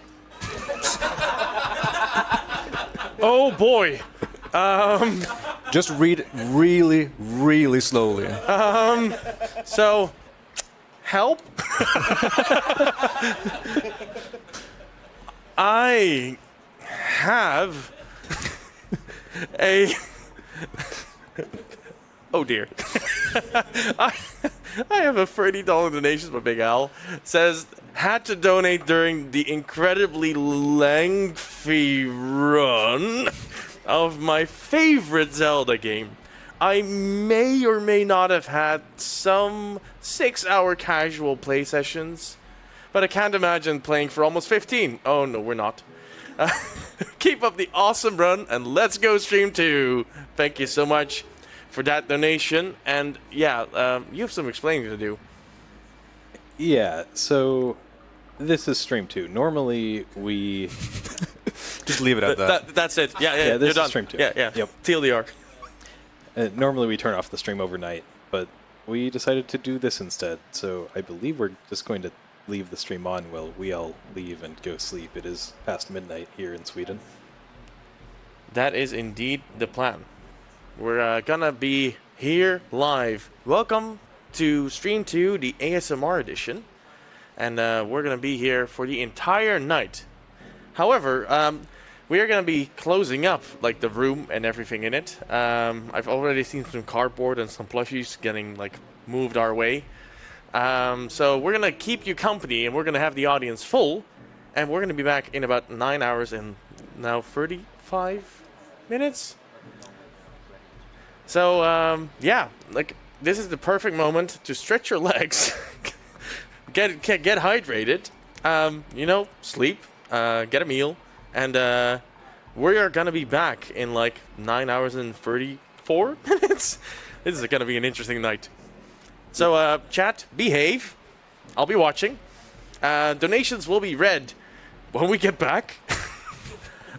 Oh boy. Just read really, really slowly. So, help. I have a. Oh dear. I have a $30 donation from Big Al. Says, had to donate during the incredibly lengthy run of my favorite Zelda game. I may or may not have had some 6-hour casual play sessions, but I can't imagine playing for almost 15. Oh no, we're not. Keep up the awesome run, and let's go stream 2. Thank you so much for that donation. And yeah, you have some explaining to do. Yeah, so this is stream 2. Normally we... Just leave it at that. That's it. Yeah, Yeah, this you're is done. stream 2. Yeah. Yep. TLDR. Normally we turn off the stream overnight, but we decided to do this instead. So I believe we're just going to leave the stream on while we all leave and go sleep. It is past midnight here in Sweden. That is indeed the plan. We're gonna be here live. Welcome to Stream 2, the ASMR edition. And we're gonna be here for the entire night. However, we are gonna be closing up like the room and everything in it. I've already seen some cardboard and some plushies getting like moved our way. So we're gonna keep you company, and we're gonna have the audience full, and we're gonna be back in about 9 hours and now 35 minutes. So yeah, like this is the perfect moment to stretch your legs, get hydrated, sleep, get a meal, and we are gonna be back in like 9 hours and 34 minutes. This is gonna be an interesting night. So chat, behave. I'll be watching. Donations will be read when we get back.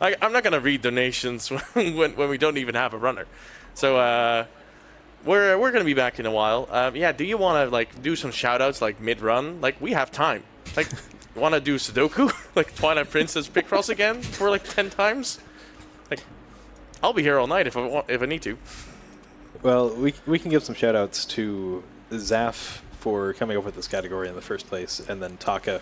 I'm not gonna read donations when we don't even have a runner. So we're gonna be back in a while. Yeah, do you want to like do some shoutouts like mid-run? Like we have time. Like, want to do Sudoku? Like Twilight Princess Picross again for like 10 times? Like, I'll be here all night if I need to. Well, we can give some shoutouts to Zaf for coming up with this category in the first place, and then Taka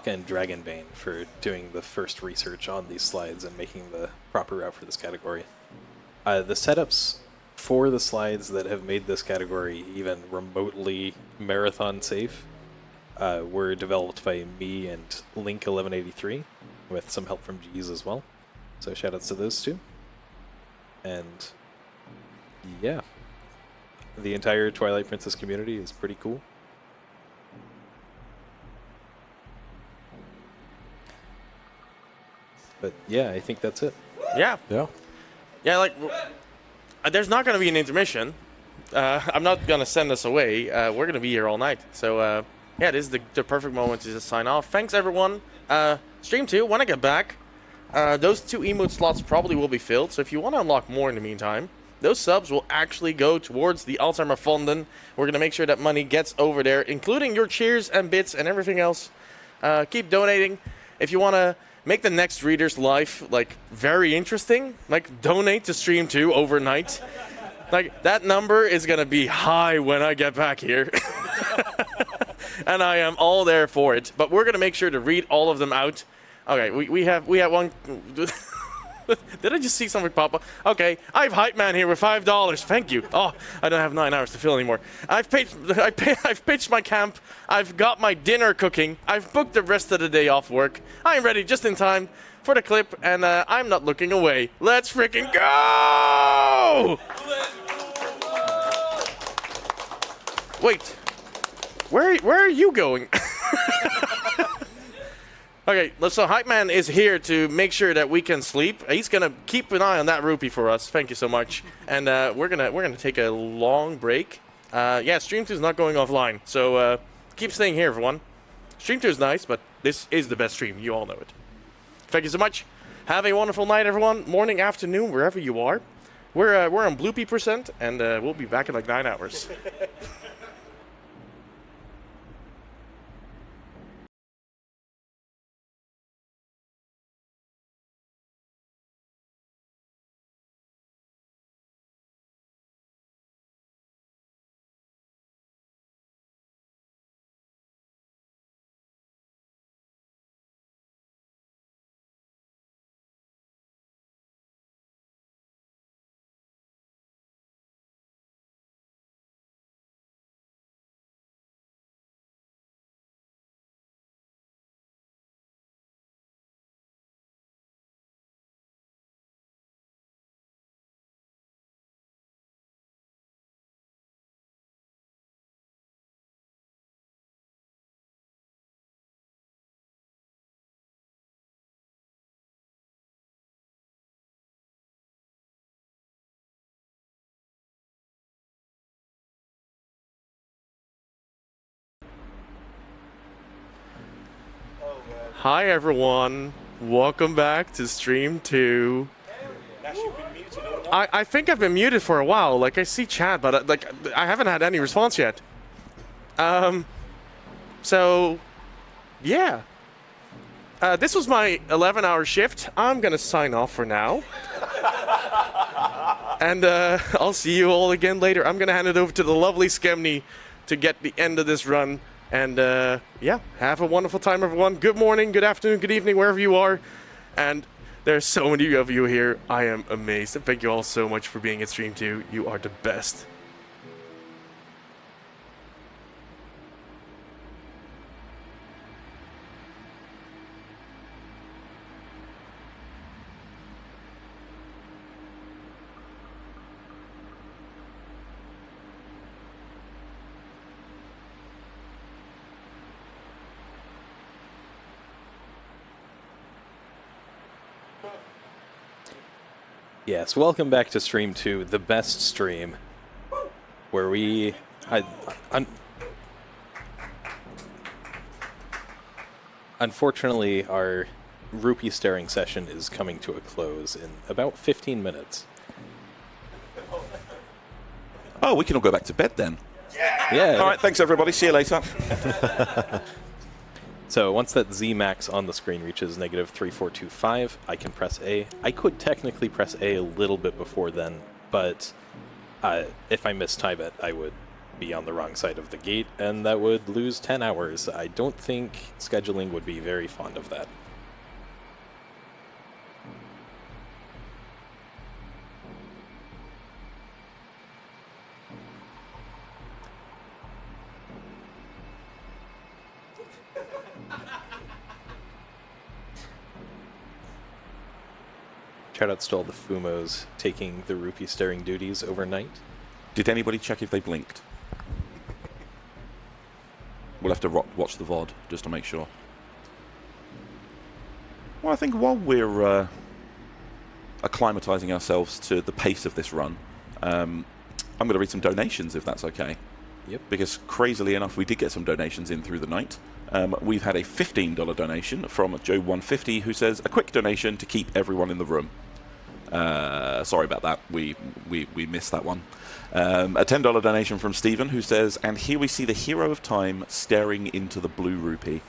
and Dragonbane for doing the first research on these slides and making the proper route for this category. The setups for the slides that have made this category even remotely marathon safe were developed by me and Link1183 with some help from G's as well. So shoutouts to those two. And yeah, the entire Twilight Princess community is pretty cool. But yeah, I think that's it. Yeah. Yeah. Yeah, like, there's not going to be an intermission. I'm not going to send us away. We're going to be here all night. So, yeah, this is the perfect moment to just sign off. Thanks, everyone. Stream 2, when I get back, those 2 emote slots probably will be filled. So if you want to unlock more in the meantime, those subs will actually go towards the Alzheimer Fonden. We're going to make sure that money gets over there, including your cheers and bits and everything else. Keep donating. If you want to make the next reader's life, like, very interesting, like, donate to Stream 2 overnight. Like, that number is going to be high when I get back here. And I am all there for it. But we're going to make sure to read all of them out. Okay, we have one... Did I just see something pop up? Okay, I have Hype Man here with $5. Thank you. Oh, I don't have 9 hours to fill anymore. I've pitched my camp. I've got my dinner cooking. I've booked the rest of the day off work. I'm ready just in time for the clip, and I'm not looking away. Let's freaking go! Wait, where are you going? Okay, so Hype Man is here to make sure that we can sleep. He's gonna keep an eye on that rupee for us. Thank you so much. And we're gonna take a long break. Yeah, Stream 2 is not going offline, so keep staying here, everyone. Stream 2 is nice, but this is the best stream. You all know it. Thank you so much. Have a wonderful night, everyone. Morning, afternoon, wherever you are. We're on Bloopy %, and we'll be back in like 9 hours. Hi, everyone. Welcome back to Stream 2. I think I've been muted for a while. Like, I see chat, but like I haven't had any response yet. So, yeah. This was my 11-hour shift. I'm gonna sign off for now. And I'll see you all again later. I'm gonna hand it over to the lovely Skemny to get the end of this run. And yeah, have a wonderful time, everyone. Good morning, good afternoon, good evening, wherever you are. And there's so many of you here. I am amazed. And thank you all so much for being at Stream 2. You are the best. Yes, welcome back to Stream 2, the best stream, where we... Unfortunately, our rupee staring session is coming to a close in about 15 minutes. Oh, we can all go back to bed then. Yeah. All right, thanks everybody. See you later. So once that Z max on the screen reaches -3425, I can press A. I could technically press A a little bit before then, but if I miss time it, I would be on the wrong side of the gate, and that would lose 10 hours. I don't think scheduling would be very fond of that. shoutouts to all the Fumos taking the rupee staring duties overnight. Did anybody check if they blinked? We'll have to watch the VOD just to make sure. Well, I think while we're acclimatizing ourselves to the pace of this run, I'm going to read some donations if that's okay. Yep. Because crazily enough, we did get some donations in through the night. We've had a $15 donation from Joe150 who says, a quick donation to keep everyone in the room. Sorry about that. We missed that one. A $10 donation from Stephen who says, and here we see the hero of time staring into the blue rupee.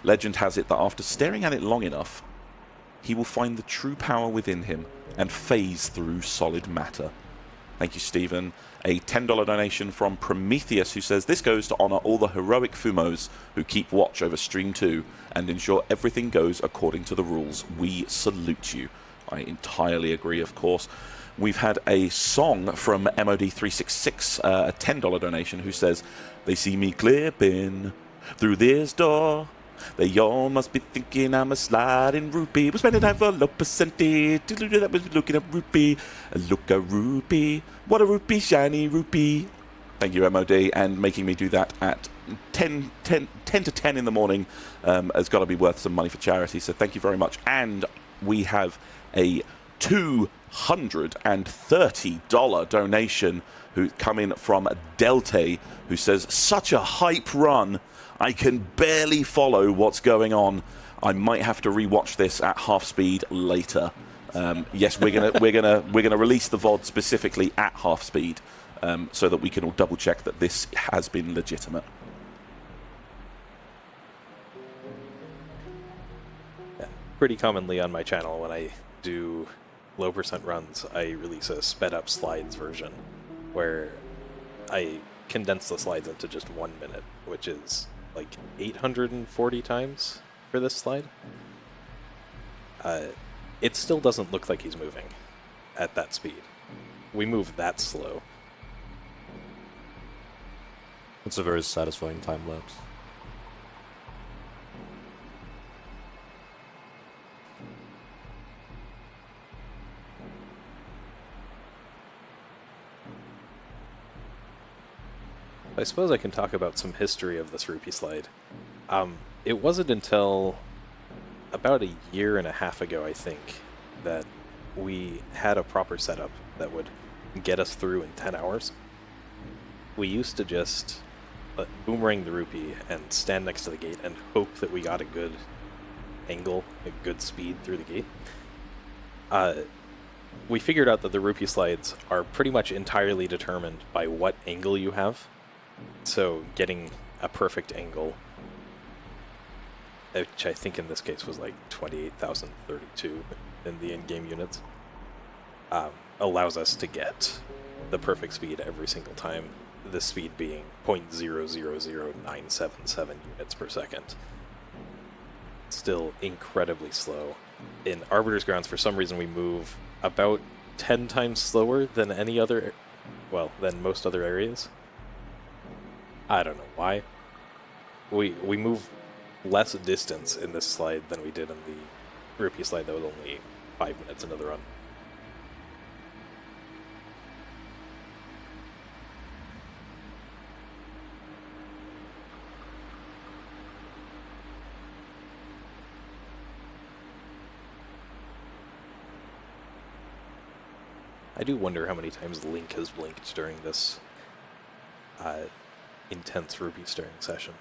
Legend has it that after staring at it long enough, he will find the true power within him and phase through solid matter. Thank you, Stephen. A $10 donation from Prometheus who says, this goes to honor all the heroic Fumos who keep watch over Stream 2 and ensure everything goes according to the rules. We salute you. I entirely agree, of course. We've had a song from MOD366, a $10 donation, who says, they see me clipping through this door. They all must be thinking I'm a sliding rupee. We're spending time for low percentage. That was looking at rupee. Look a rupee. What a rupee, shiny rupee. Thank you, MOD, and making me do that at 10 to 10 in the morning has got to be worth some money for charity, so thank you very much. And we have a $230 donation who come in from Delte, who says, such a hype run. I can barely follow what's going on. I might have to rewatch this at half speed later. Yes, we're gonna release the VOD specifically at half speed, so that we can all double check that this has been legitimate. Yeah, pretty commonly on my channel when I do low percent runs, I release a sped up slides version where I condense the slides into just 1 minute, which is like 840 times for this slide. It still doesn't look like he's moving at that speed. We move that slow. It's a very satisfying time lapse. I suppose I can talk about some history of this Rupee Slide. It wasn't until about a year and a half ago, I think, that we had a proper setup that would get us through in 10 hours. We used to just boomerang the rupee and stand next to the gate and hope that we got a good angle, a good speed through the gate. We figured out that the Rupee Slides are pretty much entirely determined by what angle you have. So getting a perfect angle, which I think in this case was like 28,032 in the in-game units, allows us to get the perfect speed every single time, the speed being 0.000977 units per second. Still incredibly slow. In Arbiters Grounds, for some reason, we move about 10 times slower than any other, well, than most other areas. I don't know why. We move less distance in this slide than we did in the Rupee Slide that was only 5 minutes into the run. I do wonder how many times Link has blinked during this intense Rupee staring session.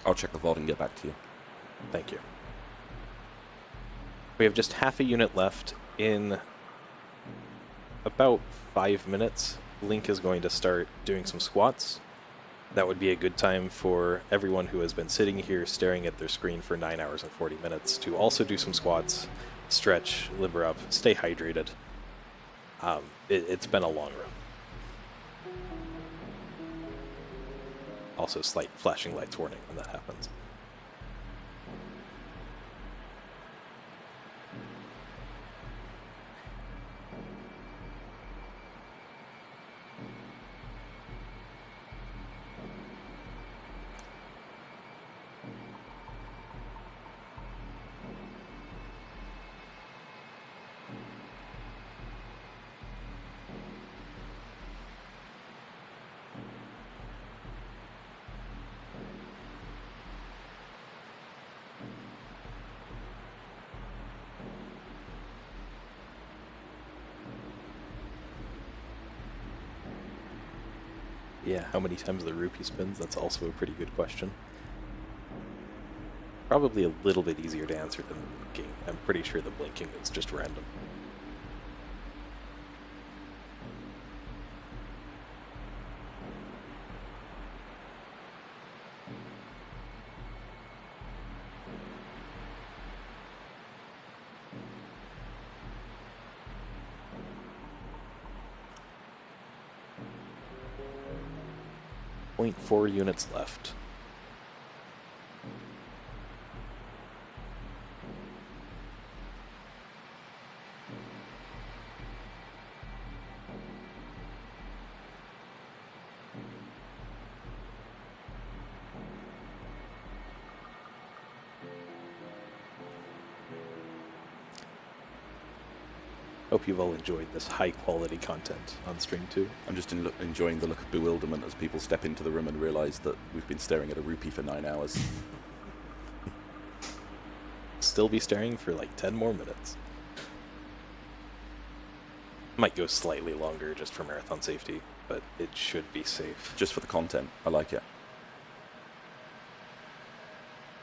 I'll check the VOD and get back to you. Thank you. We have just half a unit left. In about 5 minutes, Link is going to start doing some squats. That would be a good time for everyone who has been sitting here staring at their screen for 9 hours and 40 minutes to also do some squats, stretch, liber up, stay hydrated. It's been a long run. Also, slight flashing lights warning when that happens. Yeah, how many times the rupee spins? That's also a pretty good question. Probably a little bit easier to answer than the blinking. I'm pretty sure the blinking is just random. .4 units left. Hope you've all enjoyed this high-quality content on stream too. I'm just enjoying the look of bewilderment as people step into the room and realise that we've been staring at a rupee for 9 hours. Still be staring for like 10 more minutes. Might go slightly longer just for marathon safety, but it should be safe. Just for the content. I like it.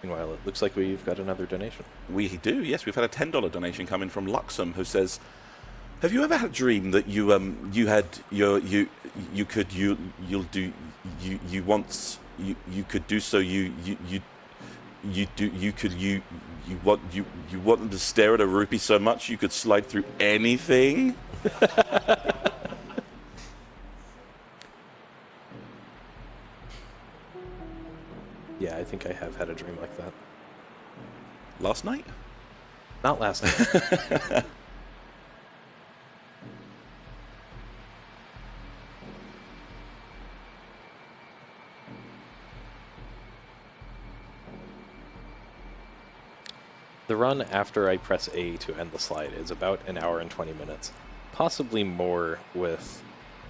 Meanwhile, it looks like we've got another donation. We do, yes. We've had a $10 donation come in from Luxem, who says, "Have you ever had a dream that you wanted to stare at a rupee so much you could slide through anything?" Yeah, I think I have had a dream like that. Last night? Not last night. The run after I press A to end the slide is about an hour and 20 minutes. Possibly more with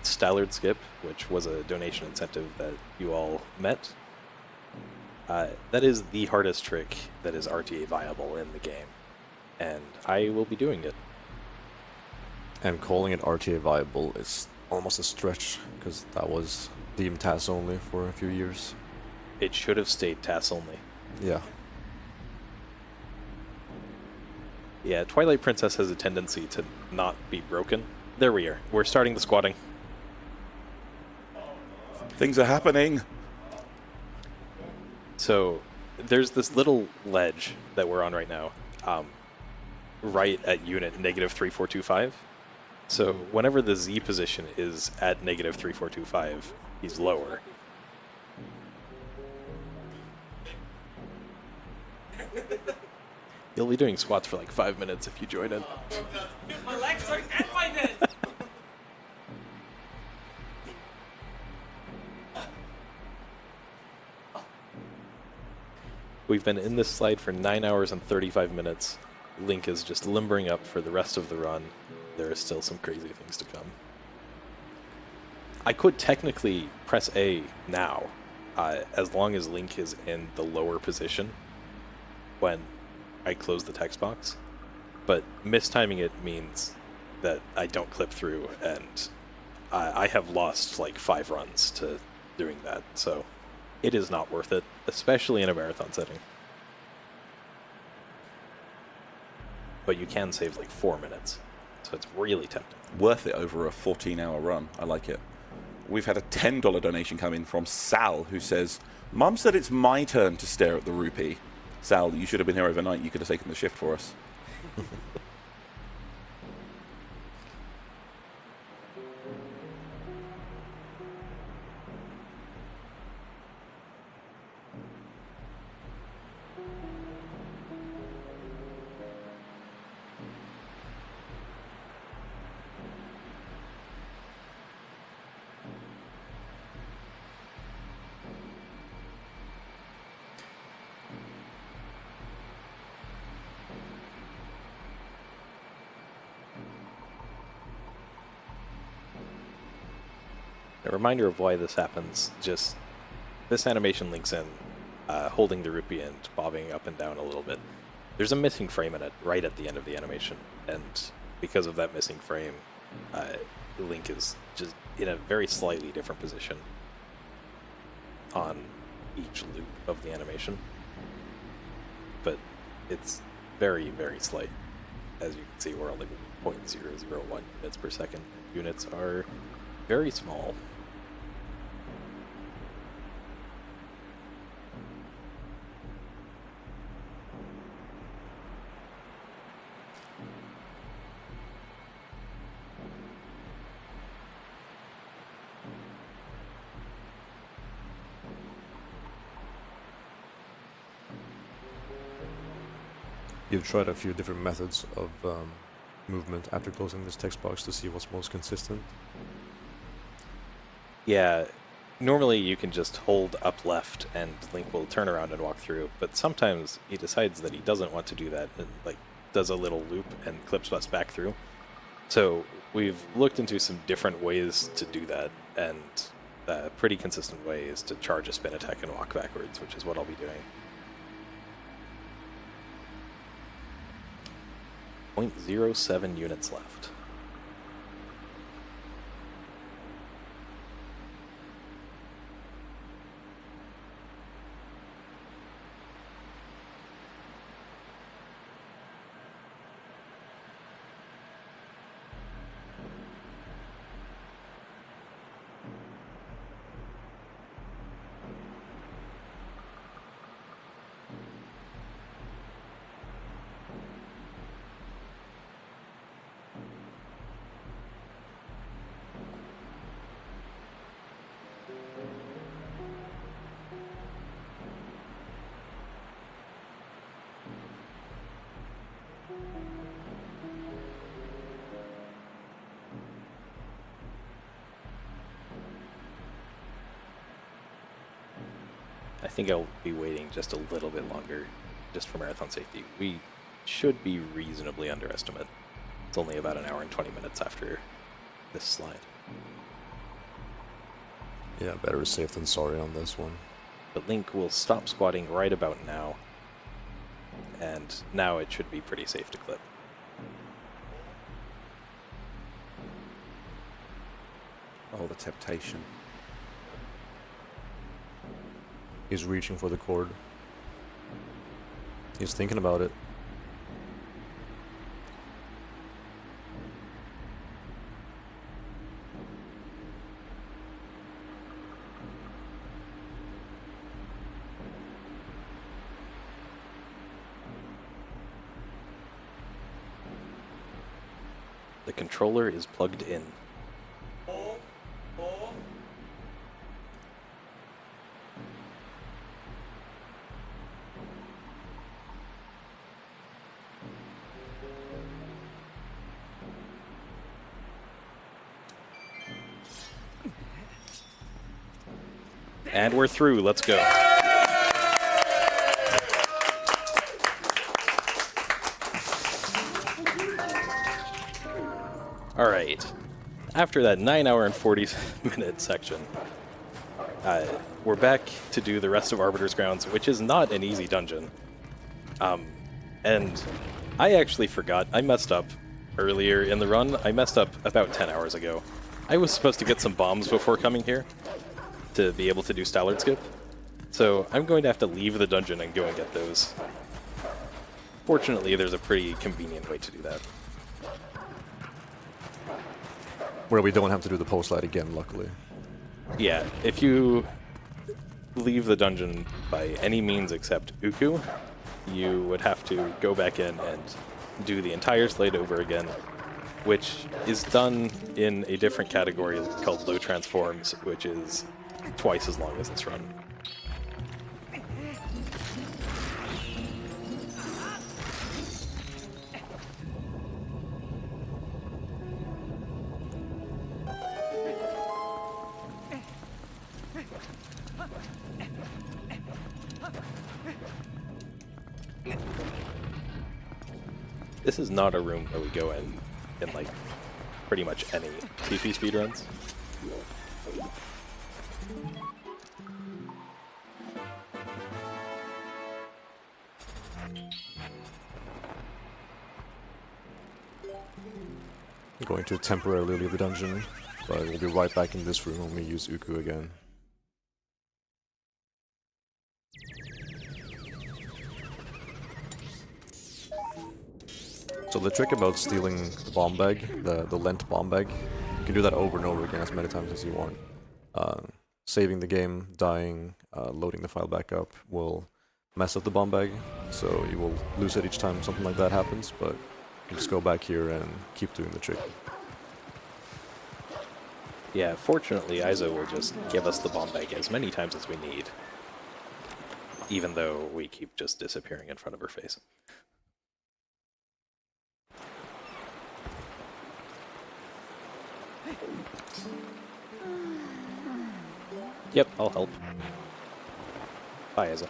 Stalord Skip, which was a donation incentive that you all met. That is the hardest trick that is RTA viable in the game, and I will be doing it. And calling it RTA viable is almost a stretch, because that was deemed TAS only for a few years. It should have stayed TAS only. Yeah. Yeah, Twilight Princess has a tendency to not be broken. There we are. We're starting the squatting. Things are happening. So there's this little ledge that we're on right now, right at unit -3425. So whenever the Z position is at -3425, he's lower. You'll be doing squats for like 5 minutes if you join in. My legs are dead by then! We've been in this slide for 9 hours and 35 minutes. Link is just limbering up for the rest of the run. There are still some crazy things to come. I could technically press A now, as long as Link is in the lower position when I close the text box. But mistiming it means that I don't clip through, and I have lost like 5 runs to doing that, so it is not worth it, especially in a marathon setting. But you can save like 4 minutes, so it's really tempting. Worth it over a 14-hour run. I like it. We've had a $10 donation come in from Sal, who says, "Mum said it's my turn to stare at the rupee." Sal, you should have been here overnight. You could have taken the shift for us. A reminder of why this happens, just this animation links in, holding the rupee and bobbing up and down a little bit. There's a missing frame in it right at the end of the animation, and because of that missing frame, Link is just in a very slightly different position on each loop of the animation. But it's very, very slight. As you can see, we're only 0.001 units per second. Units are very small. You've tried a few different methods of movement after closing this text box to see what's most consistent. Yeah, normally you can just hold up left and Link will turn around and walk through, but sometimes he decides that he doesn't want to do that and like does a little loop and clips us back through. So we've looked into some different ways to do that, and a pretty consistent way is to charge a spin attack and walk backwards, which is what I'll be doing. 0.07 units left. I think I'll be waiting just a little bit longer, just for marathon safety. We should be reasonably underestimate. It's only about an hour and 20 minutes after this slide. Yeah, better safe than sorry on this one. But Link will stop squatting right about now, and now it should be pretty safe to clip. Oh, the temptation. He's reaching for the cord. He's thinking about it. The controller is plugged in. And we're through. Let's go. All right. After that 9-hour and 40-minute section, we're back to do the rest of Arbiters Grounds, which is not an easy dungeon. And I actually forgot. I messed up earlier in the run. I messed up about 10 hours ago. I was supposed to get some bombs before coming here to be able to do Stalord skip. So I'm going to have to leave the dungeon and go and get those. Fortunately, there's a pretty convenient way to do that. Where we don't have to do the post slide again, luckily. Yeah, if you leave the dungeon by any means except Uku, you would have to go back in and do the entire slide over again, which is done in a different category called low transforms, which is twice as long as this run. This is not a room where we go in like pretty much any TP speedruns. I'm going to temporarily leave the dungeon, but we'll be right back in this room when we use Uku again. So the trick about stealing the bomb bag, the lent bomb bag, you can do that over and over again as many times as you want. Saving the game, dying, loading the file back up will mess up the bomb bag, so you will lose it each time something like that happens, but you can just go back here and keep doing the trick. Yeah, fortunately, Izo will just give us the bomb bag as many times as we need, even though we keep just disappearing in front of her face. Yep, I'll help. Bye, Izo.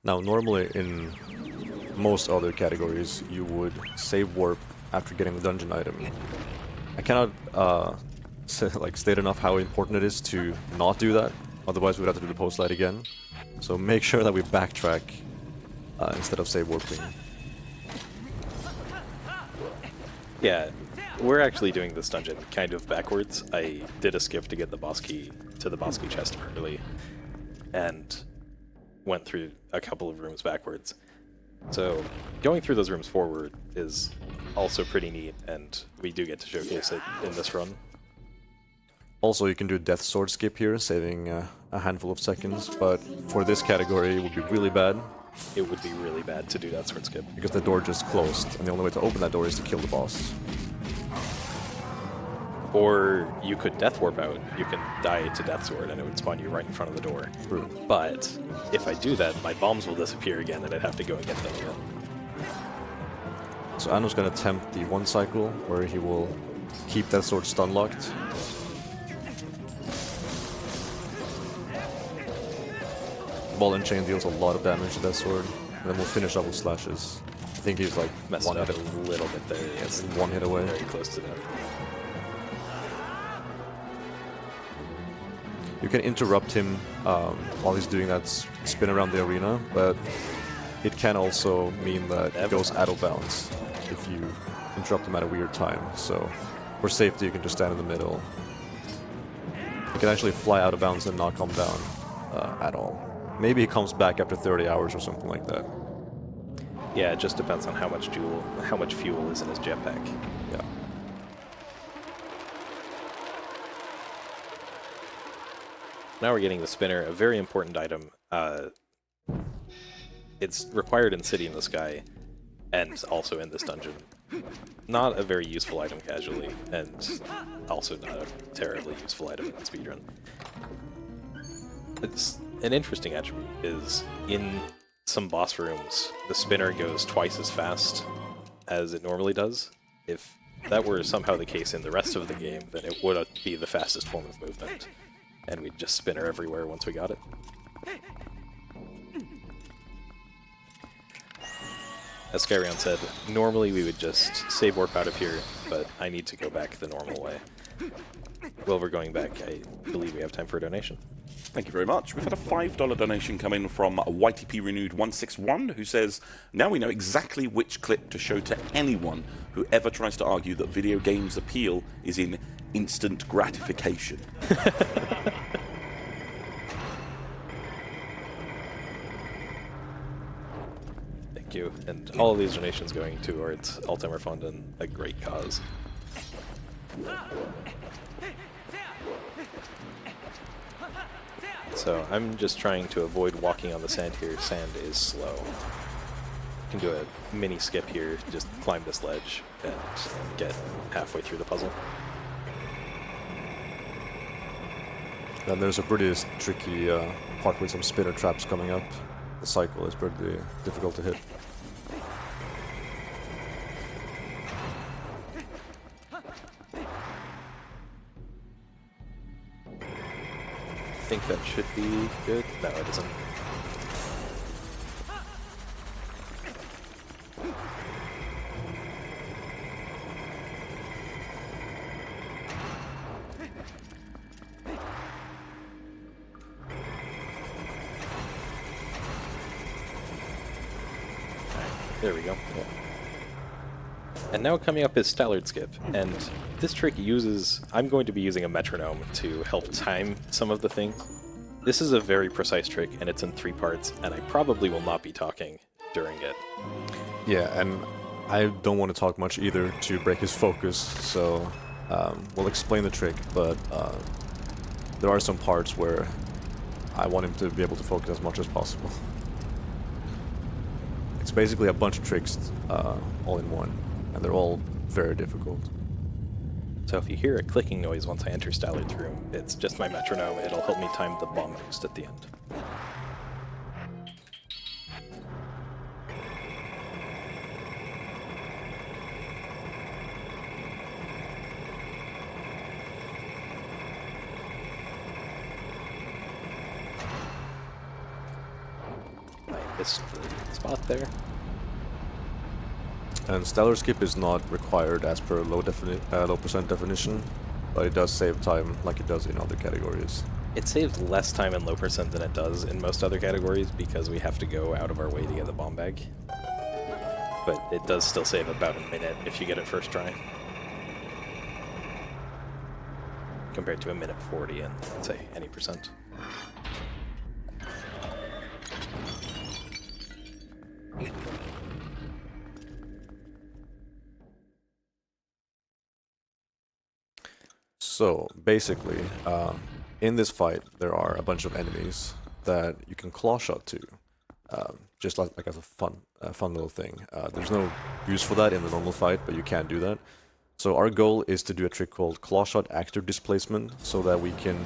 Now, normally in most other categories, you would save warp after getting the dungeon item. I cannot state enough how important it is to not do that, otherwise we'd have to do the post slide again. So make sure that we backtrack instead of save warping. Yeah, we're actually doing this dungeon kind of backwards. I did a skip to get the boss key to the boss key chest early, and went through a couple of rooms backwards. So going through those rooms forward is also pretty neat, and we do get to showcase it in this run. Also, you can do Death Sword skip here, saving a handful of seconds, but for this category it would be really bad. It would be really bad to do that sword skip. Because the door just closed, and the only way to open that door is to kill the boss. Or you could death warp out. You can die to death sword and it would spawn you right in front of the door. True. But if I do that, my bombs will disappear again and I'd have to go and get them again. So Ano's gonna attempt the one cycle where he will keep that sword stun locked. Ball and chain deals a lot of damage to that sword, and then we'll finish up with slashes. I think he's like Messed one up hit, a little bit there. Yes, one hit away. very close to that. You can interrupt him while he's doing that spin around the arena, but it can also mean that he goes out of bounds if you interrupt him at a weird time. So for safety, you can just stand in the middle. You can actually fly out of bounds and not come down at all. Maybe he comes back after 30 hours or something like that. Yeah, it just depends on how much fuel is in his jetpack. Yeah. Now we're getting the spinner, a very important item. It's required in City in the Sky, and also in this dungeon. Not a very useful item casually, and also not a terribly useful item in the speedrun. It's an interesting attribute is in some boss rooms, the spinner goes twice as fast as it normally does. If that were somehow the case in the rest of the game, then it would be the fastest form of movement, and we'd just spin her everywhere once we got it. As Skyrion said, normally we would just save warp out of here, but I need to go back the normal way. Well, we're going back. I believe we have time for a donation. Thank you very much. We've had a $5 donation come in from YTP Renewed 161, who says, now we know exactly which clip to show to anyone who ever tries to argue that video games' appeal is in instant gratification. Thank you. And all of these donations going towards Alzheimer Fund and a great cause. So I'm just trying to avoid walking on the sand here. Sand is slow. You can do a mini skip here, just climb this ledge and get halfway through the puzzle. Then there's a pretty tricky part with some spinner traps coming up. The cycle is pretty difficult to hit. I think that should be good. No, it isn't. There we go. Yeah. And now coming up is Stalord Skip, and this trick uses... I'm going to be using a metronome to help time some of the things. This is a very precise trick, and it's in 3 parts, and I probably will not be talking during it. Yeah, and I don't want to talk much either to break his focus, so we'll explain the trick, but there are some parts where I want him to be able to focus as much as possible. It's basically a bunch of tricks all in one, and they're all very difficult. So if you hear a clicking noise once I enter Stalord's room, it's just my metronome. It'll help me time the bomb boost at the end. I missed the spot there. And Stellar Skip is not required as per low percent definition, but it does save time like it does in other categories. It saves less time in low percent than it does in most other categories because we have to go out of our way to get the bomb bag. But it does still save about a minute if you get it first try. Compared to a minute 40 in, say, any percent. So basically, in this fight, there are a bunch of enemies that you can claw shot to, just like as a fun little thing. There's no use for that in the normal fight, but you can do that. So our goal is to do a trick called claw shot actor displacement, so that we can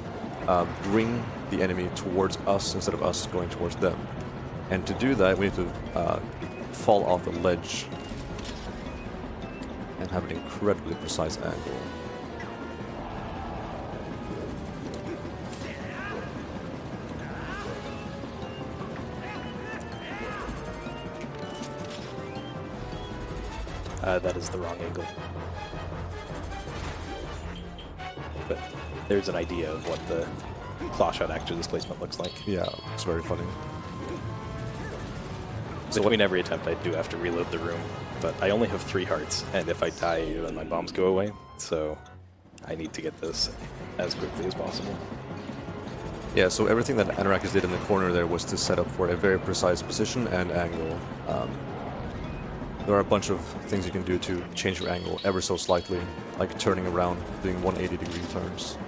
bring the enemy towards us instead of us going towards them. And to do that, we need to fall off the ledge and have an incredibly precise angle. That is the wrong angle. But there's an idea of what the claw shot actor displacement looks like. Yeah, it's very funny. So between every attempt I do have to reload the room, but I only have 3 hearts, and if I die, then my bombs go away, so I need to get this as quickly as possible. Yeah, so everything that Anorakkis did in the corner there was to set up for a very precise position and angle. There are a bunch of things you can do to change your angle ever so slightly, like turning around, doing 180-degree turns.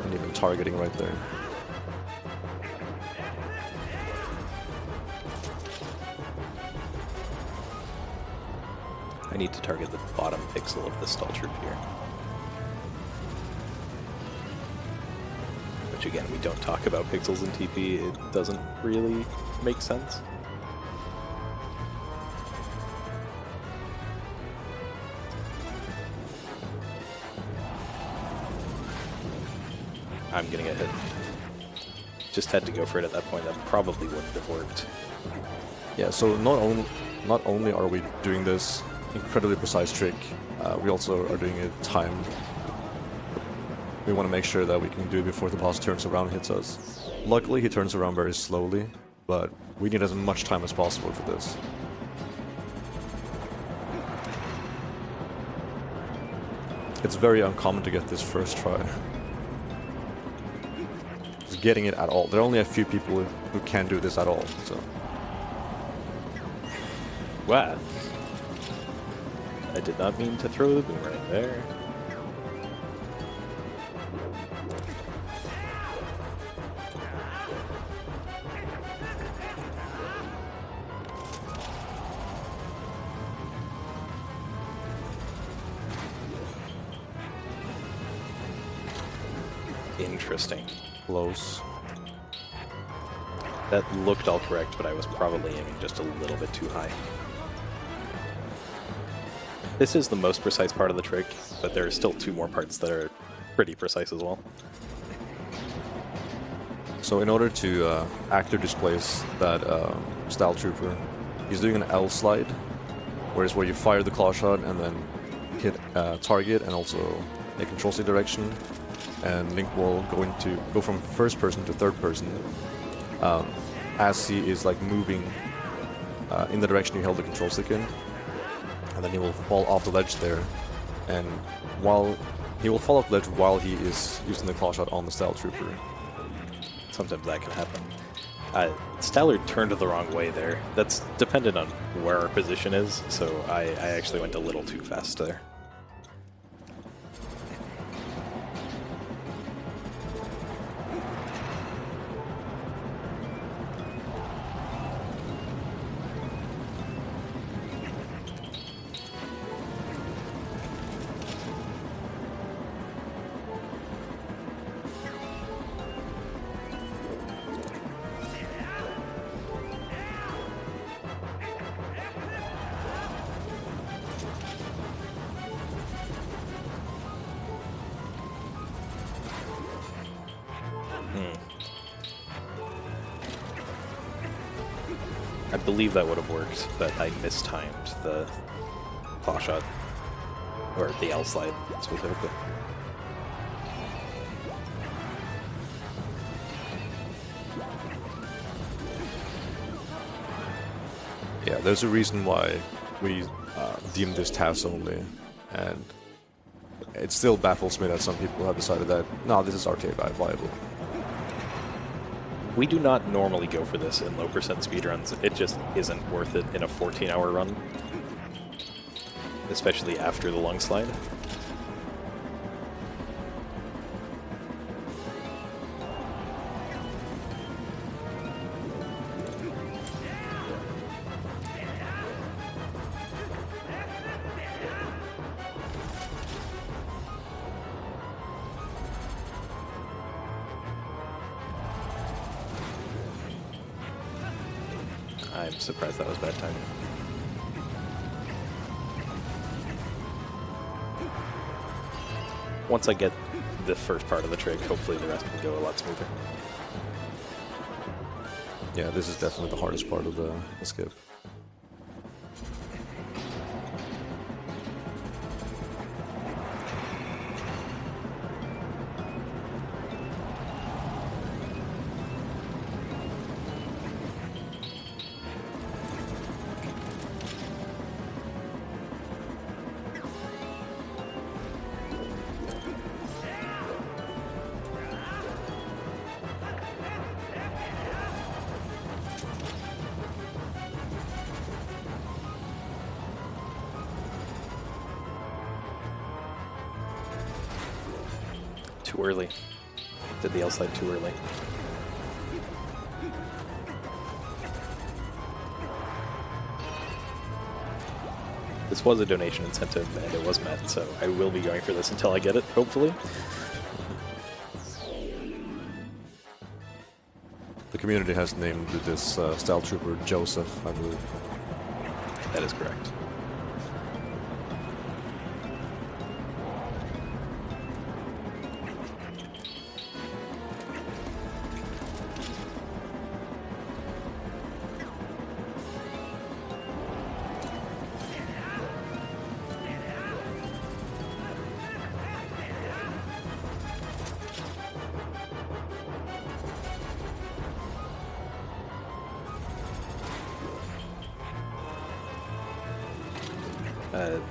And even targeting right there. I need to target the bottom pixel of the stall troop here. Which again, we don't talk about pixels in TP, it doesn't really make sense. I'm gonna get hit. Just had to go for it at that point, that probably wouldn't have worked. Yeah, so not only are we doing this incredibly precise trick, we also are doing it timed. We want to make sure that we can do it before the boss turns around and hits us. Luckily, he turns around very slowly, but we need as much time as possible for this. It's very uncommon to get this first try. Just getting it at all. There are only a few people who can do this at all, so... Wow. I did not mean to throw the boomerang there. Interesting. Close. That looked all correct, but I was probably aiming just a little bit too high. This is the most precise part of the trick, but there are still 2 more parts that are pretty precise as well. So in order to actor displace that style trooper, he's doing an L slide, whereas where you fire the claw shot and then hit target and also a control stick direction, and Link will go from first person to third person. as he is like moving in the direction you held the control stick in, and then he will fall off the ledge there, and while he will fall off the ledge while he is using the claw shot on the Style Trooper. Sometimes that can happen. Stalord turned the wrong way there. That's dependent on where our position is, so I actually went a little too fast there. I believe that would have worked, but I mistimed the claw shot, or the L slide specifically. Yeah, there's a reason why we deem this task only, and it still baffles me that some people have decided that, no, this is arcade viable. We do not normally go for this in low percent speedruns. It just isn't worth it in a 14-hour run, especially after the long slide. I'm surprised that was bad timing. Once I get the first part of the trick, hopefully the rest will go a lot smoother. Yeah, this is definitely the hardest part of the skip. Too early. Did the L slide too early. This was a donation incentive and it was met, so I will be going for this until I get it, hopefully. The community has named this Style Trooper Joseph, I believe. That is correct.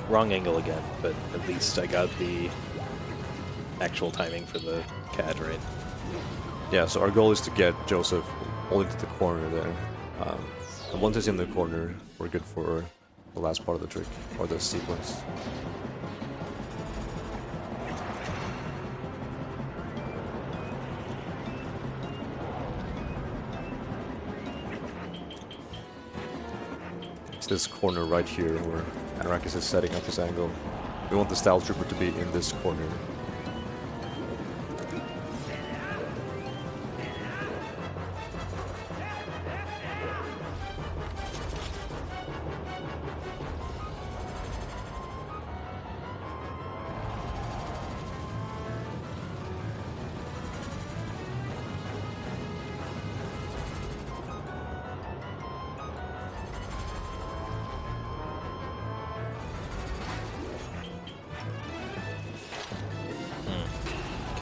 Wrong angle again, but at least I got the actual timing for the CAD right. Yeah, so our goal is to get Joseph all into the corner there. And once he's in the corner, we're good for the last part of the trick, or the sequence. It's this corner right here where Anorakkis is setting up his angle. We want the Style Trooper to be in this corner.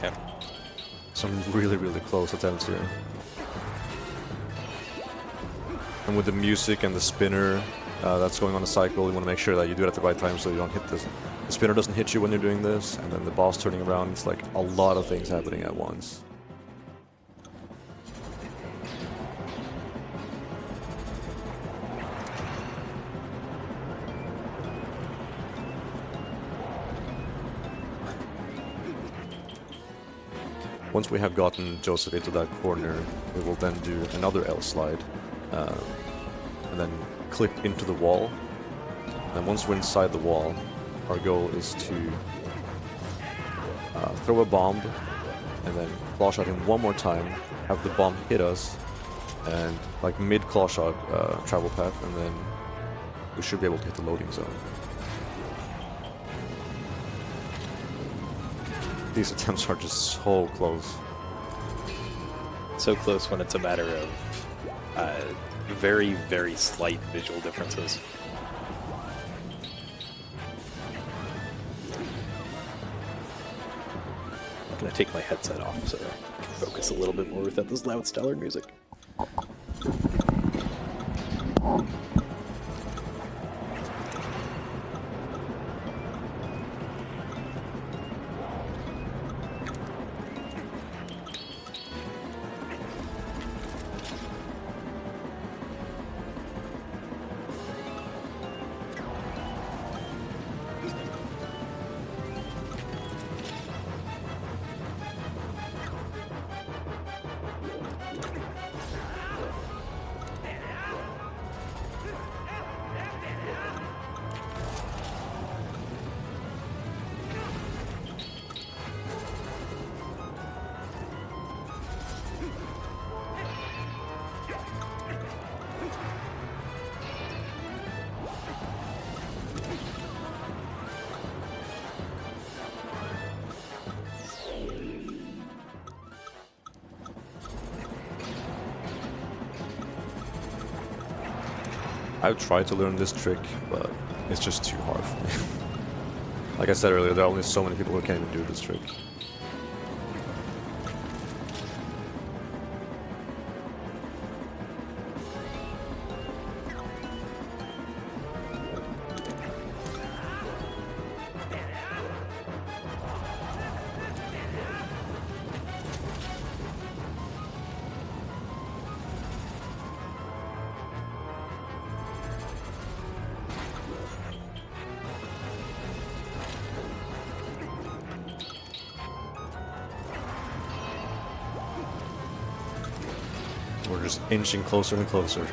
Okay. Some really, really close attempts here. And with the music and the spinner that's going on a cycle, you want to make sure that you do it at the right time so you don't hit this. The spinner doesn't hit you when you're doing this, and then the boss turning around. It's like a lot of things happening at once. Once we have gotten Joseph into that corner, we will then do another L slide, and then clip into the wall. And once we're inside the wall, our goal is to throw a bomb, and then claw shot him one more time, have the bomb hit us, and like mid claw shot travel path, and then we should be able to hit the loading zone. These attempts are just so close. So close when it's a matter of very, very slight visual differences. I'm gonna take my headset off so I can focus a little bit more without this loud Stalord music. I've tried to learn this trick, but it's just too hard for me. Like I said earlier, there are only so many people who can even do this trick. We're just inching closer and closer.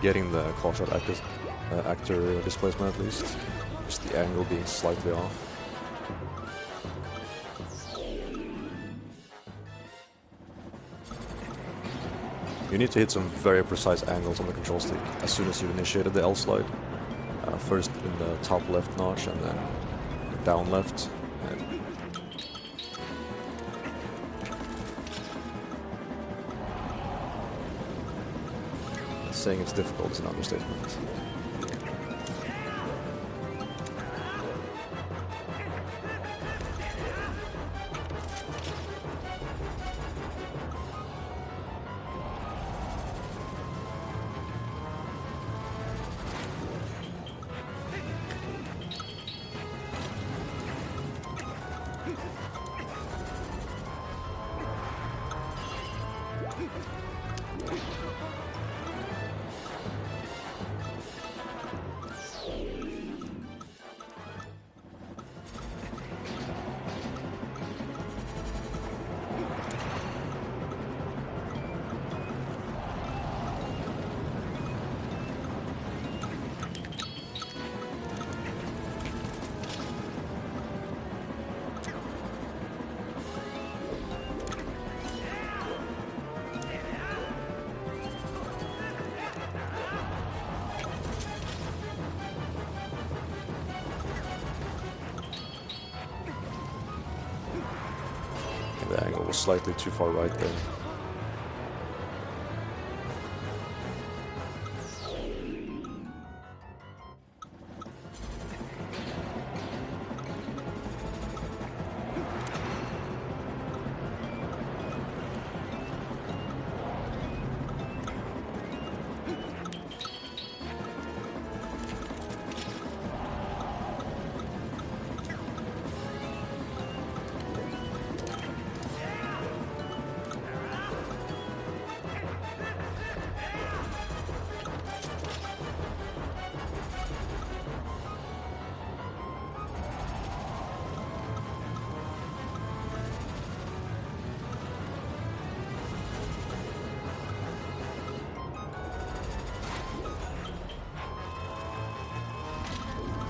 Getting the claw shot actor displacement at least. Just the angle being slightly off. You need to hit some very precise angles on the control stick as soon as you've initiated the L slide. First in the top left notch and then down left. And saying it's difficult is an understatement. was slightly too far right there.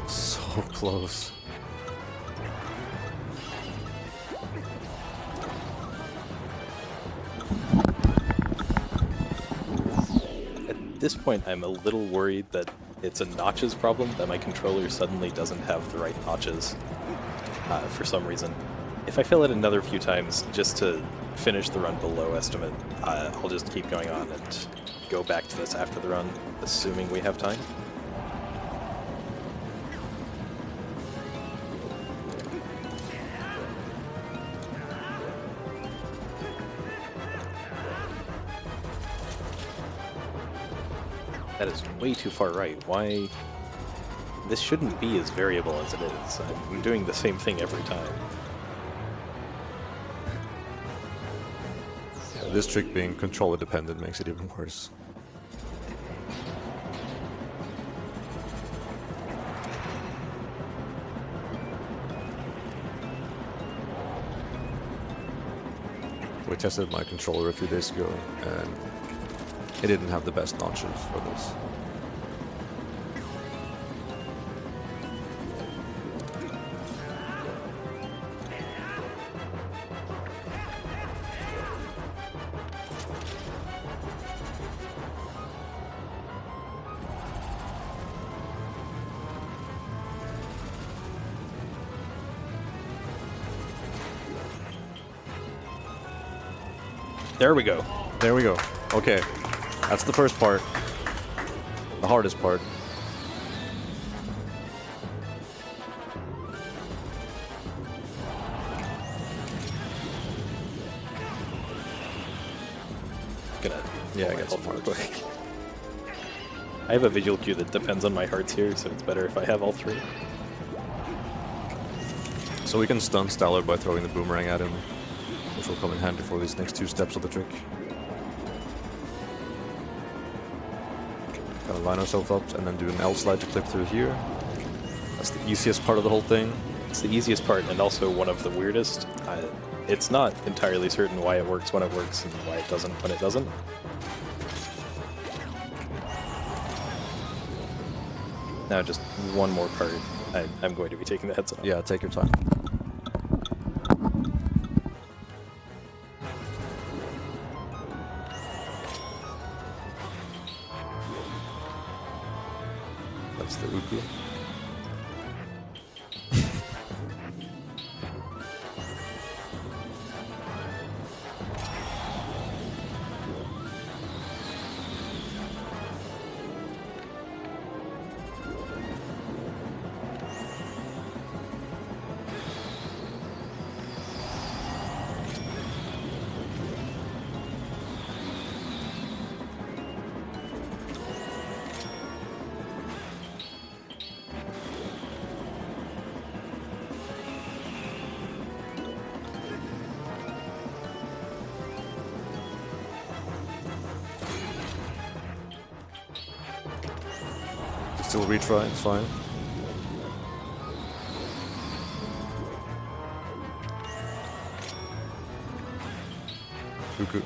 So close. At this point, I'm a little worried that it's a notches problem, that my controller suddenly doesn't have the right notches for some reason. If I fail it another few times just to finish the run below estimate, I'll just keep going on and go back to this after the run, assuming we have time. That is way too far right. Why? This shouldn't be as variable as it is. I'm doing the same thing every time. Yeah, this trick being controller dependent makes it even worse. We tested my controller a few days ago and it didn't have the best notches for this. There we go. There we go. Okay, that's the first part. The hardest part. Gonna Yeah, get get some real hearts. quick. I have a visual cue that depends on my hearts here, so it's better if I have all three. So we can stun Stalord by throwing the boomerang at him, which will come in handy for these next two steps of the trick. Gotta line ourselves up and then do an L slide to clip through here. That's the easiest part of the whole thing. It's the easiest part and also one of the weirdest. It's not entirely certain why it works when it works and why it doesn't when it doesn't. Now just one more part. I'm going to be taking the headset off. Yeah, take your time. That's the Rupee. Still retry, it's fine. Cuckoo.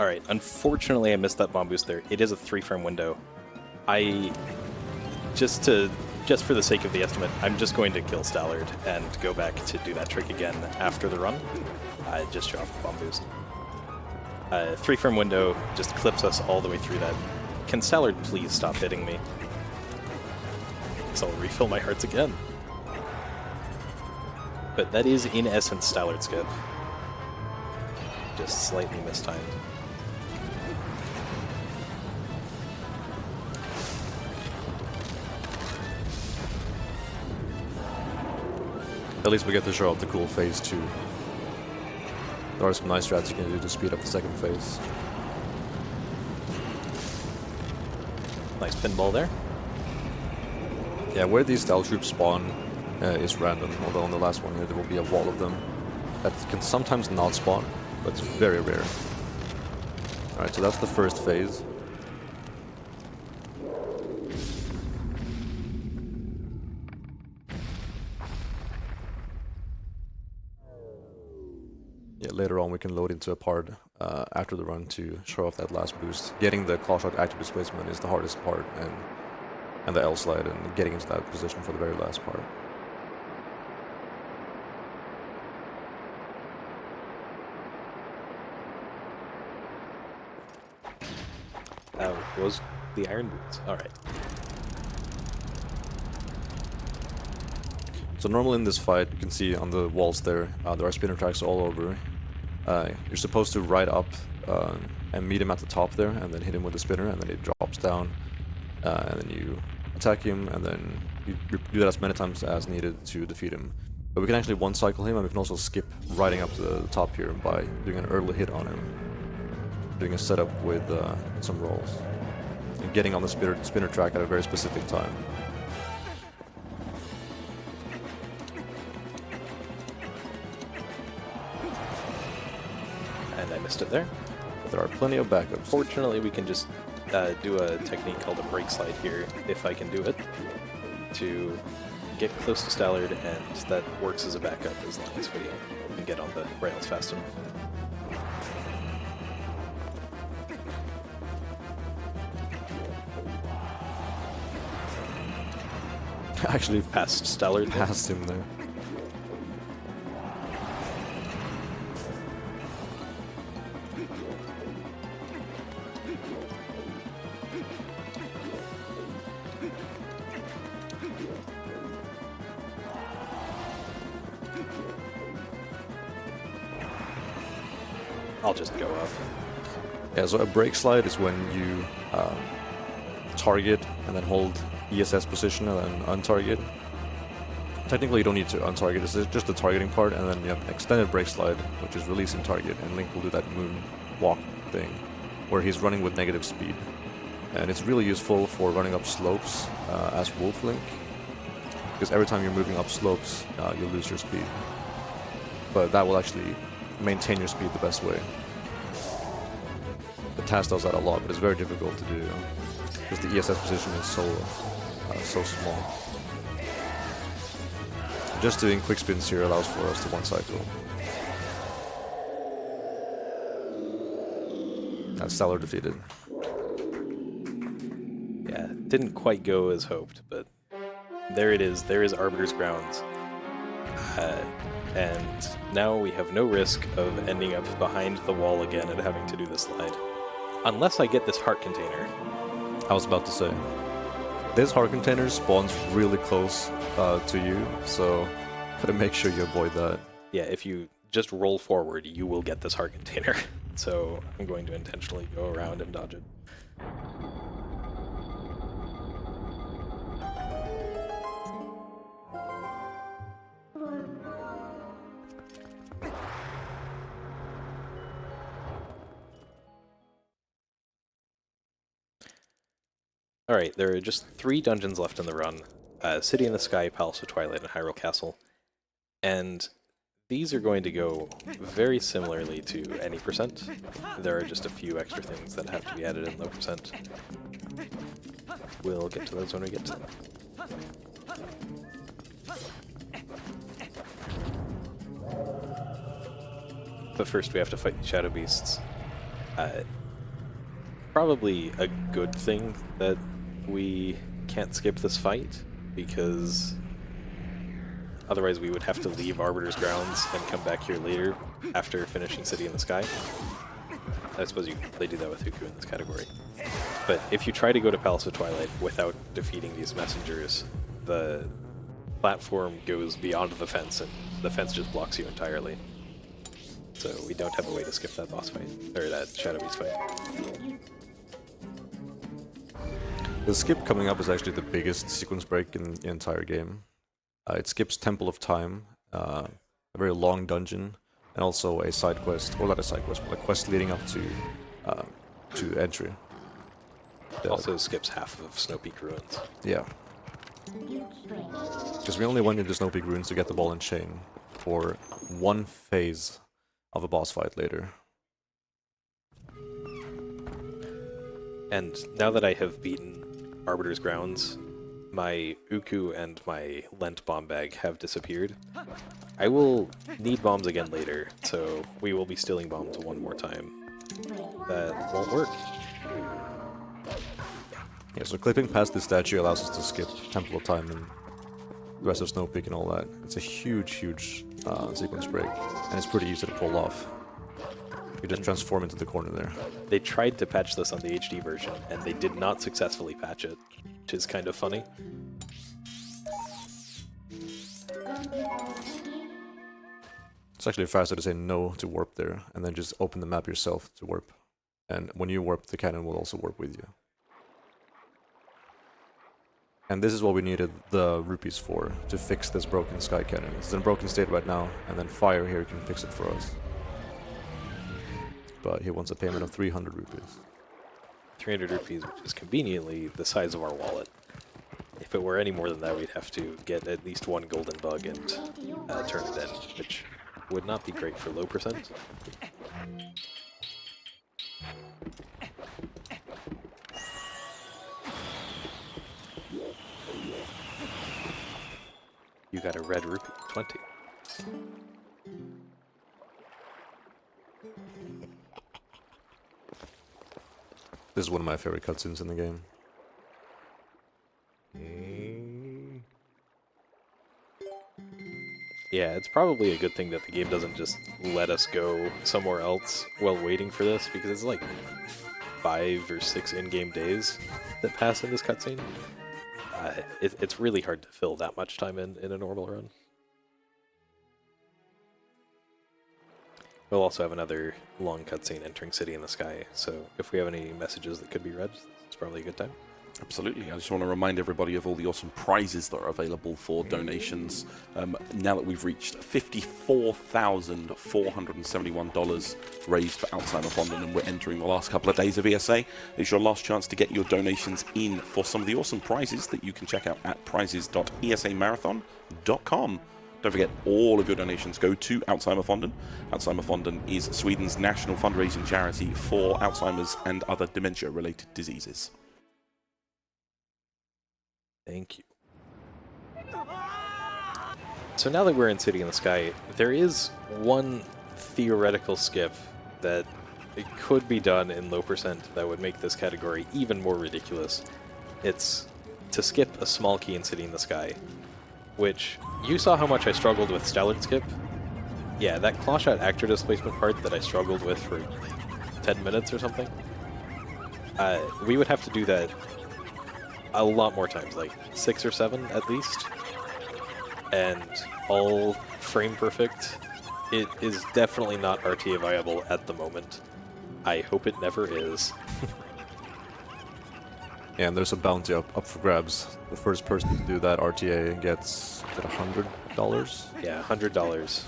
Alright, unfortunately I missed that bomb boost there. It is a 3-frame window. Just for the sake of the estimate, I'm just going to kill Stalord and go back to do that trick again after the run. Just show off the bomb boost. 3-frame window just clips us all the way through that. Can Stalord please stop hitting me? So I'll refill my hearts again. But that is in essence Stalord skip. Just slightly mistimed. At least we get to show off the cool phase 2. There are some nice strats you can do to speed up the second phase. Nice pinball there. Yeah, where these Stal troops spawn is random, although on the last one here there will be a wall of them that can sometimes not spawn, but it's very rare. Alright, so that's the first phase. Yeah, later on we can load into a part after the run to show off that last boost. Getting the claw shot active displacement is the hardest part, and the L slide, and getting into that position for the very last part. That was the Iron Boots. Alright. So normally in this fight, you can see on the walls there are spinner tracks all over. You're supposed to ride up and meet him at the top there, and then hit him with the spinner, and then he drops down, and then you attack him, and then you do that as many times as needed to defeat him. But we can actually one-cycle him, and we can also skip riding up to the top here by doing an early hit on him, doing a setup with some rolls, and getting on the spinner track at a very specific time. And I missed it there. But there are plenty of backups. Fortunately, we can just do a technique called a break slide here, if I can do it, to get close to Stalord, and that works as a backup as long as we can get on the rails fast enough. Actually, Past Stalord. past him there. I'll just go up. Yeah, so a break slide is when you target and then hold ESS position and then untarget. Technically you don't need to untarget, it's just the targeting part, and then you have extended break slide, which is releasing target, and Link will do that moon walk thing, where he's running with negative speed. And it's really useful for running up slopes as Wolf Link, because every time you're moving up slopes, you'll lose your speed. But that will actually maintain your speed the best way. The task does that a lot, but it's very difficult to do because the ESS position is so small. Just doing quick spins here allows for us to one cycle. That's Stalord defeated. Yeah, didn't quite go as hoped, but there it is. There is Arbiters Grounds. And now we have no risk of ending up behind the wall again and having to do the slide. Unless I get this heart container. I was about to say, this heart container spawns really close to you, so gotta make sure you avoid that. Yeah, if you just roll forward, you will get this heart container. So I'm going to intentionally go around and dodge it. Alright, there are just 3 dungeons left in the run. City in the Sky, Palace of Twilight, and Hyrule Castle. And these are going to go very similarly to any percent. There are just a few extra things that have to be added in low percent. We'll get to those when we get to them. But first we have to fight the Shadow Beasts. Probably a good thing that we can't skip this fight, because otherwise we would have to leave Arbiters Grounds and come back here later after finishing City in the Sky. I suppose they do that with Huku in this category. But if you try to go to Palace of Twilight without defeating these messengers, the platform goes beyond the fence, and the fence just blocks you entirely. So we don't have a way to skip that boss fight, or that Shadow Beast fight. The skip coming up is actually the biggest sequence break in the entire game. It skips Temple of Time, a very long dungeon, and also a side quest, or not a side quest, but a quest leading up to entry. It also skips half of Snowpeak Ruins. Yeah. Because we only went into Snowpeak Ruins to get the ball and chain for one phase of a boss fight later. And now that I have beaten Arbiter's Grounds, my Uku and my Lent bomb bag have disappeared. I will need bombs again later, so we will be stealing bombs one more time. That won't work. Yeah, so clipping past this statue allows us to skip Temple of Time and the rest of Snowpeak and all that. It's a huge, huge sequence break, and it's pretty easy to pull off. You just transform into the corner there. They tried to patch this on the HD version, and they did not successfully patch it, which is kind of funny. It's actually faster to say no to warp there, and then just open the map yourself to warp. And when you warp, the cannon will also warp with you. And this is what we needed the rupees for, to fix this broken sky cannon. It's in a broken state right now, and then Fire here can fix it for us. But he wants a payment of 300 rupees. 300 rupees, which is conveniently the size of our wallet. If it were any more than that, we'd have to get at least one golden bug and turn it in, which would not be great for low percent. You got a red rupee, 20. This is one of my favorite cutscenes in the game. Yeah, it's probably a good thing that the game doesn't just let us go somewhere else while waiting for this, because it's like 5 or 6 in-game days that pass in this cutscene. It's really hard to fill that much time in a normal run. We'll also have another long cutscene entering City in the Sky, so if we have any messages that could be read, it's probably a good time. Absolutely. I just want to remind everybody of all the awesome prizes that are available for donations. Now that we've reached $54,471 raised for Alzheimer's London, and we're entering the last couple of days of ESA, it's your last chance to get your donations in for some of the awesome prizes that you can check out at prizes.esamarathon.com. Don't forget, all of your donations go to Alzheimerfonden. Alzheimerfonden is Sweden's national fundraising charity for Alzheimer's and other dementia-related diseases. Thank you. So now that we're in City in the Sky, there is one theoretical skip that it could be done in low percent that would make this category even more ridiculous. It's to skip a small key in City in the Sky, which you saw how much I struggled with Stalord skip. Yeah, that claw shot actor displacement part that I struggled with for 10 minutes or something. We would have to do that a lot more times, like 6 or 7 at least, and all frame perfect. It is definitely not RTA viable at the moment. I hope it never is. Yeah, and there's a bounty up for grabs. The first person to do that RTA gets, is it $100? Yeah, $100.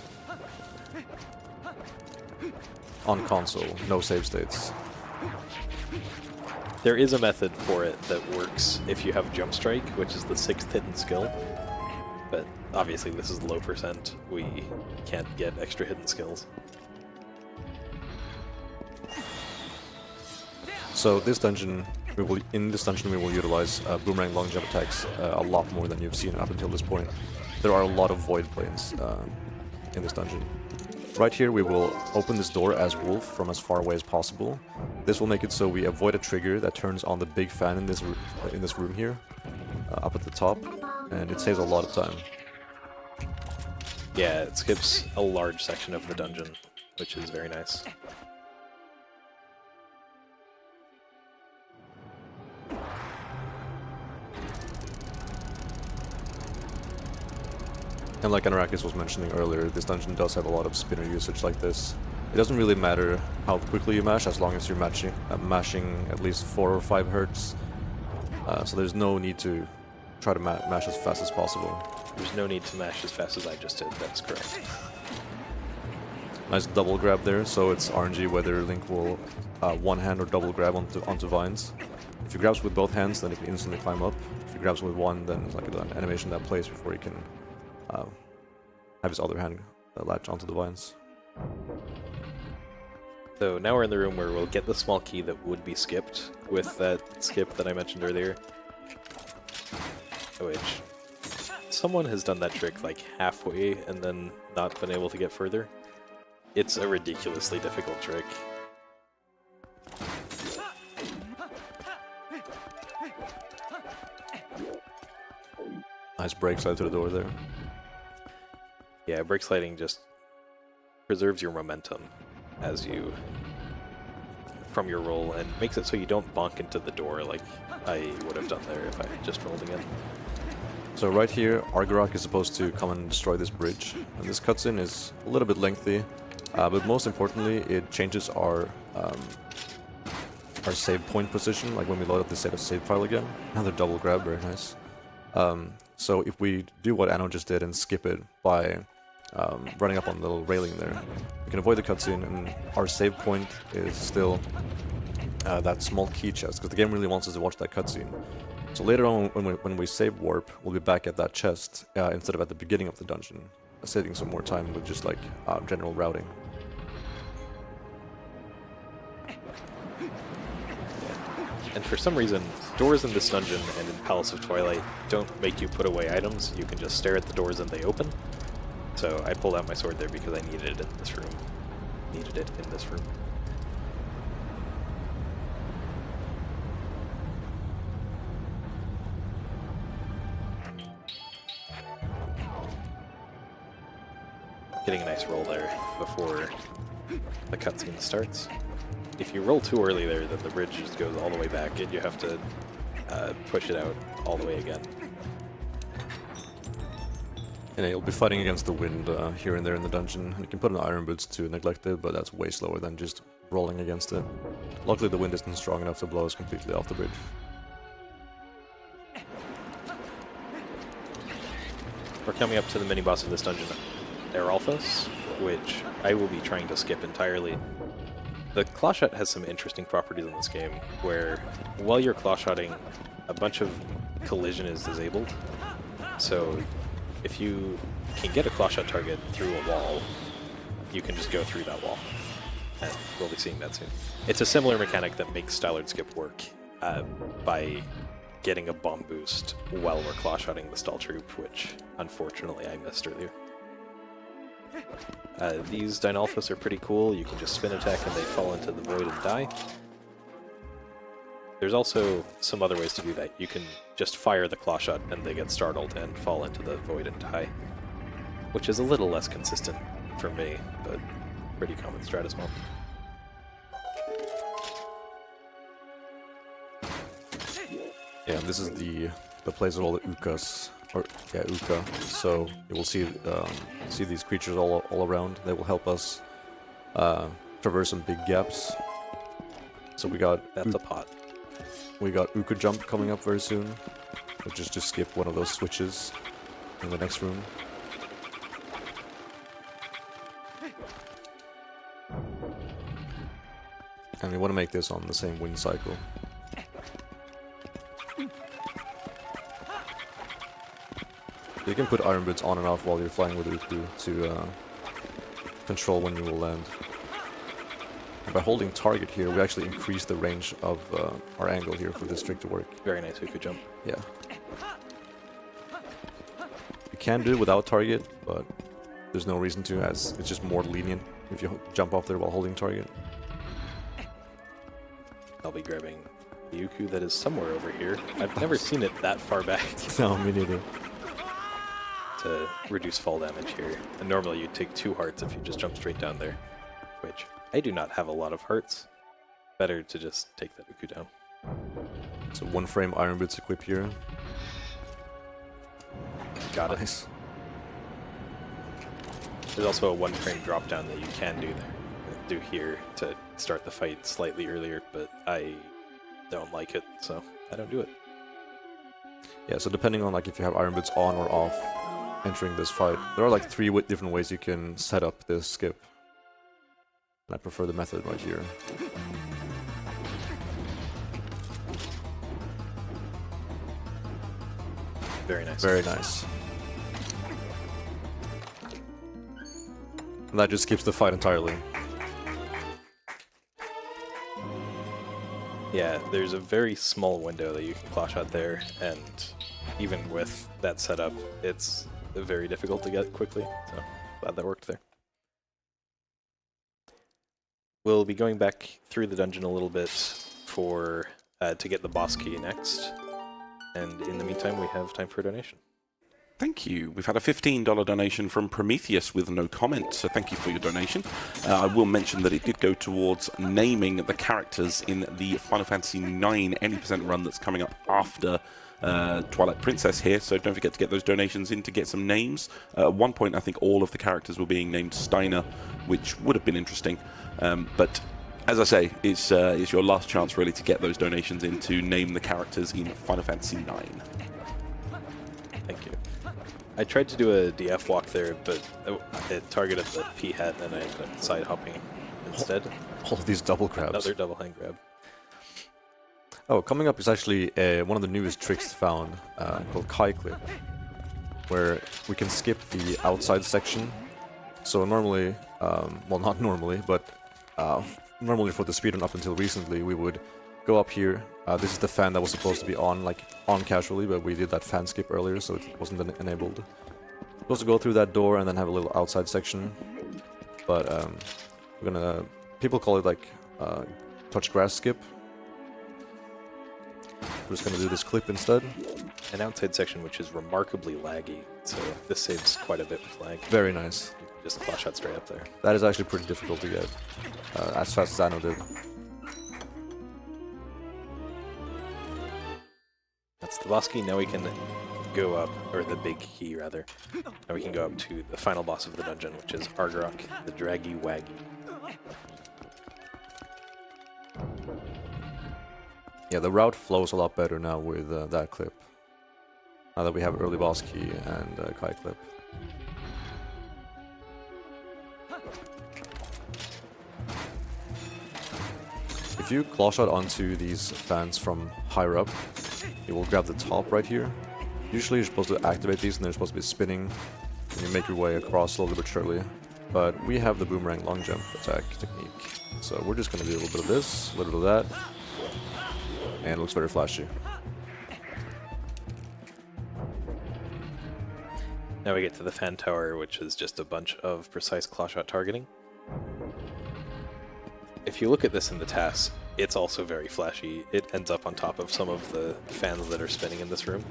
On console, no save states. There is a method for it that works if you have Jump Strike, which is the 6th hidden skill. But obviously this is low percent. We can't get extra hidden skills. So this dungeon, in this dungeon we will utilize boomerang long jump attacks a lot more than you've seen up until this point. There are a lot of void planes in this dungeon. right here we will open this door as Wolf from as far away as possible. This will make it so we avoid a trigger that turns on the big fan in this room here, up at the top, and it saves a lot of time. Yeah, it skips a large section of the dungeon, which is very nice. And like Anorakkis was mentioning earlier, this dungeon does have a lot of spinner usage like this. It doesn't really matter how quickly you mash, as long as you're mashing at least 4 or 5 hertz. So there's no need to try to mash as fast as possible. There's no need to mash as fast as I just did, that's correct. Nice double grab there, so it's RNG whether Link will one hand or double grab onto vines. If he grabs with both hands, then he can instantly climb up. If he grabs with one, then it's like an animation that plays before he can have his other hand latch onto the vines. So now we're in the room where we'll get the small key that would be skipped with that skip that I mentioned earlier. Which, someone has done that trick like halfway and then not been able to get further. It's a ridiculously difficult trick. Nice break slide to the door there. Yeah, break sliding just preserves your momentum as you from your roll and makes it so you don't bonk into the door like I would have done there if I just rolled again. So right here, Argarok is supposed to come and destroy this bridge, and this cutscene is a little bit lengthy, but most importantly, it changes our save point position, like when we load up the save file again. Another double grab, very nice. So if we do what Anno just did and skip it by running up on the little railing there, we can avoid the cutscene, and our save point is still that small key chest, because the game really wants us to watch that cutscene. So later on, when we save warp, we'll be back at that chest instead of at the beginning of the dungeon, saving some more time with just like general routing. And for some reason, doors in this dungeon and in Palace of Twilight don't make you put away items. You can just stare at the doors and they open. So I pulled out my sword there because I needed it in this room. Needed it in this room. Getting a nice roll there before the cutscene starts. If you roll too early there, then the bridge just goes all the way back and you have to push it out all the way again. And you'll be fighting against the wind here and there in the dungeon. And you can put an Iron Boots to neglect it, but that's way slower than just rolling against it. Luckily the wind isn't strong enough to blow us completely off the bridge. We're coming up to the mini-boss of this dungeon, Eralphus, which I will be trying to skip entirely. The clawshot has some interesting properties in this game, where while you're clawshotting, a bunch of collision is disabled. So if you can get a clawshot target through a wall, you can just go through that wall. And we'll be seeing that soon. It's a similar mechanic that makes Stalord skip work by getting a bomb boost while we're clawshotting the stall troop, which unfortunately I missed earlier. These Dynalphus are pretty cool. You can just spin attack and they fall into the void and die. There's also some other ways to do that. You can just fire the clawshot and they get startled and fall into the void and die, which is a little less consistent for me, but pretty common strat as well. Yeah, this is the place of all the Ukas, or yeah, Uka. So you will see these creatures all around. They will help us traverse some big gaps. So we got That's a pot. We got Uka jump coming up very soon, which is to skip one of those switches in the next room. And we want to make this on the same wind cycle. You can put Iron Boots on and off while you're flying with Uku to control when you will land. And by holding target here, we actually increase the range of our angle here for this trick to work. Very nice Uku jump. Yeah. You can do it without target, but there's no reason to, as it's just more lenient if you jump off there while holding target. I'll be grabbing the Yuku that is somewhere over here. I've never seen it that far back No, me neither. to reduce fall damage here. And normally you'd take 2 hearts if you just jump straight down there, which I do not have a lot of hearts. Better to just take that Yuku down. So 1 frame Iron Boots equip here. Got it. Nice. There's also a 1 frame drop down that you can do here to start the fight slightly earlier, but I don't like it, so I don't do it. Yeah, so depending on like if you have Iron Boots on or off entering this fight, there are like 3 different ways you can set up this skip. And I prefer the method right here. Very nice. Very nice. And that just skips the fight entirely. Yeah, there's a very small window that you can claw shot there, and even with that setup, it's very difficult to get quickly, so glad that worked there. We'll be going back through the dungeon a little bit for to get the boss key next, and in the meantime we have time for a donation. Thank you. We've had a $15 donation from Prometheus with no comment, so thank you for your donation. I will mention that it did go towards naming the characters in the Final Fantasy IX 80% run that's coming up after Twilight Princess here, so don't forget to get those donations in to get some names. At one point, I think all of the characters were being named Steiner, which would have been interesting, but as I say, it's your last chance really to get those donations in to name the characters in Final Fantasy IX. Thank you. I tried to do a DF walk there, but it targeted the P-hat, and I ended up side hopping instead. All of these double grabs. Another double hand grab. Oh, coming up is actually one of the newest tricks found called Kai Clip, where we can skip the outside section. So normally, well not normally, but normally for the speedrun up until recently, we would go up here. This is the fan that was supposed to be on casually, but we did that fan skip earlier, so it wasn't enabled. Supposed to go through that door and then have a little outside section, but we're gonna, people call it like touch grass skip. We're just gonna do this clip instead. An outside section which is remarkably laggy, so this saves quite a bit with lag. Very nice. Just claw shot straight up there. That is actually pretty difficult to get, as fast as Anno did. That's the boss key. Now we can go up, or the big key rather. Now we can go up to the final boss of the dungeon, which is Argarok, the Draggy Waggy. Yeah, the route flows a lot better now with that clip. Now that we have early boss key and Kai clip. If you claw shot onto these fans from higher up, you will grab the top right here. Usually you're supposed to activate these and they're supposed to be spinning, and you make your way across slowly but surely. But we have the boomerang long jump attack technique. So we're just going to do a little bit of this, a little bit of that, and it looks very flashy. Now we get to the fan tower, which is just a bunch of precise claw shot targeting. If you look at this in the tasks, it's also very flashy. It ends up on top of some of the fans that are spinning in this room.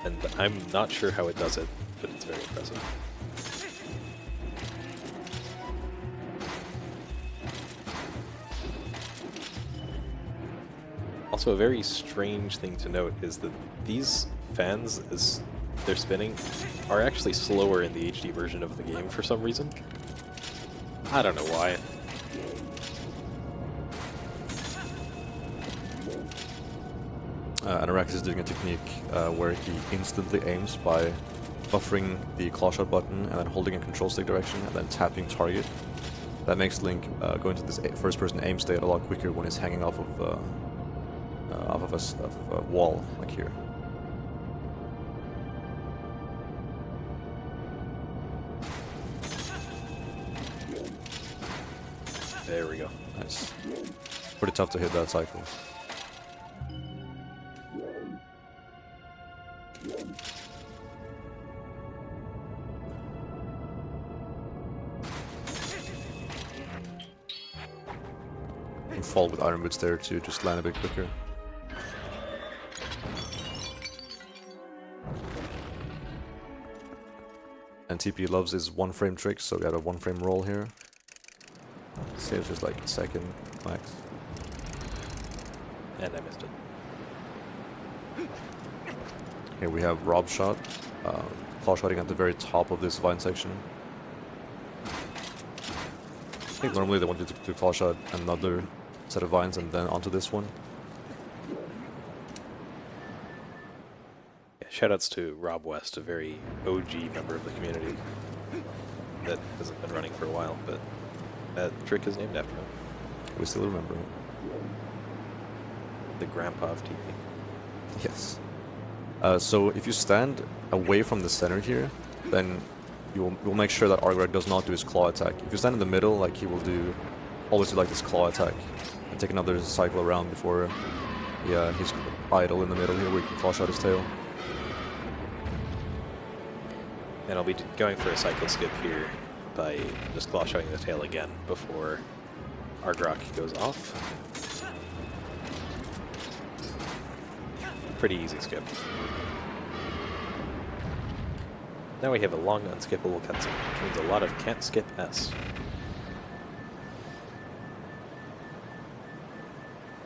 And I'm not sure how it does it, but it's very impressive. Also, a very strange thing to note is that these fans, as they're spinning, are actually slower in the HD version of the game for some reason. I don't know why. Anorakkis is doing a technique where he instantly aims by buffering the claw shot button and then holding in control stick direction and then tapping target. That makes Link go into this first-person aim state a lot quicker when he's hanging off of a wall, like here. There we go. Nice. Pretty tough to hit that cycle. and fall with Iron Boots there to just land a bit quicker. And TP loves his 1-frame trick, so we got a 1-frame roll here. Saves just like a second max. And I missed it. Here we have Rob Shot, claw shotting at the very top of this vine section. I think normally they want you to claw shot another set of vines and then onto this one. Yeah, shoutouts to Rob West, a very OG member of the community that hasn't been running for a while, but that trick is named after him. We still remember it. The grandpa of TP. Yes. So if you stand away from the center here, then you'll make sure that Argrak does not do his claw attack. If you stand in the middle, like he will always do like this claw attack and take another cycle around before he's idle in the middle here where he can claw shot his tail. And I'll be going for a cycle skip here by just claw shotting the tail again before Argrak goes off. Pretty easy skip. Now we have a long unskippable cutscene, which means a lot of can't skip S.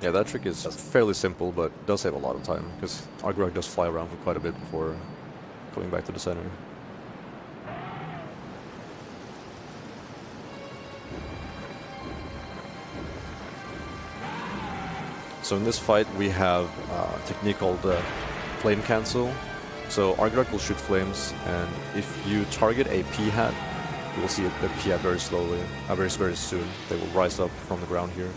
Yeah, that trick is fairly simple, but does save a lot of time, because Argrak does fly around for quite a bit before coming back to the center. So in this fight we have a technique called Flame Cancel. So Argrak will shoot flames, and if you target a P-hat, you will see the P-hat very slowly, very soon. They will rise up from the ground here.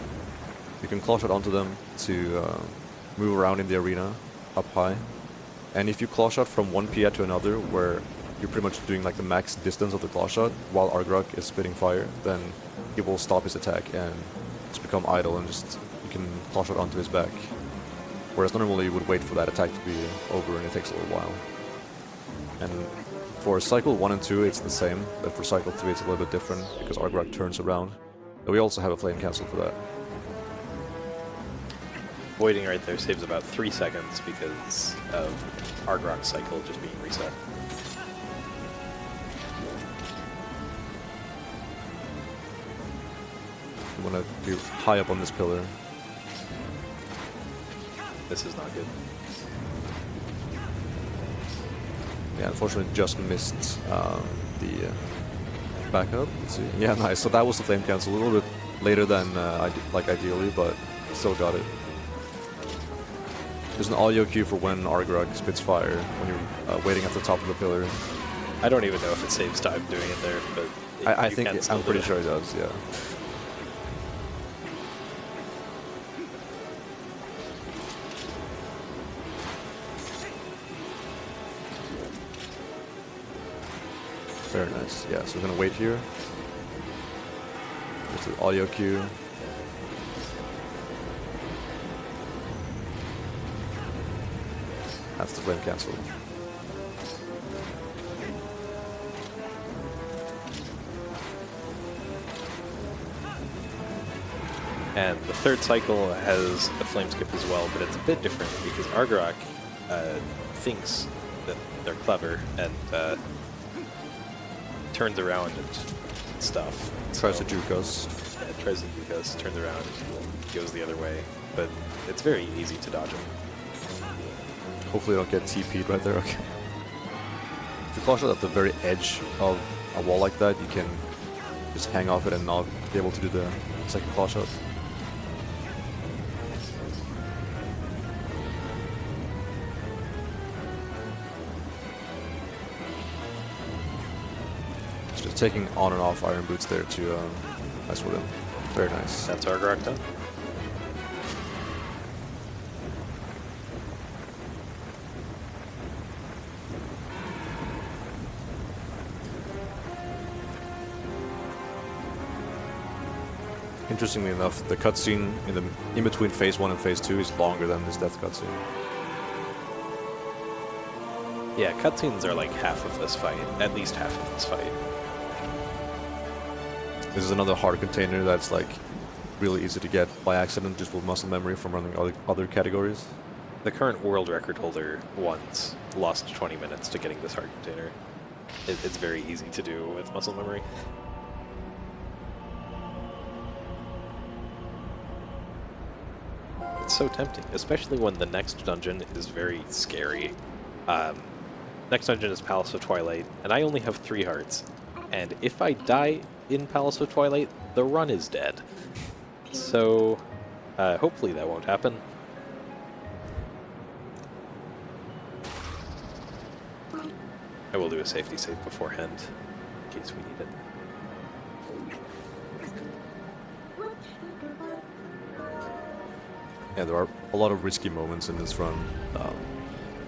You can claw shot onto them to move around in the arena, up high. And if you claw shot from one P-hat to another, where you're pretty much doing like the max distance of the claw shot, while Argrak is spitting fire, then he will stop his attack and just become idle, and just you can claw shot onto his back. Whereas normally you would wait for that attack to be over, and it takes a little while. And for cycle 1 and 2 it's the same, but for cycle 3 it's a little bit different, because Argrak turns around. But we also have a flame cancel for that. Voiding right there saves about 3 seconds because of Argrak's cycle just being reset. You want to be high up on this pillar. This is not good. Yeah, unfortunately just missed the backup. Let's see. Yeah, nice. So that was the flame cancel. A little bit later than ideally, but still got it. There's an audio cue for when Argrak spits fire when you're waiting at the top of the pillar. I don't even know if it saves time doing it there, but I think I'm pretty sure it does. Yeah. Very nice. Yeah, so we're gonna wait here. There's the audio cue. That's the flame cancel. And the third cycle has a flame skip as well, but it's a bit different because Argrak thinks that they're clever and turns around and stuff. Tries to juke us. Yeah, tries to juke us, turns around, goes the other way. But it's very easy to dodge him. Hopefully I don't get TP'd right there, okay. If you claw shot at the very edge of a wall like that, you can just hang off it and not be able to do the second claw shot. It's just taking on and off Iron Boots there to mess with him. Very nice. That's Argrak done. Interestingly enough, the cutscene in between phase 1 and phase 2 is longer than this death cutscene. Yeah, cutscenes are like half of this fight, at least half of this fight. This is another hard container that's like really easy to get by accident just with muscle memory from running other categories. The current world record holder once lost 20 minutes to getting this heart container. It's very easy to do with muscle memory. It's so tempting, especially when the next dungeon is very scary. Next dungeon is Palace of Twilight, and I only have 3 hearts. And if I die in Palace of Twilight, the run is dead. So, hopefully that won't happen. I will do a safety save beforehand, in case we need it. Yeah, there are a lot of risky moments in this run.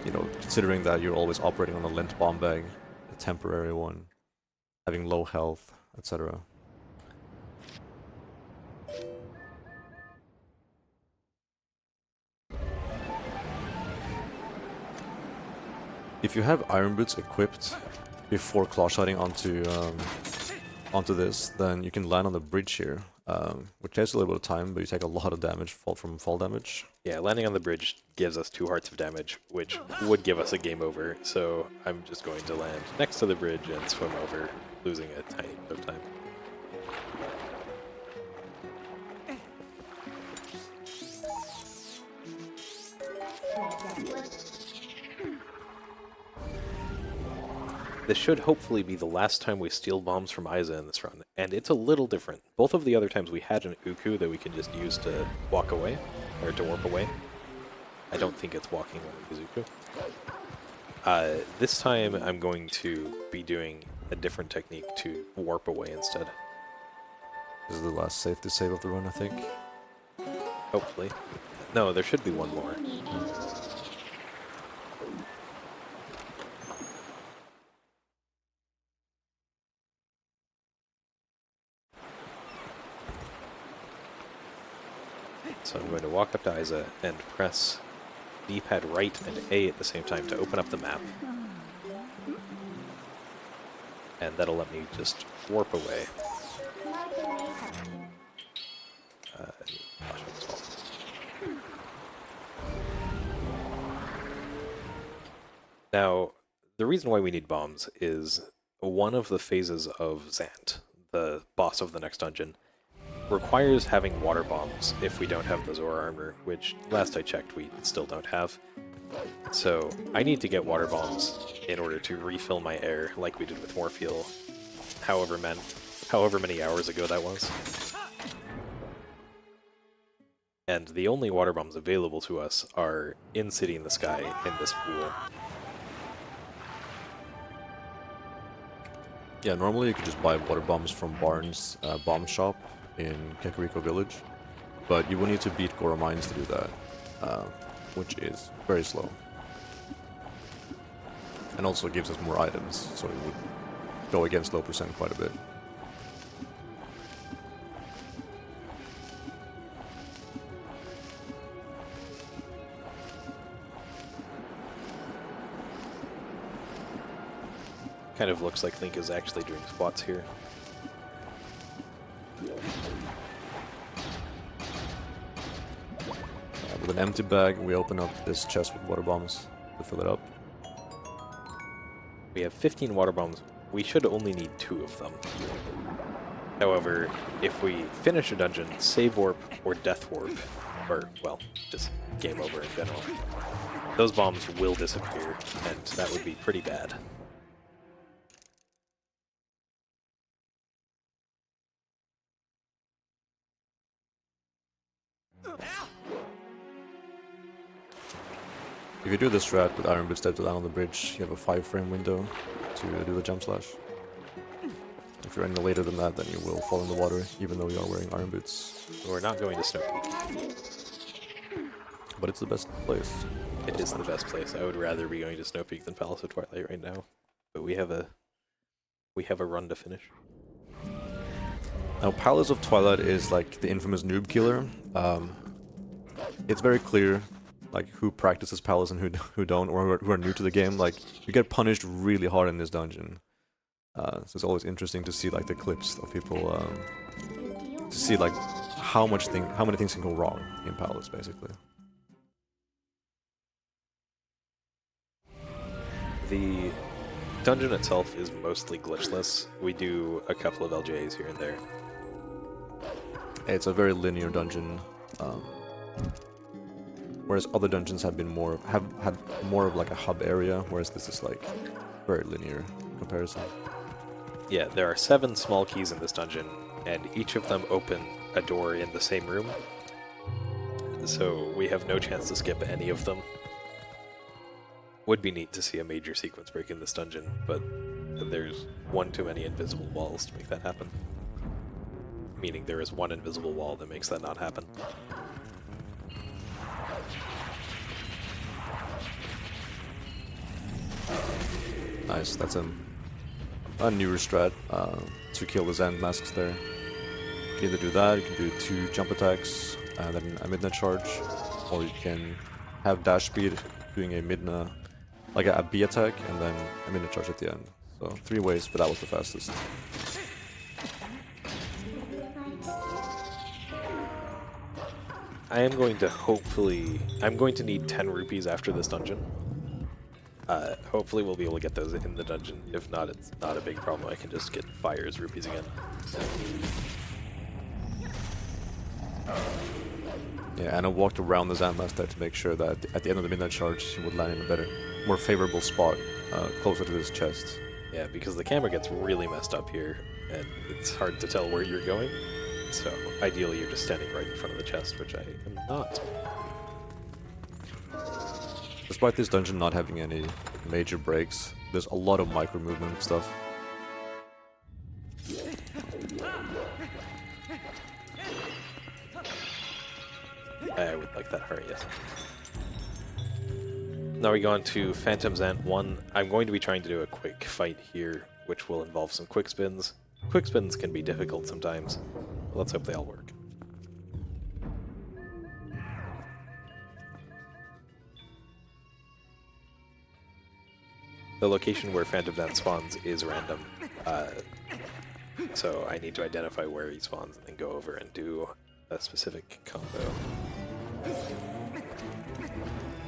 You know, considering that you're always operating on a lint bomb bag, a temporary one, having low health, etc. If you have Iron Boots equipped before claw shotting onto this, then you can land on the bridge here, which takes a little bit of time, but you take a lot of damage from fall damage. Yeah, landing on the bridge gives us 2 hearts of damage, which would give us a game over, so I'm just going to land next to the bridge and swim over, losing a tiny bit of time. This should hopefully be the last time we steal bombs from Isa in this run, and it's a little different. Both of the other times we had an Uku that we can just use to walk away, or to warp away. I don't think it's walking when we use Uku. This time I'm going to be doing a different technique to warp away instead. This is the last safety save of the run, I think. Hopefully. No, there should be one more. So I'm going to walk up to Isa and press D-pad right and A at the same time to open up the map. And that'll let me just warp away. Now, the reason why we need bombs is one of the phases of Zant, the boss of the next dungeon, requires having water bombs if we don't have the Zora armor, which last I checked we still don't have. So I need to get water bombs in order to refill my air like we did with Morpheal, however many hours ago that was. And the only water bombs available to us are in City in the Sky in this pool. Yeah, normally you could just buy water bombs from Barnes' bomb shop in Kakariko Village, but you will need to beat Goro Mines to do that, which is very slow. And also gives us more items, so it would go against low percent quite a bit. Kind of looks like Link is actually doing squats here. With an empty bag, we open up this chest with water bombs to fill it up. We have 15 water bombs. We should only need 2 of them. However, if we finish a dungeon, save warp or death warp, or, well, just game over in general, those bombs will disappear, and that would be pretty bad. If you do this strat with Iron Boots to land on the bridge, you have a 5-frame window to do the jump slash. If you're any later than that, then you will fall in the water, even though you are wearing Iron Boots. We're not going to Snowpeak. But it's the best place. It is the best place. I would rather be going to Snowpeak than Palace of Twilight right now. But we have a run to finish. Now, Palace of Twilight is like the infamous noob killer. It's very clear like who practices Palace and who don't, or who are new to the game. Like, you get punished really hard in this dungeon. So it's always interesting to see like the clips of people, to see like how many things can go wrong in Palace, basically. The dungeon itself is mostly glitchless. We do a couple of LJs here and there. It's a very linear dungeon, whereas other dungeons have had more of like a hub area, whereas this is like very linear comparison. Yeah, there are 7 small keys in this dungeon, and each of them open a door in the same room. So we have no chance to skip any of them. Would be neat to see a major sequence break in this dungeon, but there's one too many invisible walls to make that happen. Meaning there is one invisible wall that makes that not happen. Nice, that's a newer strat to kill the Zand masks there. You can either do that, you can do 2 jump attacks, and then a midna charge, or you can have dash speed doing a midna, like a B attack, and then a midna charge at the end. So 3 ways, but that was the fastest. I am going to I'm going to need 10 rupees after this dungeon. Hopefully we'll be able to get those in the dungeon. If not, it's not a big problem. I can just get Fire's rupees again. Yeah, and I walked around the Zand mask there to make sure that at the end of the midnight charge, he would land in a better, more favorable spot, closer to this chest. Yeah, because the camera gets really messed up here, and it's hard to tell where you're going. So ideally you're just standing right in front of the chest, which I am not. Despite this dungeon not having any major breaks, there's a lot of micro movement stuff. I would like that heart, yes. Now we go on to Phantom Zant 1. I'm going to be trying to do a quick fight here, which will involve some quick spins. Quick spins can be difficult sometimes. Let's hope they all work. The location where Phantom Zant spawns is random, so I need to identify where he spawns and then go over and do a specific combo,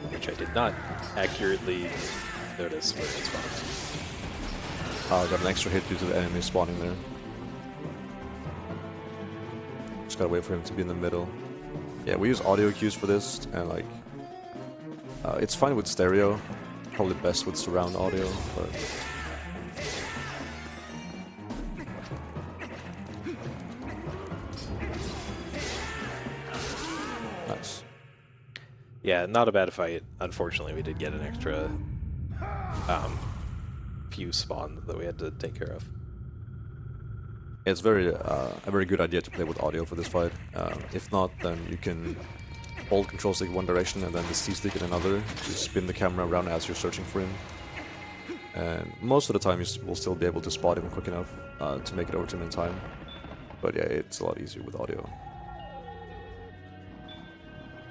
which I did not accurately notice where he spawned. I got an extra hit due to the enemy spawning there. Just gotta wait for him to be in the middle. Yeah, we use audio cues for this, and like, it's fine with stereo. Probably best with surround audio, but nice. Yeah, not a bad fight. Unfortunately, we did get an extra few spawn that we had to take care of. It's a very good idea to play with audio for this fight. If not, then you can hold control stick one direction and then the C stick in another to spin the camera around as you're searching for him. And most of the time you will still be able to spot him quick enough to make it over to him in time. But yeah, it's a lot easier with audio.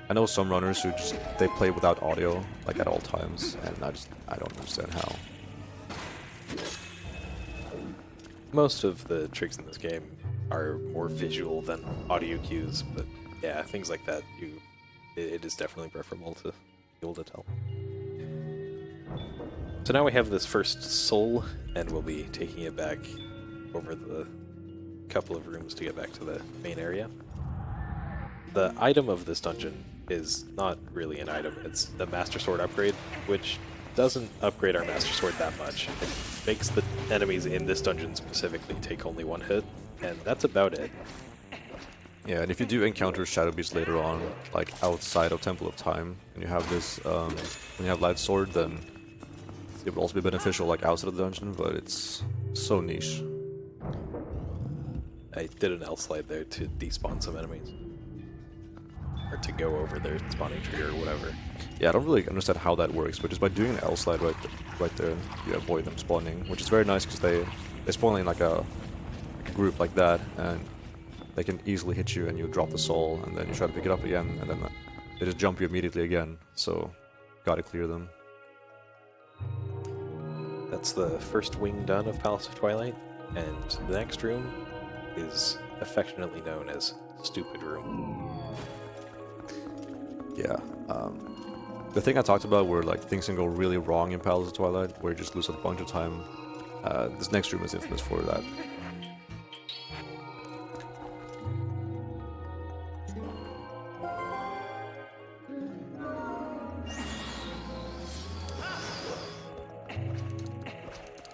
I know some runners who they play without audio like at all times, and I don't understand how. Most of the tricks in this game are more visual than audio cues, but yeah, things like that, it is definitely preferable to be able to tell. So now we have this first soul, and we'll be taking it back over the couple of rooms to get back to the main area. The item of this dungeon is not really an item, it's the Master Sword upgrade, which doesn't upgrade our Master Sword that much. It makes the enemies in this dungeon specifically take only 1 hit, and that's about it. Yeah, and if you do encounter Shadow Beast later on, like outside of Temple of Time, and you have this, when you have Light Sword, then it would also be beneficial like outside of the dungeon, but it's so niche. I did an L slide there to despawn some enemies. Or to go over their spawning trigger or whatever. Yeah, I don't really understand how that works, but just by doing an L slide right there, you avoid them spawning, which is very nice because they spawn in like a group like that, and they can easily hit you and you drop the soul, and then you try to pick it up again, and then they just jump you immediately again, so gotta clear them. That's the first wing done of Palace of Twilight, and the next room is affectionately known as Stupid Room. Yeah. The thing I talked about where like things can go really wrong in Palace of Twilight, where you just lose a bunch of time. This next room is infamous for that.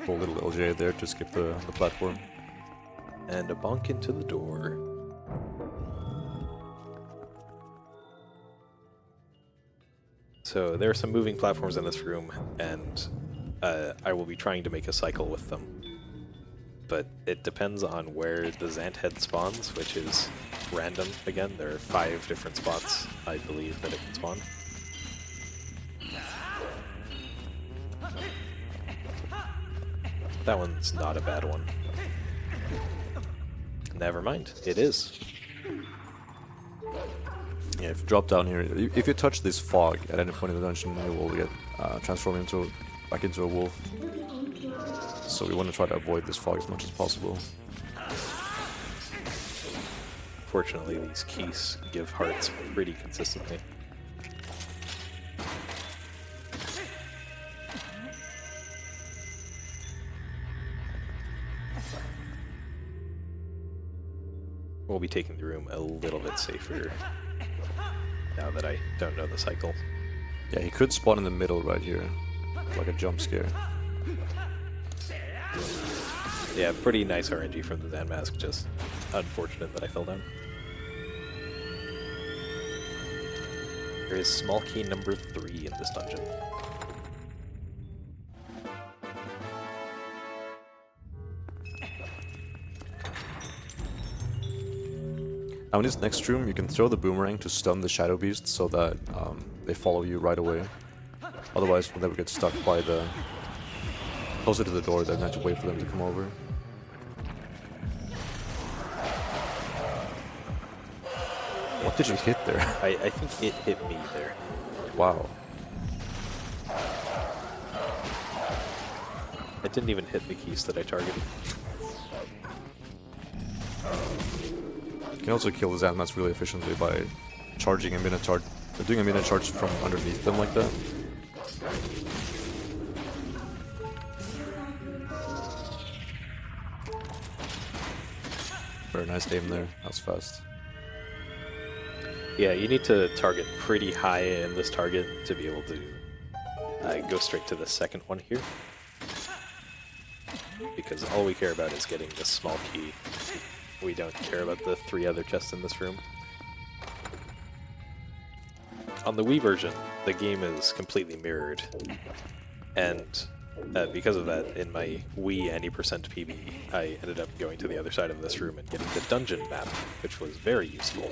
Pull a little LJ there to skip the platform. And a bonk into the door. So there are some moving platforms in this room, and I will be trying to make a cycle with them. But it depends on where the Zant head spawns, which is random again. There are 5 different spots, I believe, that it can spawn. That one's not a bad one. Never mind, it is. Yeah, if you drop down here, if you touch this fog at any point in the dungeon, you will get transformed back into a wolf. So we want to try to avoid this fog as much as possible. Fortunately, these keys give hearts pretty consistently. We'll be taking the room a little bit safer now that I don't know the cycle. Yeah, he could spawn in the middle right here, like a jump scare. Yeah, pretty nice RNG from the Zan Mask, just unfortunate that I fell down. There is small key number 3 in this dungeon. Now in this next room, you can throw the boomerang to stun the shadow beasts so that they follow you right away. Otherwise, when they get stuck by the closer to the door, then have to wait for them to come over. What did you hit there? I think it hit me there. Wow. It didn't even hit the keys that I targeted. You can also kill the Zanmats really efficiently by charging a minute charge, doing a minute charge from underneath them like that. Very nice aim there. That was fast. Yeah, you need to target pretty high in this target to be able to go straight to the second one here. Because all we care about is getting this small key. We don't care about the 3 other chests in this room. On the Wii version, the game is completely mirrored. And because of that, in my Wii any percent PB, I ended up going to the other side of this room and getting the dungeon map, which was very useful.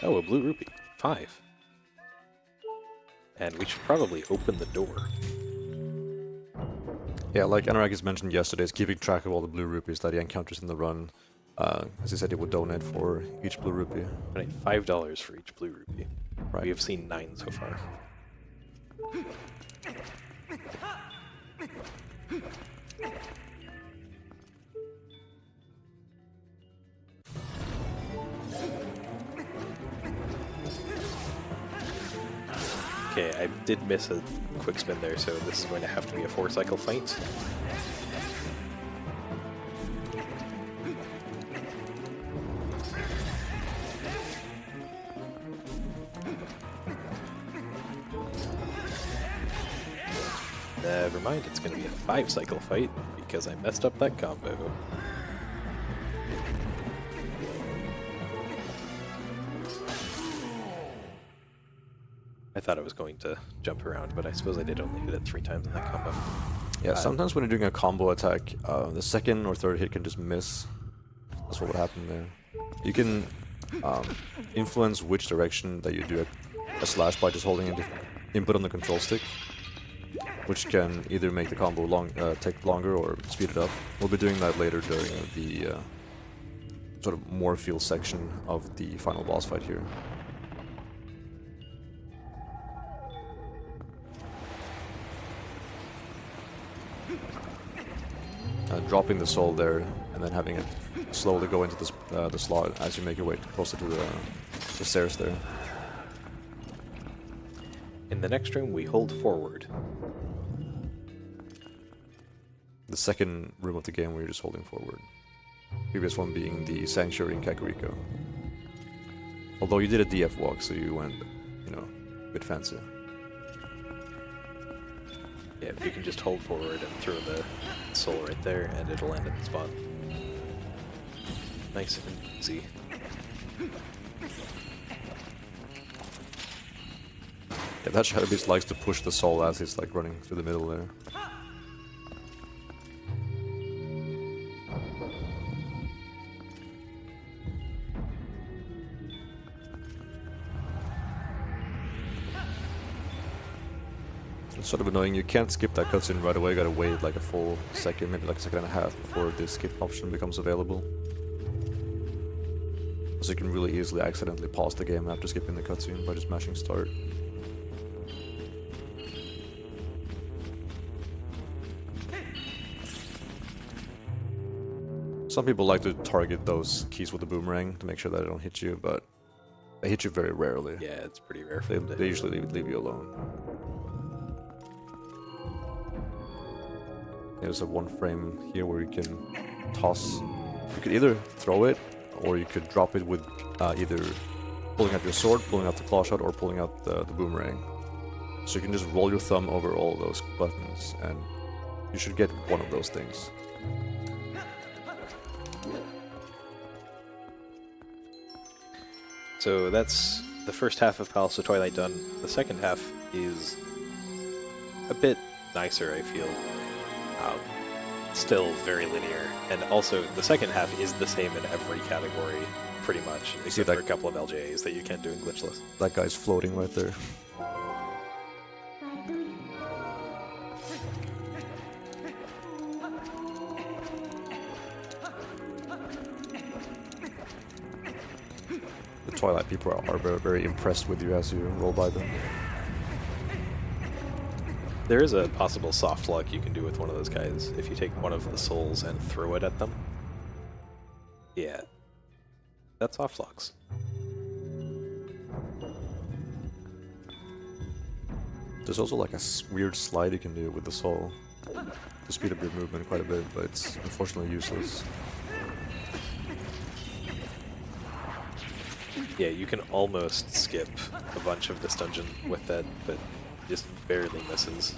Oh, a blue rupee. 5. And we should probably open the door. Yeah, like Anorakkis mentioned yesterday, is keeping track of all the blue rupees that he encounters in the run. As he said, he would donate for each blue rupee. Donate $5 for each blue rupee. Right. We have seen 9 so far. Okay, I did miss a quick spin there, so this is going to have to be a 4-cycle fight. Never mind, it's going to be a 5-cycle fight because I messed up that combo. I thought I was going to jump around, but I suppose I did only hit it 3 times in that combo. Yeah, sometimes when you're doing a combo attack, the second or third hit can just miss. That's what would happen there. You can influence which direction that you do a slash by just holding a different input on the control stick, which can either make the combo take longer or speed it up. We'll be doing that later during the sort of more field section of the final boss fight here. dropping the soul there and then having it slowly go into the slot as you make your way closer to the stairs there. In the next room, we hold forward. The second room of the game where you're just holding forward. Previous one being the Sanctuary in Kakariko. Although you did a DF walk, so you went, you know, a bit fancy. Yeah, you can just hold forward and throw the soul right there, and it'll land in the spot. Nice and easy. Yeah, that Shadow Beast likes to push the soul as he's like running through the middle there. It's sort of annoying, you can't skip that cutscene right away, you gotta wait like a full second, maybe like a second and a half before the skip option becomes available. So you can really easily accidentally pause the game after skipping the cutscene by just mashing start. Some people like to target those keys with the boomerang to make sure that they don't hit you, but they hit you very rarely. Yeah, it's pretty rare for them to They hit. usually leave you alone. There's a one frame here where you can toss. You could either throw it, or you could drop it with either pulling out your sword, pulling out the claw shot, or pulling out the boomerang. So you can just roll your thumb over all those buttons, and you should get one of those things. So that's the first half of Palace of Twilight done. The second half is a bit nicer, I feel. Still very linear, and also the second half is the same in every category, pretty much, except that- for a couple of LJAs that you can't do in glitchless. That guy's floating right there. The Twilight people are very impressed with you as you roll by them. There is a possible soft luck you can do with one of those guys if you take one of the souls and throw it at them. Yeah. That's soft locks. There's also like a weird slide you can do with the soul to speed up your movement quite a bit, but it's unfortunately useless. Yeah, you can almost skip a bunch of this dungeon with that, but just barely misses.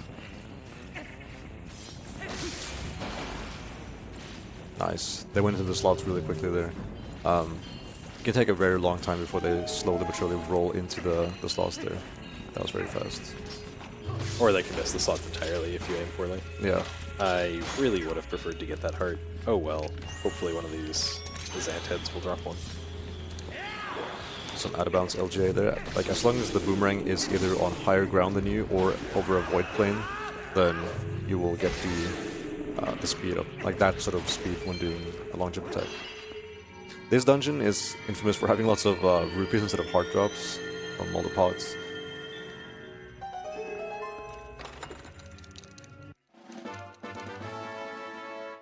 Nice. They went into the slots really quickly there. It can take a very long time before they slowly but surely roll into the slots there. That was very fast. Or they can miss the slots entirely if you aim poorly. Yeah. I really would have preferred to get that heart. Oh well, hopefully one of these Zant heads will drop one. Some out of bounds LJ there. Like, as long as the boomerang is either on higher ground than you or over a void plane, then you will get the speed up, like that sort of speed when doing a long jump attack. This dungeon is infamous for having lots of rupees instead of heart drops from all the pods.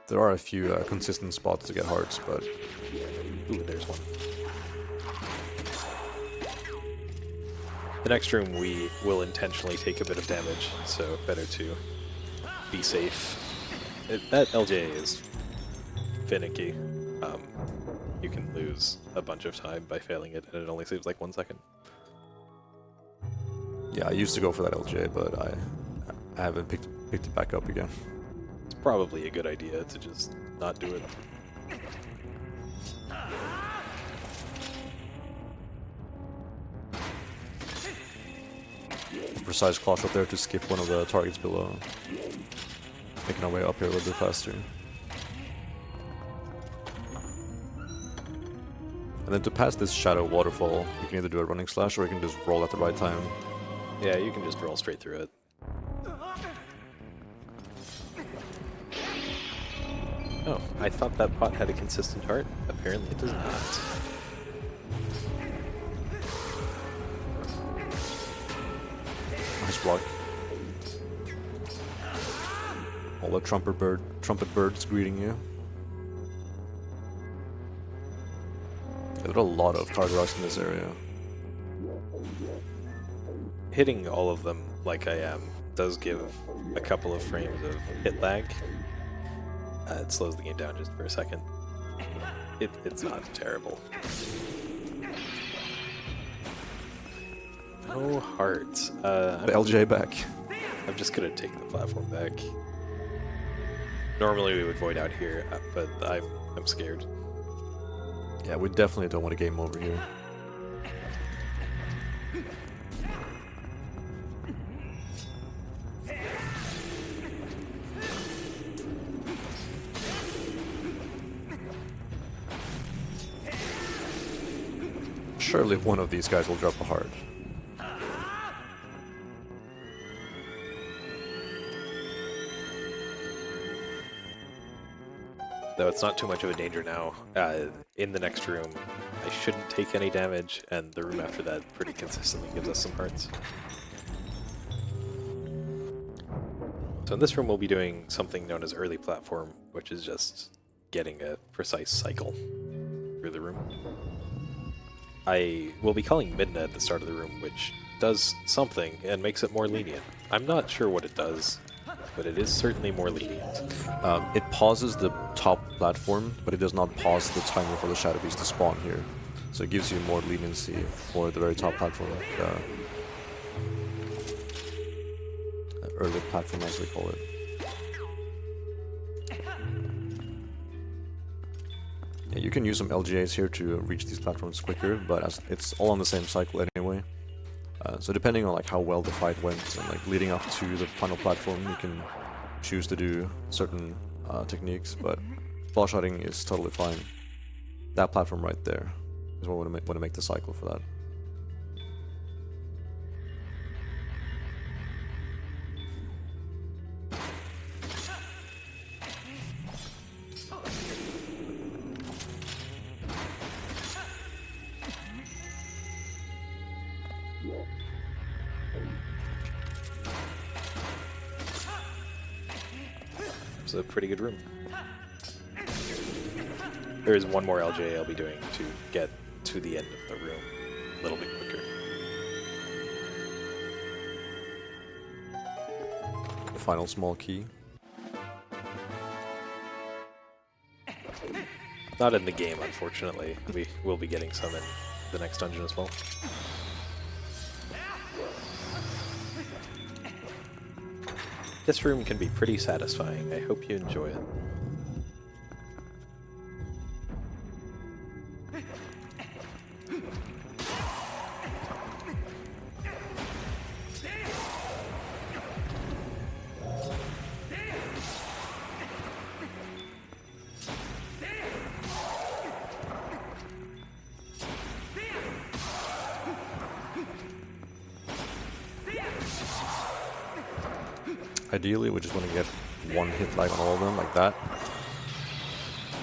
There are a few consistent spots to get hearts, but Ooh, there's one. The next room we will intentionally take a bit of damage, so better to be safe. That LJ is finicky. You can lose a bunch of time by failing it, and it only saves like 1 second. yeah, I used to go for that LJ, but I haven't picked it back up again. It's probably a good idea to just not do it. Precise claw shot there to skip one of the targets below. Making our way up here a little bit faster. And then to pass this shadow waterfall, you can either do a running slash or you can just roll at the right time. Yeah, you can just roll straight through it. Oh, I thought that pot had a consistent heart. Apparently it does not. Nice block. All the trumpet birds greeting you. There are a lot of card rocks in this area. Hitting all of them like I am does give a couple of frames of hit lag. It slows the game down just for a second. It's not terrible. No hearts. The LJ back. I'm just gonna take the platform back. Normally we would void out here, but I'm scared. Yeah, we definitely don't want a game over here. Surely one of these guys will drop a heart. Though it's not too much of a danger now. In the next room, I shouldn't take any damage, and the room after that pretty consistently gives us some hearts. So in this room we'll be doing something known as early platform, which is just getting a precise cycle through the room. I will be calling Midna at the start of the room, which does something and makes it more lenient. I'm not sure what it does, but it is certainly more lenient. It pauses the top platform, but it does not pause the timer for the Shadow Beast to spawn here. So it gives you more leniency for the very top platform, early platform as we call it. Yeah, you can use some LGAs here to reach these platforms quicker, but as it's all on the same cycle anyway. So depending on like how well the fight went and like leading up to the final platform, you can choose to do certain techniques, but ball shotting is totally fine. That platform right there is what we want to make the cycle for that. It's a pretty good room. There is one more LJ I'll be doing to get to the end of the room a little bit quicker. The final small key. Not in the game, unfortunately. We will be getting some in the next dungeon as well. This room can be pretty satisfying. I hope you enjoy it. Ideally, we just want to get one hit lag on all of them, like that.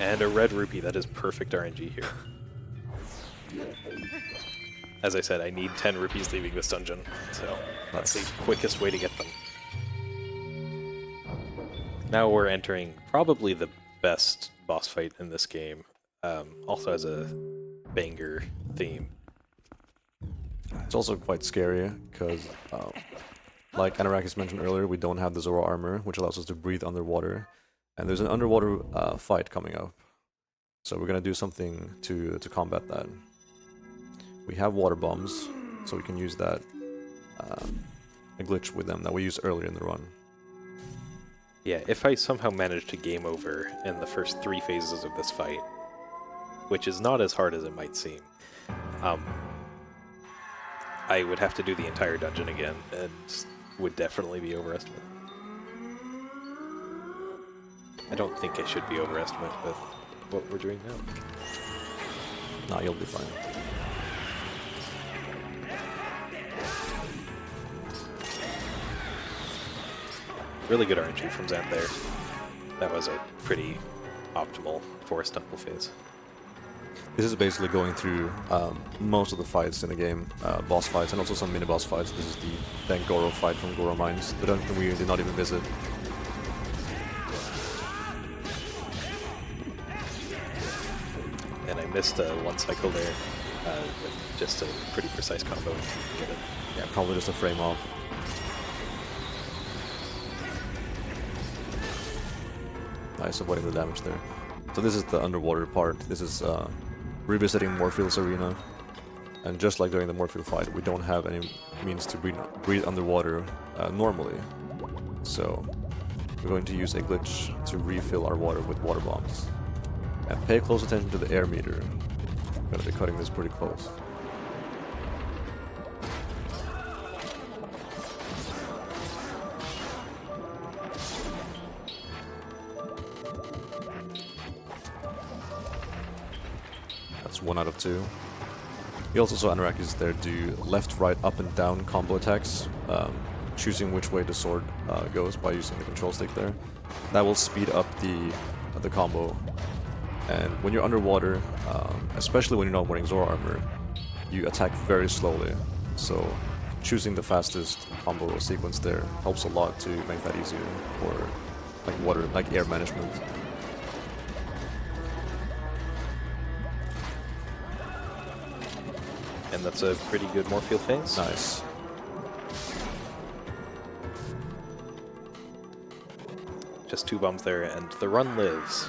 And a red rupee, that is perfect RNG here. As I said, I need 10 rupees leaving this dungeon, so that's the quickest way to get them. Now we're entering probably the best boss fight in this game. Also has a banger theme. It's also quite scary, because like Anorakkis mentioned earlier, we don't have the Zora armor, which allows us to breathe underwater. And there's an underwater fight coming up. So we're going to do something to combat that. We have water bombs, so we can use that, a glitch with them that we used earlier in the run. Yeah, if I somehow manage to game over in the first 3 phases of this fight, which is not as hard as it might seem, I would have to do the entire dungeon again, and would definitely be overestimate. I don't think I should be overestimate with what we're doing now. No, you'll be fine. Really good RNG from Zant there. That was a pretty optimal forest temple phase. This is basically going through most of the fights in the game, boss fights, and also some mini-boss fights. This is the Dangoro fight from Goro Mines, the dungeon we did not even visit. missed one cycle there with just a pretty precise combo. Get it. Yeah, probably just a frame off. Nice, avoiding the damage there. So this is the underwater part. This is revisiting Morphill's arena. And just like during the Morphill fight, we don't have any means to breathe underwater normally. So we're going to use a glitch to refill our water with water bombs. And pay close attention to the air meter. I'm gonna be cutting this pretty close. That's 1 out of 2. You also saw Anorakkis there do left, right, up, and down combo attacks, choosing which way the sword goes by using the control stick there. That will speed up the combo. And when you're underwater, especially when you're not wearing Zora armor, you attack very slowly. So choosing the fastest combo sequence there helps a lot to make that easier for like air management. And that's a pretty good Morphill phase. Nice. Just 2 bombs there, and the run lives.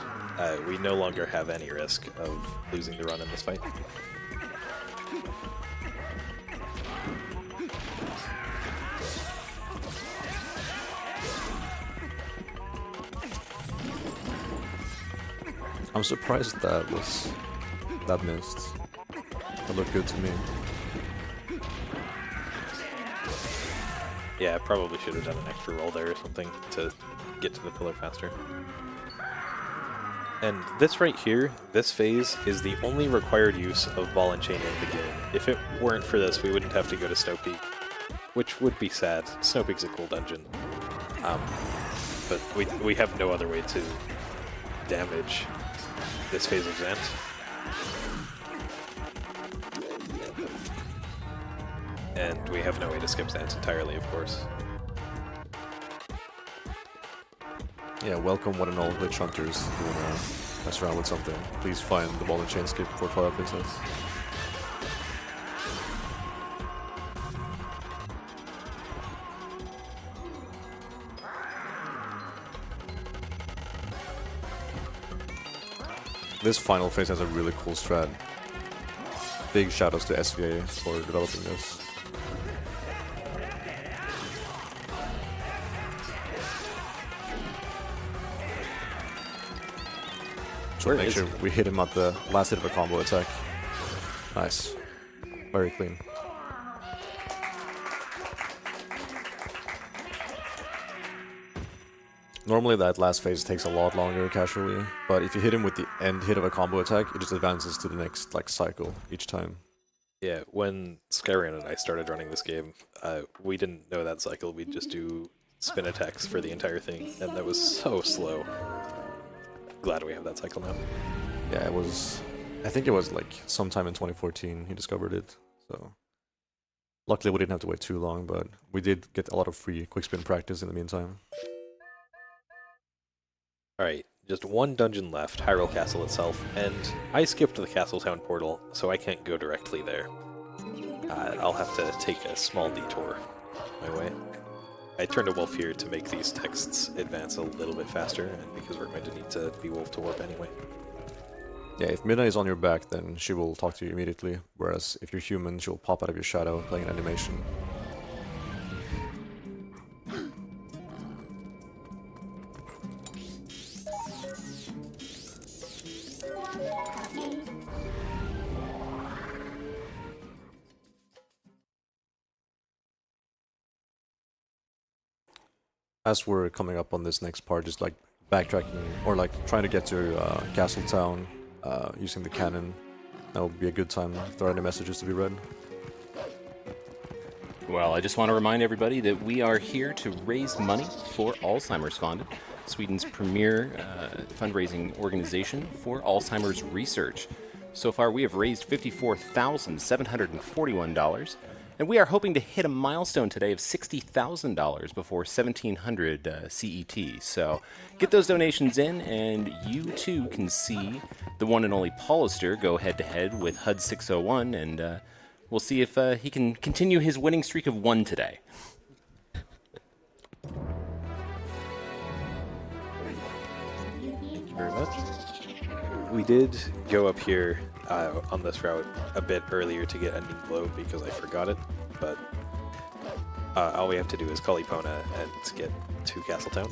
We no longer have any risk of losing the run in this fight. I'm surprised that missed. That looked good to me. Yeah, I probably should have done an extra roll there or something to get to the pillar faster. And this right here, this phase, is the only required use of ball and chain in the game. If it weren't for this, we wouldn't have to go to Snowpeak, which would be sad. Snowpeak's a cool dungeon. But we have no other way to damage this phase of Zant. And we have no way to skip Zant entirely, of course. Yeah, welcome one and all glitch hunters who wanna mess around with something. Please find the ball and chain skip for Twilight Princess. This final phase has a really cool strat. Big shoutouts to SVA for developing this. So make sure we hit him at the last hit of a combo attack. Nice. Very clean. Normally that last phase takes a lot longer casually, but if you hit him with the end hit of a combo attack, it just advances to the next cycle each time. Yeah, when Skyran and I started running this game, we didn't know that cycle. We'd just do spin attacks for the entire thing, and that was so slow. Glad we have that cycle now. Yeah, it was... I think it was like sometime in 2014 he discovered it, so... Luckily we didn't have to wait too long, but we did get a lot of free quick spin practice in the meantime. Alright, just 1 dungeon left, Hyrule Castle itself, and I skipped the Castle Town portal, so I can't go directly there. I'll have to take a small detour my way. I turned to Wolf here to make these texts advance a little bit faster, and because we're going to need to be Wolf to warp anyway. Yeah, if Midna is on your back, then she will talk to you immediately, whereas if you're human, she'll pop out of your shadow playing an animation. As we're coming up on this next part, just like backtracking or like trying to get to Castle Town using the cannon, that would be a good time if there are any messages to be read. Well, I just want to remind everybody that we are here to raise money for Alzheimer's Fund, Sweden's premier fundraising organization for Alzheimer's research. So far, we have raised $54,741. And we are hoping to hit a milestone today of $60,000 before 1700 CET. So get those donations in, and you too can see the one and only Paulister go head-to-head with HUD 601, and we'll see if he can continue his winning streak of 1 today. Thank you very much. We did go up here on this route a bit earlier to get Ending Glow because I forgot it, but all we have to do is call Epona and get to Castletown.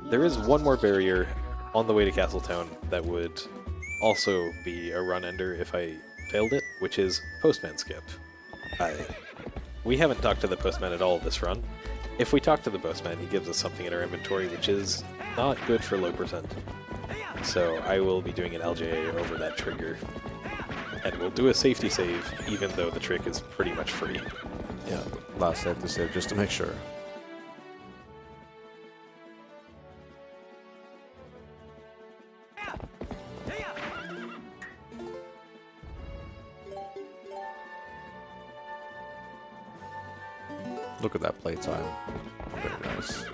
There is one more barrier on the way to Castletown that would also be a run ender if I failed it, which is Postman Skip. We haven't talked to the Postman at all this run. If we talk to the Postman, he gives us something in our inventory which is not good for low percent. So I will be doing an LJA over that trigger, and we'll do a safety save even though the trick is pretty much free. Yeah, last save to save just to make sure. Look at that playtime. Very nice.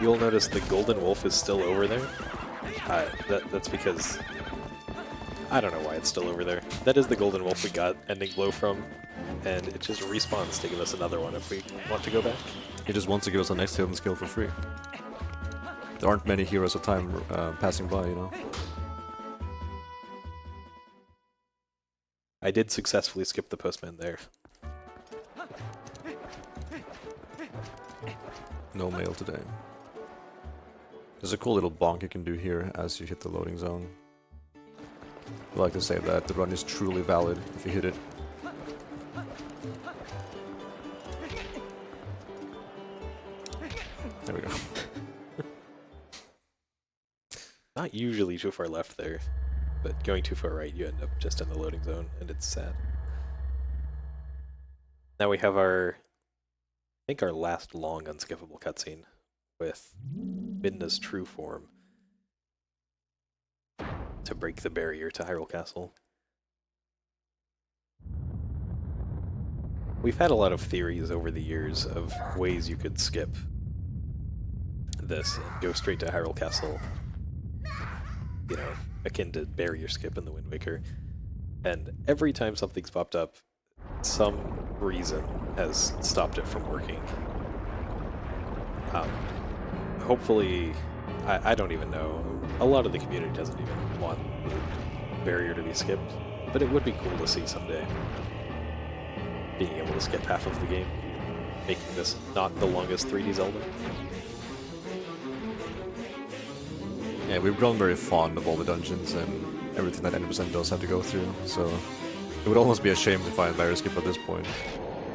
You'll notice the Golden Wolf is still over there. That's because... I don't know why it's still over there. That is the Golden Wolf we got Ending Blow from, and it just respawns to give us another one if we want to go back. He just wants to give us a next hidden skill for free. There aren't many heroes of time passing by, you know? I did successfully skip the Postman there. No mail today. There's a cool little bonk you can do here as you hit the loading zone. I like to say that the run is truly valid if you hit it. There we go. Not usually too far left there, but going too far right, you end up just in the loading zone, and it's sad. Now we have our, I think our last long unskippable cutscene with Midna's true form to break the barrier to Hyrule Castle. We've had a lot of theories over the years of ways you could skip this and go straight to Hyrule Castle, you know, akin to barrier skip in the Wind Waker. And every time something's popped up, some reason has stopped it from working. Hopefully, I don't even know. A lot of the community doesn't even want the barrier to be skipped, but it would be cool to see someday. Being able to skip half of the game, making this not the longest 3D Zelda. Yeah, we've grown very fond of all the dungeons and everything that N% does have to go through, so it would almost be a shame to find barrier skip at this point.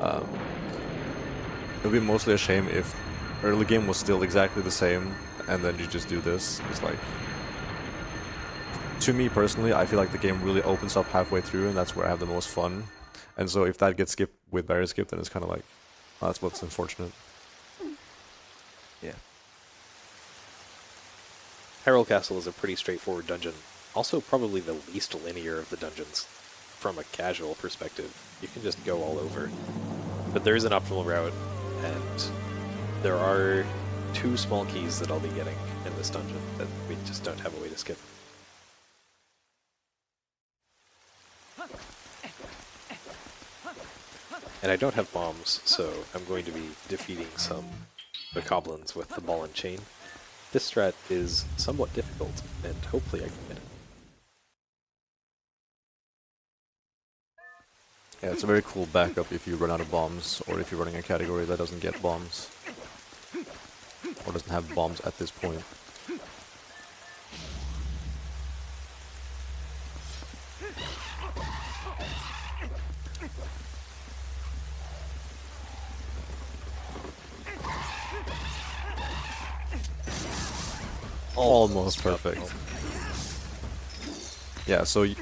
It would be mostly a shame if early game was still exactly the same, and then you just do this. It's like, to me personally, I feel like the game really opens up halfway through, and that's where I have the most fun. And so if that gets skipped with barrier skip, then it's kind of like, oh, that's what's unfortunate. Yeah. Hyrule Castle is a pretty straightforward dungeon. Also probably the least linear of the dungeons from a casual perspective. You can just go all over. But there is an optimal route, and there are 2 small keys that I'll be getting in this dungeon that we just don't have a way to skip. And I don't have bombs, so I'm going to be defeating some bokoblins with the ball and chain. This strat is somewhat difficult, and hopefully I can get it. Yeah, it's a very cool backup if you run out of bombs, or if you're running a category that doesn't get bombs. Or doesn't have bombs at this point. Almost perfect. Yeah, so you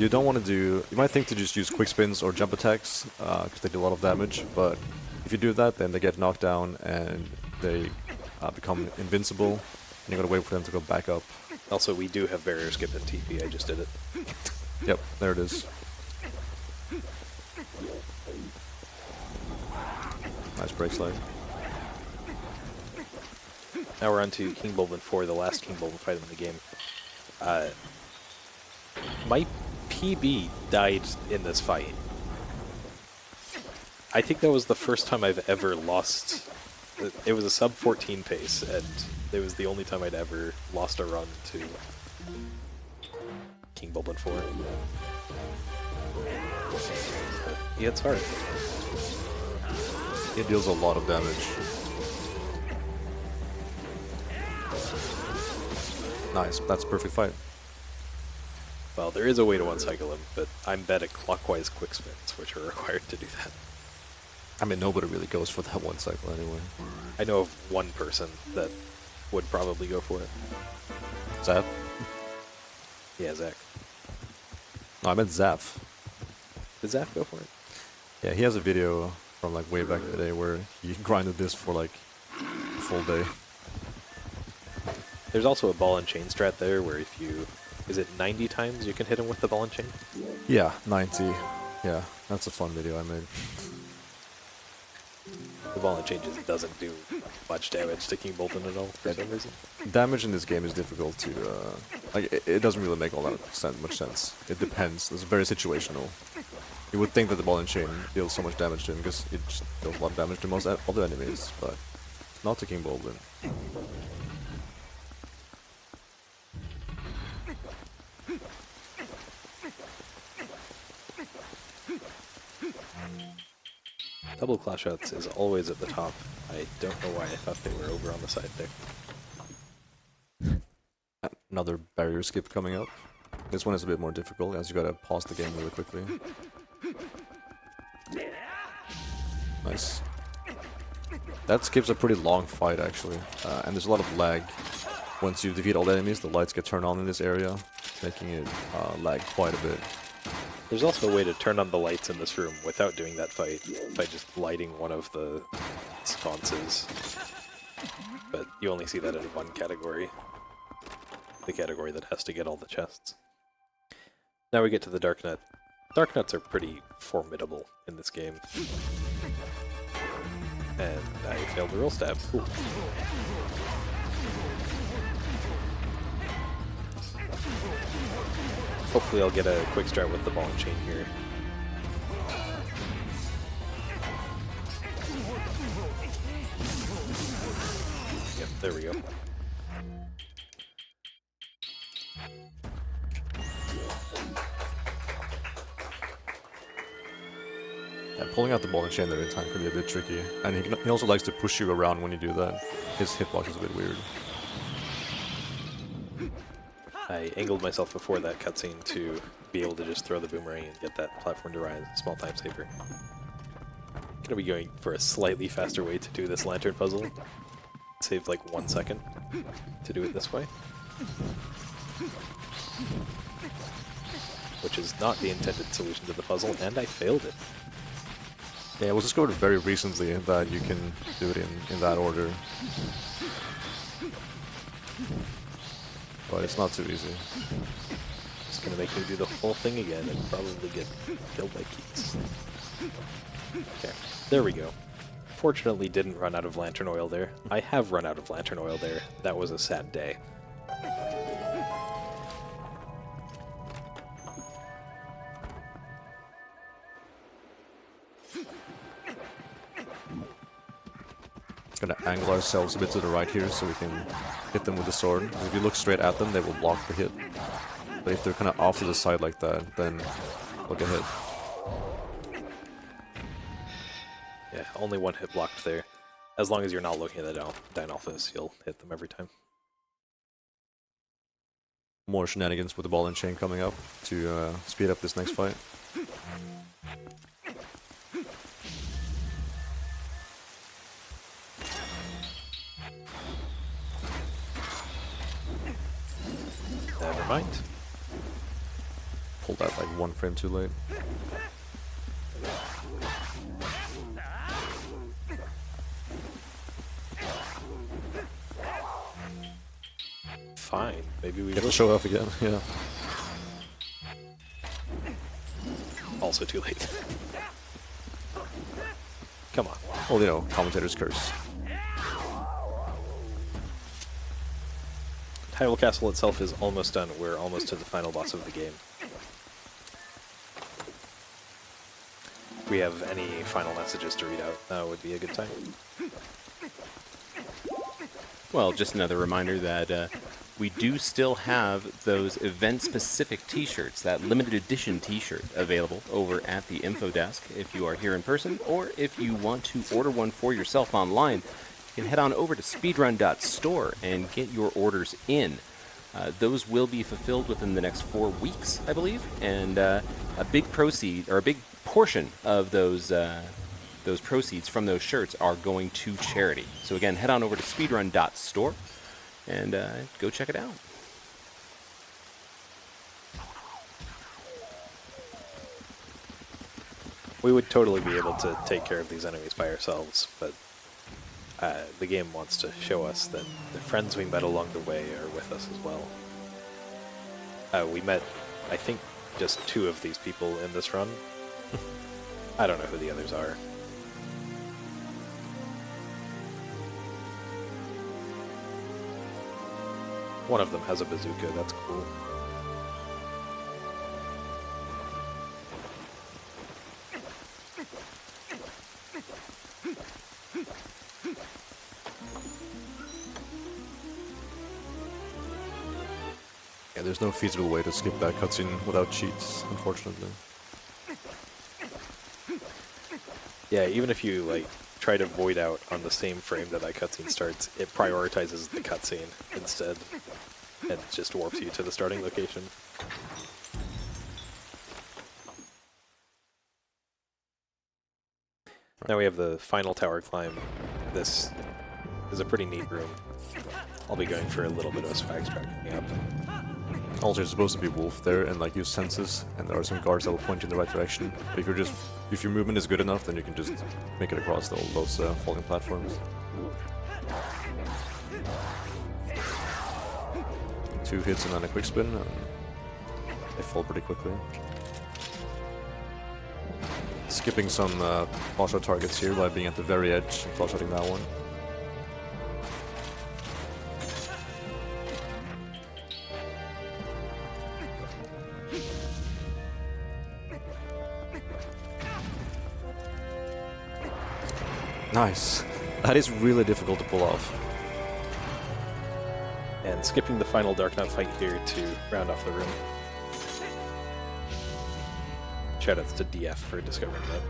don't want to do... You might think to just use quick spins or jump attacks, because they do a lot of damage, but if you do that, then they get knocked down and they become invincible, and you gotta wait for them to go back up. Also, we do have barrier skip and TP, I just did it. Yep, there it is. Nice break slide. Now we're on to King Bulblin 4, the last King Bulblin fight in the game. My PB died in this fight. I think that was the first time I've ever lost. It was a sub 14 pace, and it was the only time I'd ever lost a run to King Bulblin 4. Yeah, it's hard. It deals a lot of damage. Nice, that's a perfect fight. Well, there is a way to one-cycle him, but I'm bad at clockwise quick spins, which are required to do that. I mean, nobody really goes for that one cycle anyway. I know of one person that would probably go for it. Zap? Yeah, Zach. No, I meant Zaf. Did Zach go for it? Yeah, he has a video from like way back in the day where he grinded this for like a full day. There's also a ball and chain strat there where if you... Is it 90 times you can hit him with the ball and chain? Yeah, 90. Yeah, that's a fun video I made. The ball and chain just doesn't do much damage to King Bulblin at all for some reason. Damage in this game is difficult to, like, it doesn't really make all that much sense. It depends. It's very situational. You would think that the ball and chain deals so much damage to him because it just deals a lot of damage to most other enemies, but not to King Bulblin. Double clash shots is always at the top. I don't know why I thought they were over on the side there. Another barrier skip coming up. This one is a bit more difficult as you gotta pause the game really quickly. Nice. That skips a pretty long fight actually, and there's a lot of lag. Once you defeat all the enemies, the lights get turned on in this area, making it lag quite a bit. There's also a way to turn on the lights in this room without doing that fight, by just lighting one of the sconces. But you only see that in one category. The category that has to get all the chests. Now we get to the Dark Nut. Dark Nuts are pretty formidable in this game. And I failed the roll stab. Cool. Hopefully I'll get a quick strat with the ball and chain here. Yep, there we go. Yeah, pulling out the ball and chain there in time can be a bit tricky. And he also likes to push you around when you do that. His hitbox is a bit weird. I angled myself before that cutscene to be able to just throw the boomerang and get that platform to rise. Small time saver. Gonna be going for a slightly faster way to do this lantern puzzle. Saved like 1 second to do it this way. Which is not the intended solution to the puzzle, and I failed it. Yeah, it was discovered very recently that you can do it in that order. But it's not too easy. It's gonna make me do the whole thing again and probably get killed by Keats. Okay, there we go. Fortunately didn't run out of lantern oil there. I have run out of lantern oil there. That was a sad day. Gonna angle ourselves a bit to the right here so we can hit them with the sword. If you look straight at them, they will block the hit. But if they're kind of off to the side like that, then they'll get hit. Yeah, only one hit blocked there. As long as you're not looking at the Dinalphus, you'll hit them every time. More shenanigans with the ball and chain coming up to speed up this next fight. Never mind. Pulled that like 1 frame too late. Fine. Maybe we It'll show up again, yeah. Also too late. Come on. Well, you know, commentator's curse. Hyrule Castle itself is almost done. We're almost to the final boss of the game. If we have any final messages to read out, that would be a good time. Well, just another reminder that we do still have those event-specific T-shirts, that limited edition T-shirt available over at the info desk if you are here in person, or if you want to order one for yourself online, you can head on over to speedrun.store and get your orders in. Those will be fulfilled within the next 4 weeks, I believe, and a big portion of those proceeds from those shirts are going to charity. So again, head on over to speedrun.store and go check it out. We would totally be able to take care of these enemies by ourselves, but the game wants to show us that the friends we met along the way are with us as well. We met, I think, just 2 of these people in this run. I don't know who the others are. One of them has a bazooka, that's cool. Yeah, there's no feasible way to skip that cutscene without cheats, unfortunately. Yeah, even if you like try to void out on the same frame that cutscene starts, it prioritizes the cutscene instead, and just warps you to the starting location. Now we have the final tower climb. This is a pretty neat room. I'll be going for a little bit of a swag strike coming up. Also, you're supposed to be wolf there and like use senses, and there are some guards that will point you in the right direction. But if your movement is good enough, then you can just make it across all those falling platforms. 2 hits and then a quick spin, and they fall pretty quickly. Skipping some claw shot targets here by being at the very edge and claw shotting that one. Nice. That is really difficult to pull off. And skipping the final Dark Knight fight here to round off the room. Shoutouts to DF for discovering that.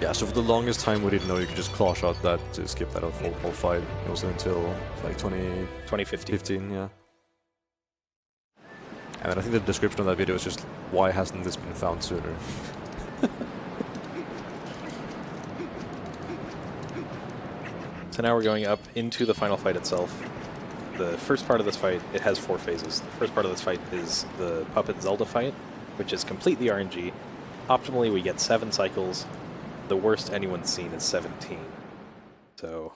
Yeah, so for the longest time we didn't know you could just claw shot that to skip that whole fight. It wasn't until like 2015, yeah. And then I think the description of that video is just, why hasn't this been found sooner? So now we're going up into the final fight itself. The first part of this fight, it has 4 phases. The first part of this fight is the Puppet Zelda fight, which is completely RNG. Optimally, we get 7 cycles. The worst anyone's seen is 17. So,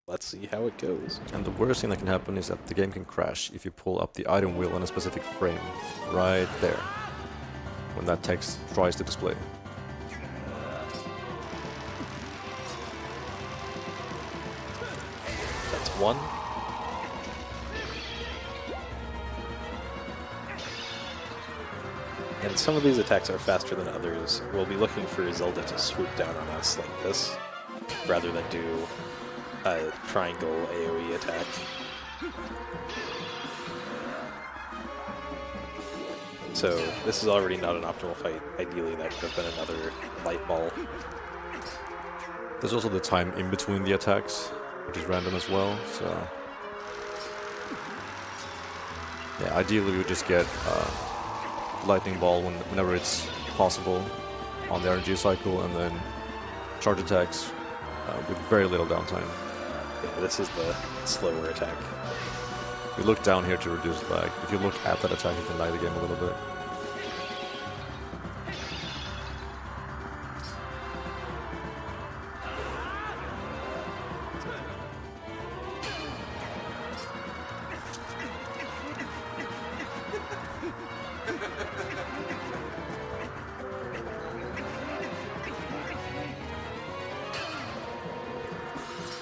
let's see how it goes. And the worst thing that can happen is that the game can crash if you pull up the item wheel on a specific frame. Right there. When that text tries to display. That's 1. And some of these attacks are faster than others. We'll be looking for Zelda to swoop down on us like this, rather than do a triangle AoE attack. So this is already not an optimal fight. Ideally that could have been another light ball. There's also the time in between the attacks, which is random as well, so... Yeah, ideally we would just get lightning ball whenever it's possible on the RNG cycle, and then charge attacks with very little downtime. Yeah, this is the slower attack. You look down here to reduce lag. If you look at that attack, you can lag the game a little bit.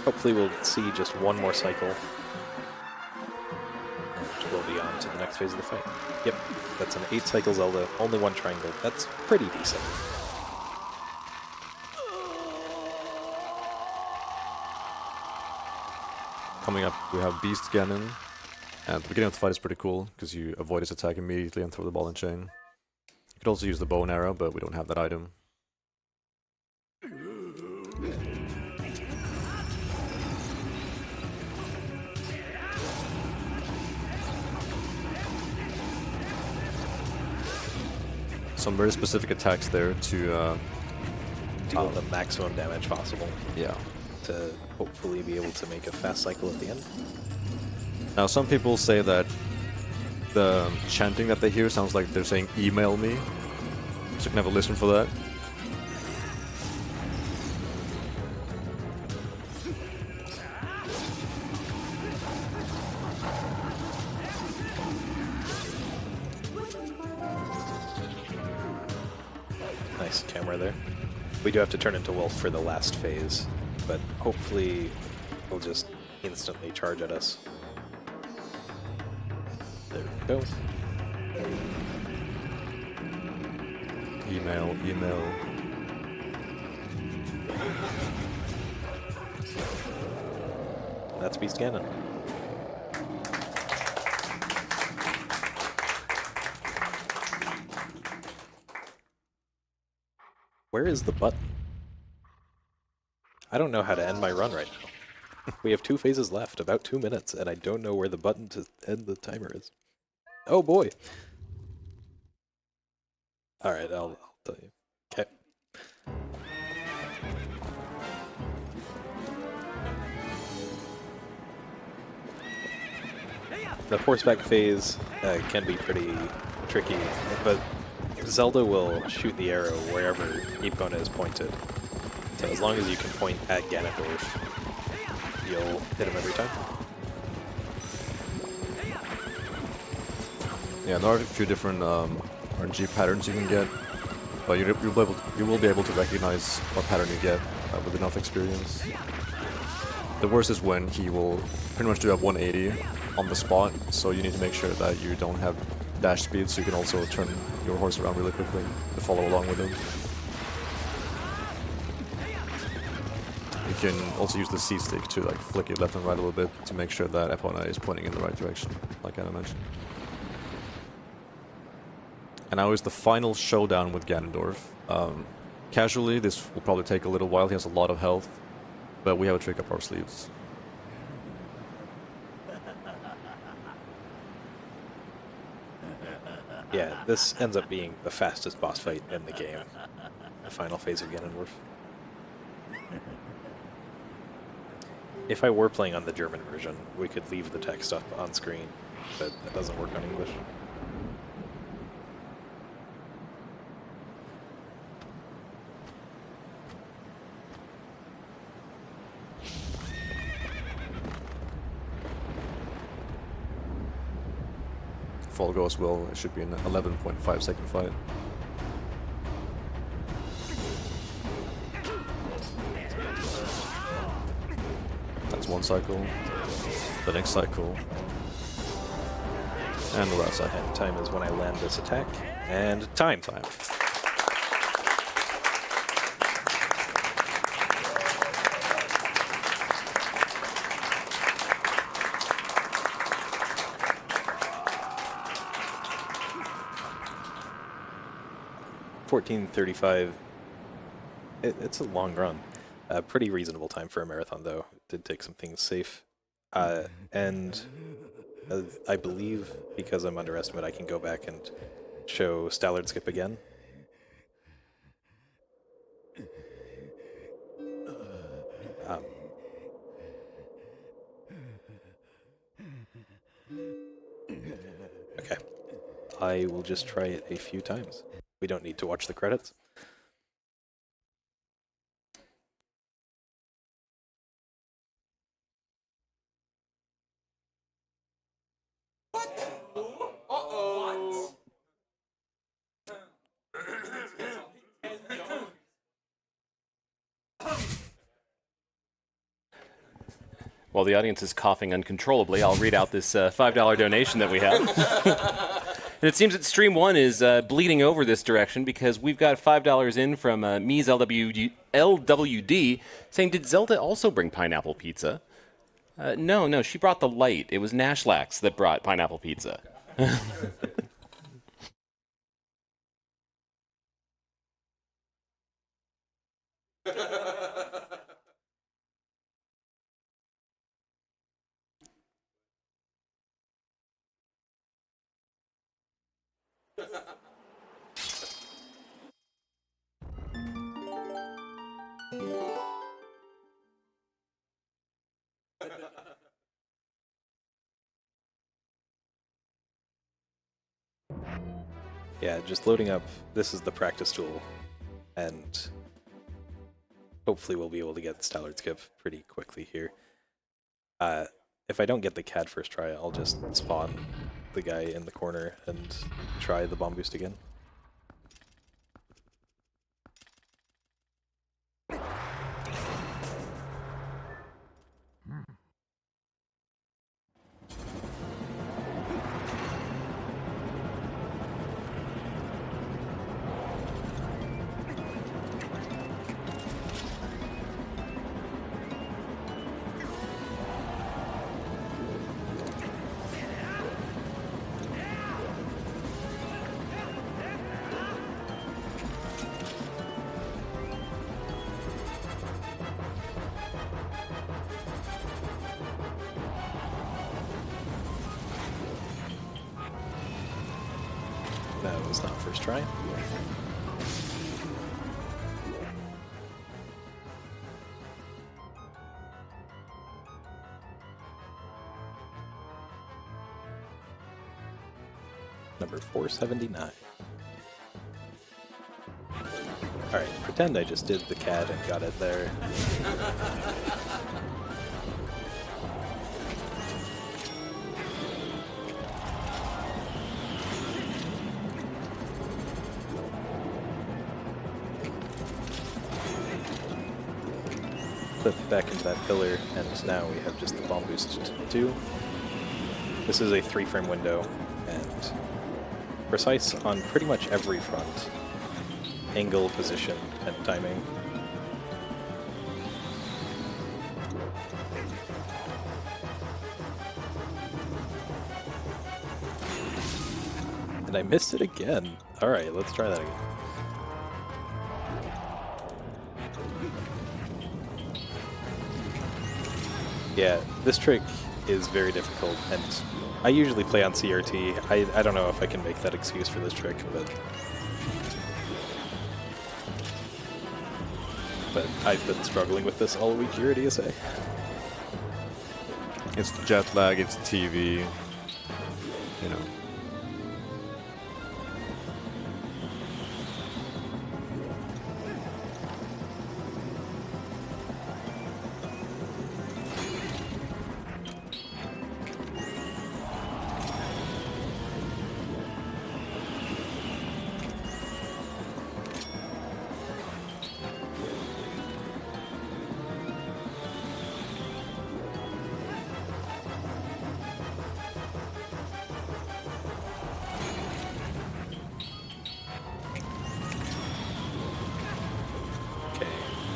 hopefully we'll see just one more cycle. And we'll be on to the next phase of the fight. Yep, that's an 8-cycle Zelda, only one triangle. That's pretty decent. Coming up, we have Beast Ganon. And the beginning of the fight is pretty cool, because you avoid his attack immediately and throw the ball and chain. You could also use the bow and arrow, but we don't have that item. Some very specific attacks there to Deal the maximum damage possible yeah. to hopefully be able to make a fast cycle at the end. Now, some people say that the chanting that they hear sounds like they're saying "email me," so you can have a listen for that. Nice camera there. We do have to turn into Wolf for the last phase, but hopefully he'll just instantly charge at us. There we go. Email. That's Beast Ganon. Where is the button? I don't know how to end my run right now. We have 2 phases left, about 2 minutes, and I don't know where the button to end the timer is. Oh boy! Alright, I'll tell you. Okay. The horseback phase can be pretty tricky, but Zelda will shoot the arrow wherever Epona is pointed. So as long as you can point at Ganondorf, you'll hit him every time. Yeah, there are a few different RNG patterns you can get, but you will be able to recognize what pattern you get with enough experience. The worst is when he will pretty much do a 180 on the spot, so you need to make sure that you don't have dash speed, so you can also turn your horse around really quickly to follow along with him. You can also use the C-stick to like flick it left and right a little bit to make sure that Epona is pointing in the right direction, like Anna mentioned. And now is the final showdown with Ganondorf. Casually, this will probably take a little while. He has a lot of health, but we have a trick up our sleeves. Yeah, this ends up being the fastest boss fight in the game. The final phase of Ganondorf. If I were playing on the German version, we could leave the text up on screen, but that doesn't work on English. If all goes well, it should be an 11.5 second fight. That's one cycle, the next cycle, and the last cycle. And time is when I land this attack. And time. 14:35. It's a long run. Pretty reasonable time for a marathon, though. Did take some things safe. And I believe, because I'm underestimated, I can go back and show Stalord skip again. Okay. I will just try it a few times. We don't need to watch the credits. While the audience is coughing uncontrollably, I'll read out this $5 donation that we have. And it seems that Stream 1 is bleeding over this direction because we've got $5 in from Mies LWD saying, did Zelda also bring pineapple pizza? No, she brought the light. It was Nashlax that brought pineapple pizza. Yeah, just loading up. This is the practice tool, and hopefully we'll be able to get Stalord skip pretty quickly here. If I don't get the CAD first try, I'll just spawn the guy in the corner and try the bomb boost again. That was not first try. Number 479. Alright, pretend I just did the CAD and got it there. Flip back into that pillar, and now we have just the bomb boost to do. This is a 3-frame window, and precise on pretty much every front. Angle, position, and timing. And I missed it again. Alright, let's try that again. Yeah, this trick is very difficult, and I usually play on CRT. I don't know if I can make that excuse for this trick, but I've been struggling with this all week here at ESA. It's the jet lag, it's TV, you know.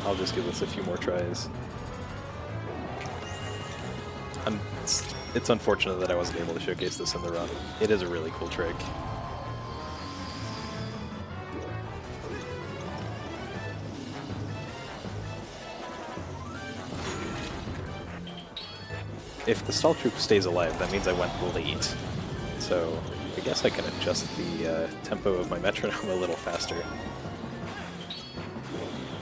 I'll just give this a few more tries. It's unfortunate that I wasn't able to showcase this in the run. It is a really cool trick. If the stall troop stays alive, that means I went late. So I guess I can adjust the tempo of my metronome a little faster.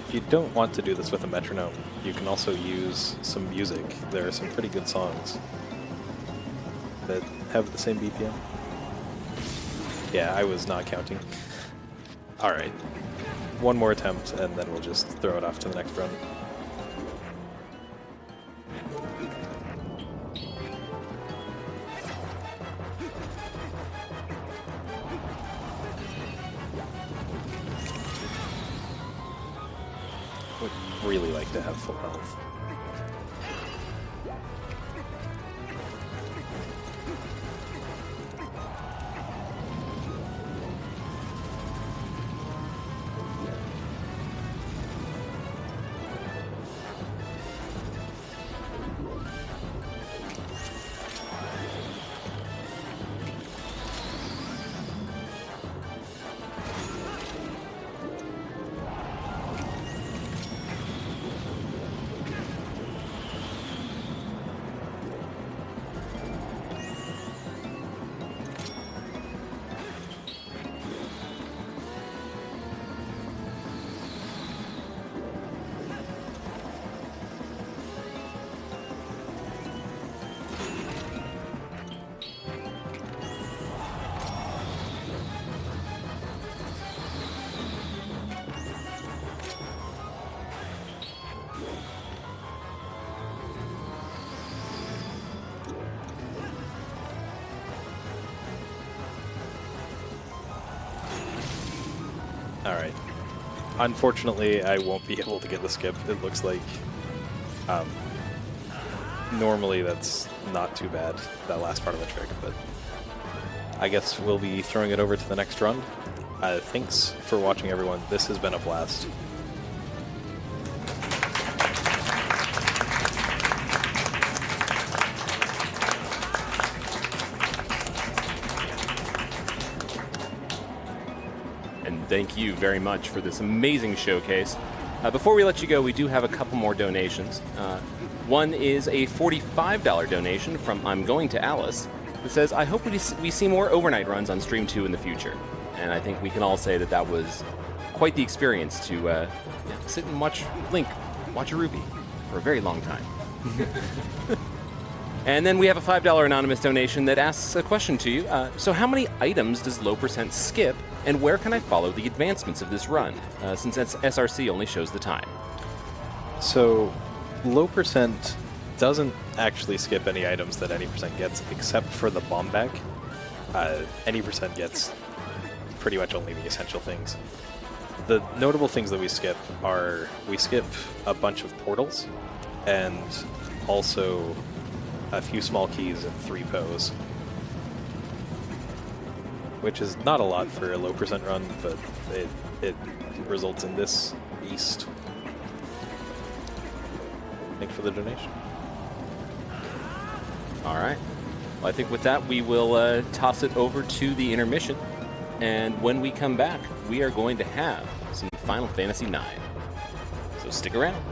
If you don't want to do this with a metronome, you can also use some music. There are some pretty good songs that have the same BPM. Yeah, I was not counting. Alright, one more attempt and then we'll just throw it off to the next run. Would really like to have full health. Unfortunately, I won't be able to get the skip. It looks like normally that's not too bad, that last part of the trick, but I guess we'll be throwing it over to the next run. Thanks for watching, everyone. This has been a blast. And thank you very much for this amazing showcase. Before we let you go, we do have a couple more donations. One is a $45 donation from I'm Going to Alice that says, I hope we see more overnight runs on Stream 2 in the future. And I think we can all say that was quite the experience to sit and watch Link watch a Rupee for a very long time. And then we have a $5 anonymous donation that asks a question to you. So how many items does low percent skip, and where can I follow the advancements of this run, since SRC only shows the time? So, low percent doesn't actually skip any items that any percent gets, except for the bomb bag. Any percent gets pretty much only the essential things. The notable things that we skip are, we skip a bunch of portals, and also a few small keys and 3 pos. Which is not a lot for a low percent run, but it results in this beast. Thanks for the donation. All right. Well, I think with that, we will toss it over to the intermission. And when we come back, we are going to have some Final Fantasy IX. So stick around.